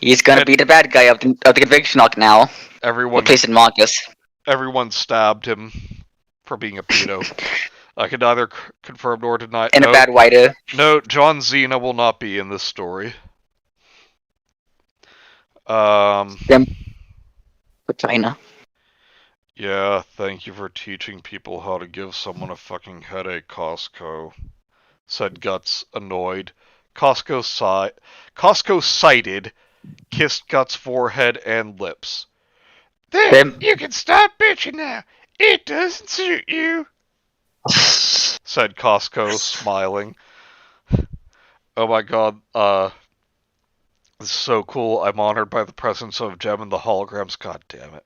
He's gonna be the bad guy of the conviction arc now. Replacing Marcus. Everyone stabbed him for being a pedo. I can neither confirm nor deny. And a bad writer. No, John Cena will not be in this story. Vagina. Yeah, thank you for teaching people how to give someone a fucking headache, Costco, said Guts, annoyed. Costco sighted, kissed Guts' forehead and lips. There, you can stop bitching now. It doesn't suit you, said Costco, smiling. Oh my god, this is so cool. I'm honored by the presence of Gem and the holograms. God damn it.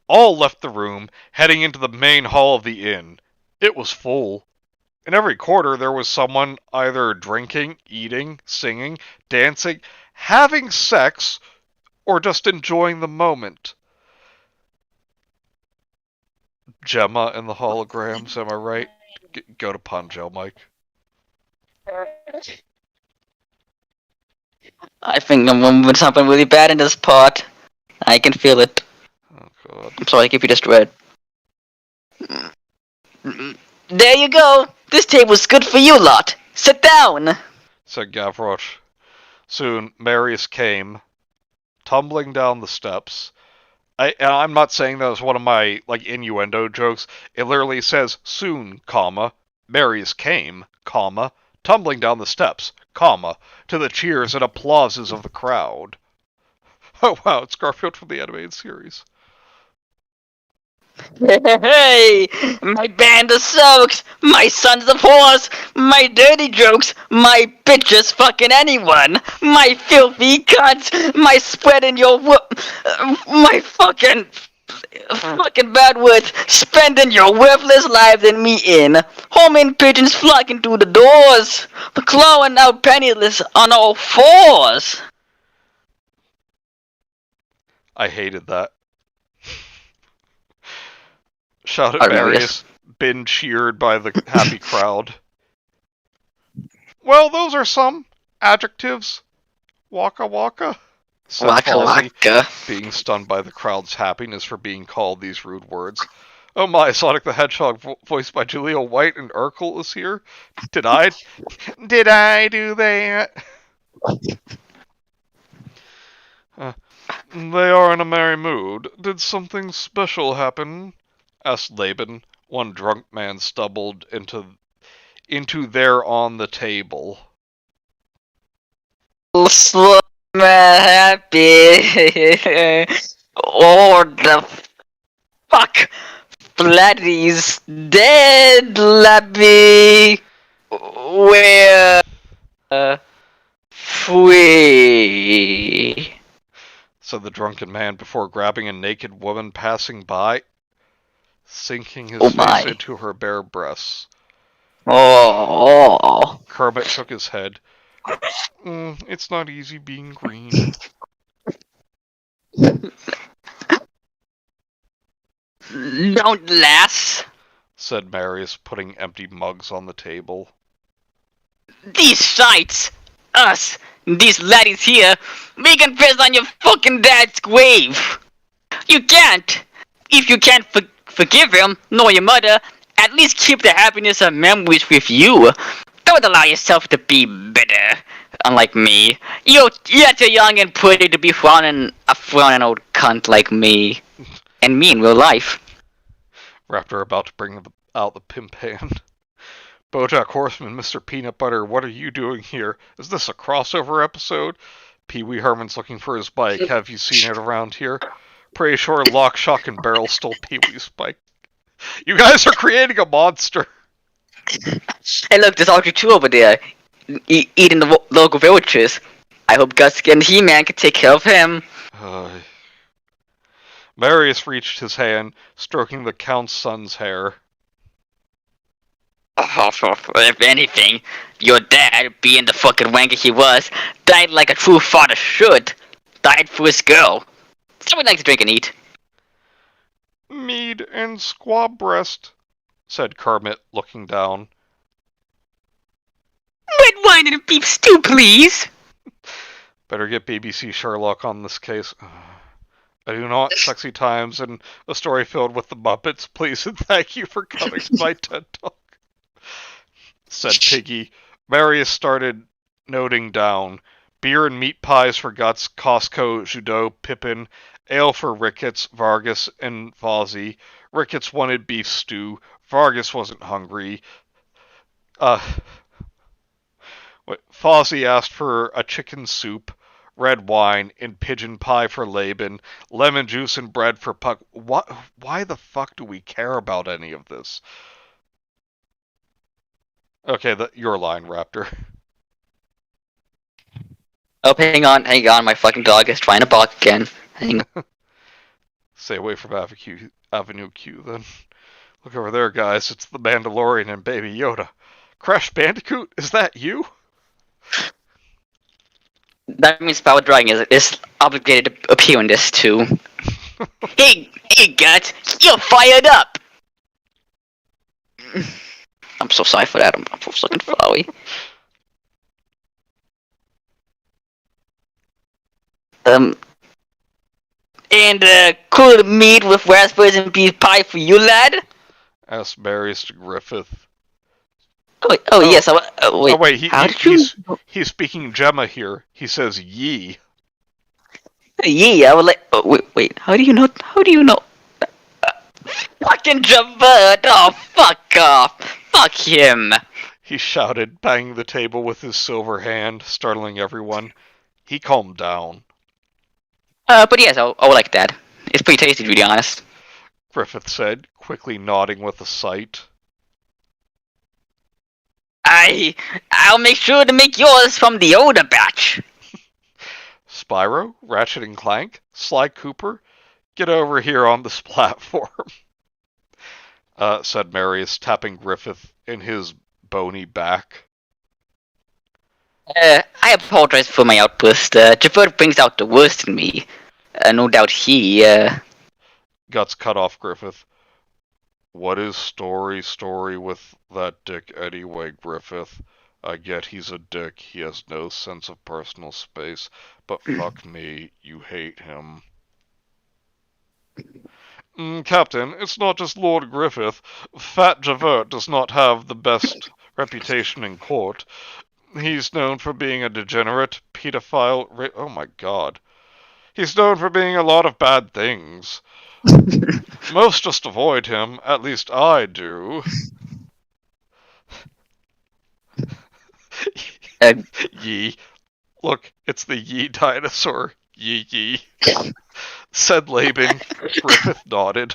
All left the room, heading into the main hall of the inn. It was full. In every corner there was someone either drinking, eating, singing, dancing, having sex, or just enjoying the moment. Gemma and the holograms, am I right? Go to Punjel, Mike. I think the movement's happened really bad in this part. I can feel it. Oh god. I'm sorry, I keep you distracted. There you go! This table's good for you lot! Sit down! Said Gavroche. Soon, Marius came, tumbling down the steps. I'm not saying that was one of my, innuendo jokes. It literally says, soon, comma, Marius came, comma, tumbling down the steps, comma, to the cheers and applauses of the crowd. Oh wow, it's Garfield from the animated series. Hey, my band of soaks, my sons of whores, my dirty jokes, my bitches fucking anyone, my filthy cunts, my spreading my fucking bad words, spending your worthless lives in me in, homing pigeons flocking through the doors, clawing out penniless on all fours. I hated that. Shouted Marius, been cheered by the happy crowd. Well, those are some adjectives. Waka waka, said Waka Falsey, waka. being stunned by the crowd's happiness for being called these rude words. Oh my, Sonic the Hedgehog, voiced by Julia White and Urkel, is here. Did I do that? They are in a merry mood. Did something special happen? Asked Laban. One drunk man stumbled into there on the table. Slow happy. Oh, the fuck. Flatty's dead, Labby. Where? Free. Said the drunken man before grabbing a naked woman passing by, sinking his Oh face my. into her bare breasts. Oh. Kermit shook his head. It's not easy being green. Don't laugh, said Marius, putting empty mugs on the table. These sights, us, these laddies here, we can piss on your fucking dad's grave. You can't. If you can't forgive him, nor your mother, at least keep the happiness of memories with you. Don't allow yourself to be bitter. Unlike me, you're too young and pretty to be frowning old cunt like me. And me in real life. Raptor about to bring out the pimp hand. Bojack Horseman, Mr. Peanut Butter, what are you doing here? Is this a crossover episode? Pee-wee Herman's looking for his bike. Have you seen it around here? Pretty sure Lock, Shock, and Barrel stole Pee-wee's bike. You guys are creating a monster. Hey look, there's Audrey 2 over there, eating the local villagers. I hope Gus and He-Man can take care of him. Marius reached his hand, stroking the Count's son's hair. If anything, your dad, being the fucking wanker he was, died like a true father should. Died for his girl. Someone likes to drink and eat. Mead and squab breast, said Kermit, looking down. Red wine and beef stew, please. Better get BBC Sherlock on this case. I do not sexy times and a story filled with the Muppets, please, and thank you for coming to my TED Talk, said Piggy. Marius started noting down. Beer and meat pies for Guts, Costco, Judo, Pippin, ale for Ricketts, Vargas, and Fozzie. Ricketts wanted beef stew. Vargas wasn't hungry. Fozzie asked for a chicken soup, red wine, and pigeon pie for Laban, lemon juice and bread for Puck. Why the fuck do we care about any of this? Okay, your line, Raptor. Oh, hang on, my fucking dog is trying to bark again. Hang on. Stay away from Avenue Q, then. Look over there, guys, it's the Mandalorian and Baby Yoda. Crash Bandicoot, is that you? That means Power Dragon is obligated to appear in this too. Hey Guts, you're fired up! I'm so sorry for that, I'm so fucking sorry. And cool meat with raspberries and beef pie for you, lad? Asked Marius to Griffith. Oh yes, wait. Oh wait, How did you... he's speaking Gemma here. He says ye. Yeah, I would like... Oh, wait, how do you know? Fucking Javert! Oh, fuck off! Fuck him! He shouted, banging the table with his silver hand, startling everyone. He calmed down. But yes, I would like that. It's pretty tasty, to be honest. Griffith said, quickly nodding with a sight. I'll make sure to make yours from the older batch. Spyro, Ratchet and Clank, Sly Cooper, get over here on this platform, said Marius, tapping Griffith in his bony back. I apologize for my outburst. Javert brings out the worst in me. No doubt he, Guts cut off Griffith. What is story with that dick anyway, Griffith? I get he's a dick, he has no sense of personal space, but fuck me, you hate him. Captain, it's not just Lord Griffith. Fat Javert does not have the best reputation in court. He's known for being a degenerate, pedophile, oh my god. He's known for being a lot of bad things. Most just avoid him, at least I do. Yee. Look, it's the Yee dinosaur. Yee yee. Said Laban. Griffith nodded.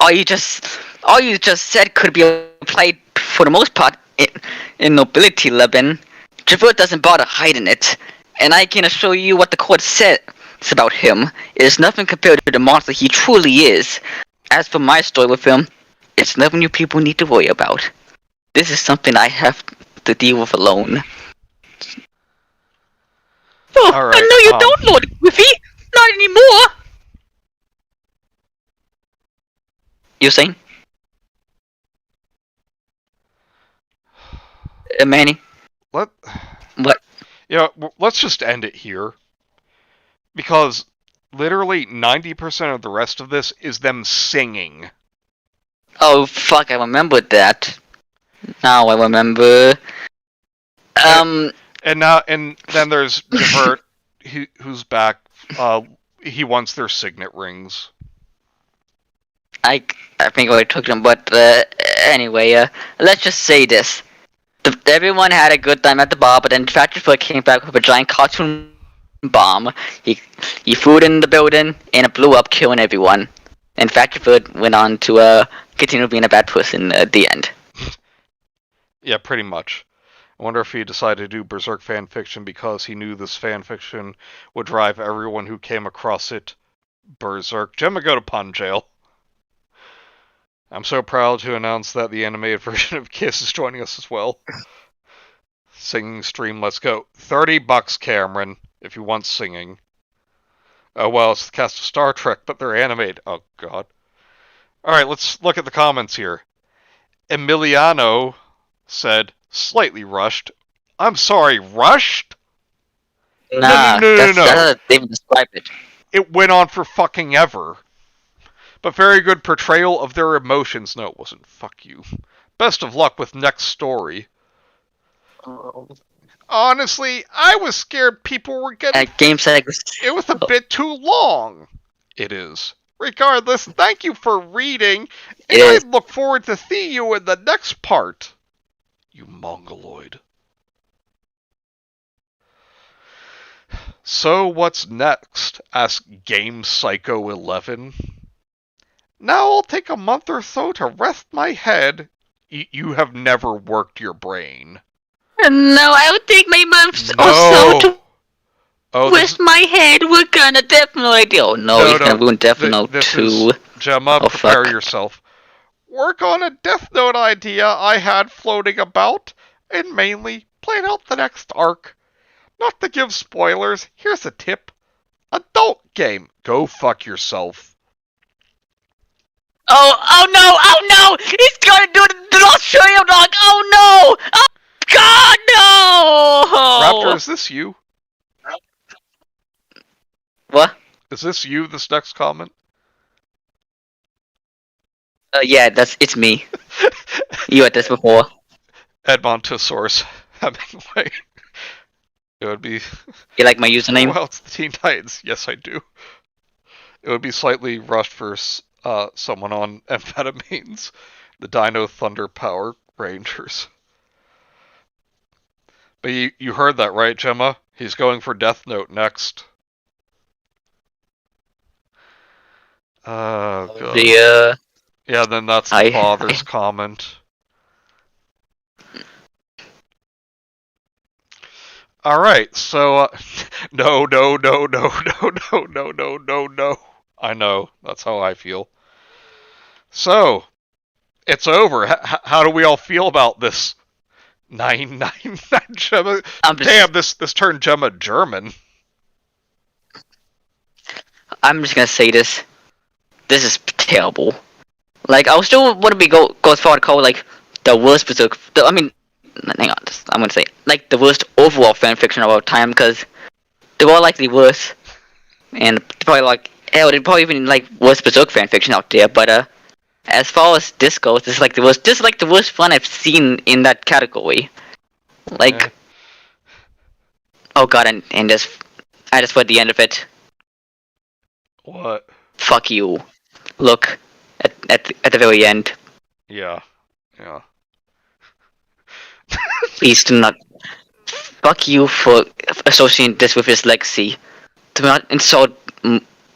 all you just said could be applied for the most part in nobility, Levin. Javert doesn't bother hiding it, and I can assure you what the court says about him is nothing compared to the monster he truly is. As for my story with him, it's nothing you people need to worry about. This is something I have to deal with alone. Oh, Alright, I know you don't, Lord Griffey! Not anymore! You saying? Manny? What? Yeah, let's just end it here. Because literally 90% of the rest of this is them singing. Oh, fuck, I remembered that. Now I remember. And then there's Javert, who's back. He wants their signet rings. I think I already took them, but anyway, let's just say this. Everyone had a good time at the bar, but then Fatchford came back with a giant cartoon bomb. He threw it in the building, and it blew up, killing everyone. And Fatchford went on to continue being a bad person at the end. Yeah, pretty much. I wonder if he decided to do Berserk fanfiction because he knew this fanfiction would drive everyone who came across it berserk. Gemma, go to pun jail. I'm so proud to announce that the animated version of Kiss is joining us as well. Singing stream, let's go. $30, Cameron, if you want singing. Oh, well, it's the cast of Star Trek, but they're animated. Oh, God. Alright, let's look at the comments here. Emiliano said, slightly rushed. I'm sorry, rushed? Nah, that's how they even describe it. It went on for fucking ever. But very good portrayal of their emotions. No, it wasn't. Fuck you. Best of luck with next story. Honestly, I was scared people were getting... Game segs. It was a bit too long. It is. Regardless, thank you for reading, and I look forward to seeing you in the next part. You mongoloid. So what's next? Asked Game Psycho 11. Now I'll take a month or so to rest my head. You have never worked your brain. No, I'll take my months or so to rest my head. We're gonna Death Note. Oh no, he's gonna ruin Death Note too. Gemma, prepare yourself. Work on a Death Note idea I had floating about, and mainly plan out the next arc. Not to give spoilers, here's a tip. Adult game. Go fuck yourself. Oh no! He's gonna do the Lost Trio Dog! Oh no! Oh God, no! Raptor, is this you? What? Is this you, this next comment? Yeah, it's me. You had this before. Edmontosaurus Hemingway. It would be... You like my username? Well, it's the Teen Titans. Yes, I do. It would be slightly rushed for someone on amphetamines. The Dino Thunder Power Rangers. But you heard that, right, Gemma? He's going for Death Note next. Oh, God. Yeah, then that's the father's comment. Alright, so, no. I know, that's how I feel. So, it's over. How do we all feel about this? 999 Gemma. Damn, this turned Gemma German. I'm just gonna say this. This is terrible. Like, I still want to go as far to call like the worst berserk. I mean, hang on, I'm gonna say like the worst overall fan fiction of our time because they were likely worse, and probably like hell, there's probably even like worst berserk fan fiction out there. But as far as this goes, this is like the worst. This is like the worst fun I've seen in that category. Like, Yeah. oh god, and this, I just read the end of it. What? Fuck you. Look at the very end. Yeah. Yeah. Please do not. Fuck you for associating this with his legacy. Do not insult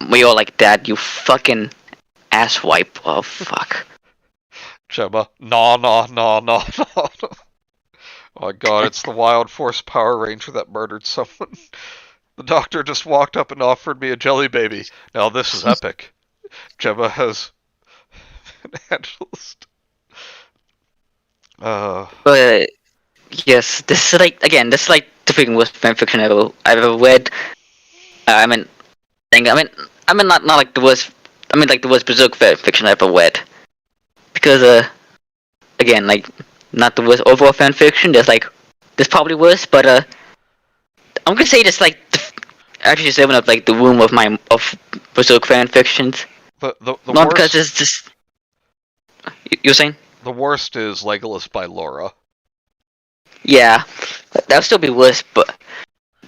Mayor like that, you fucking asswipe. Oh fuck. Gemma. No, no, no, no, no. Oh my god, it's the Wild Force Power Ranger that murdered someone. The doctor just walked up and offered me a jelly baby. Now this is epic. Gemma has an evangelist. But yes, this is like again, this is like the freaking worst fanfiction I've ever read. I mean, not like the worst. I mean like the worst berserk fanfiction I've ever read. Because again, like not the worst overall fanfiction. There's probably worse, but I'm gonna say this like actually saving up like the room of berserk fanfictions. The Not worst, because it's just you're saying. the worst is Legolas by Laura. Yeah, that would still be worse, but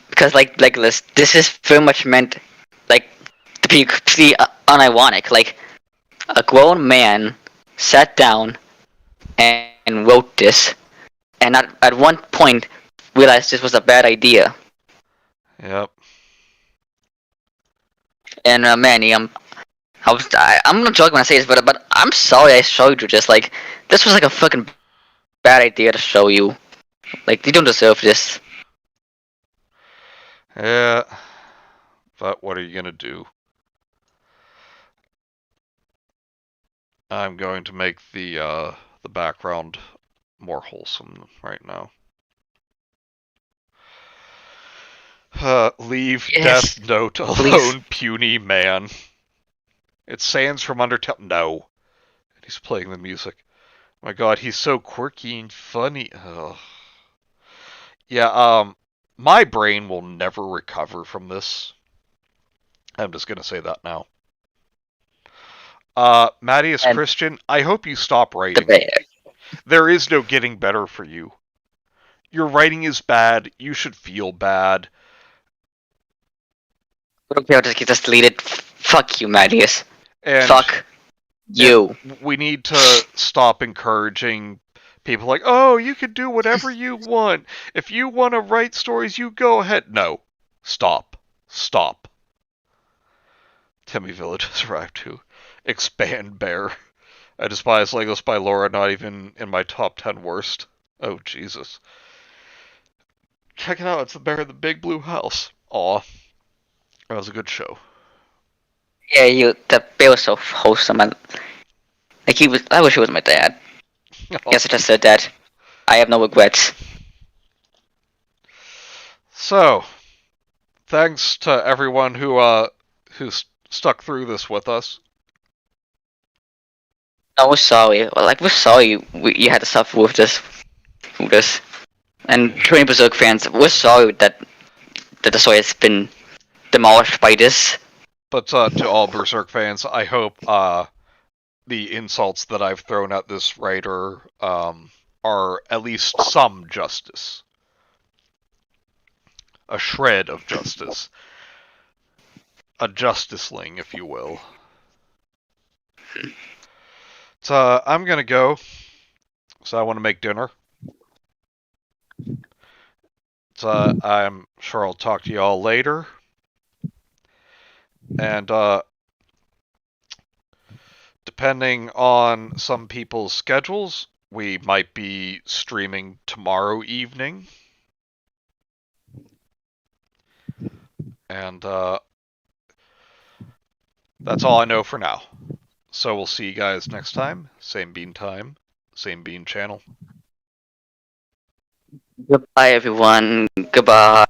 because like this is very much meant like to be completely unironic. Like a grown man sat down and wrote this, and at one point realized this was a bad idea. Yep. And Manny, I'm not joking when I say this, but I'm sorry I showed you this. Like this was like a fucking bad idea to show you. Like you don't deserve this. Yeah. But what are you gonna do? I'm going to make the background more wholesome right now. Leave Yes, Death Note alone, please. puny man. It's Sans from Undertale. No. And he's playing the music. My god, he's so quirky and funny. Ugh. Yeah, my brain will never recover from this. I'm just gonna say that now. Mattias And Christian, I hope you stop the writing. bad. There is no getting better for you. Your writing is bad. You should feel bad. Okay, I'll just get this deleted. Fuck you, Marius. And Fuck you. we need to stop encouraging people like, oh, you can do whatever you want. If you want to write stories, you go ahead. No. Stop. Stop. Timmy Village has arrived too. Expand Bear. I despise Legos by Laura, not even in my top 10 worst. Oh, Jesus. Check it out, it's the bear in the big blue house. Aw. That was a good show. Yeah, the bear was so wholesome and like he was. I wish he was my dad. Yes, I just said that. I have no regrets. So, thanks to everyone who stuck through this with us. No, we're sorry. Well, like we're sorry you had to suffer with this. And Train Berserk fans, we're sorry that the story has been demolished by this. But to all Berserk fans, I hope the insults that I've thrown at this writer are at least some justice. A shred of justice. A justiceling, if you will. So I'm gonna go. So I want to make dinner. So I'm sure I'll talk to y'all later. And depending on some people's schedules, we might be streaming tomorrow evening. And that's all I know for now. So we'll see you guys next time. Same bean time, same bean channel. Goodbye, everyone. Goodbye.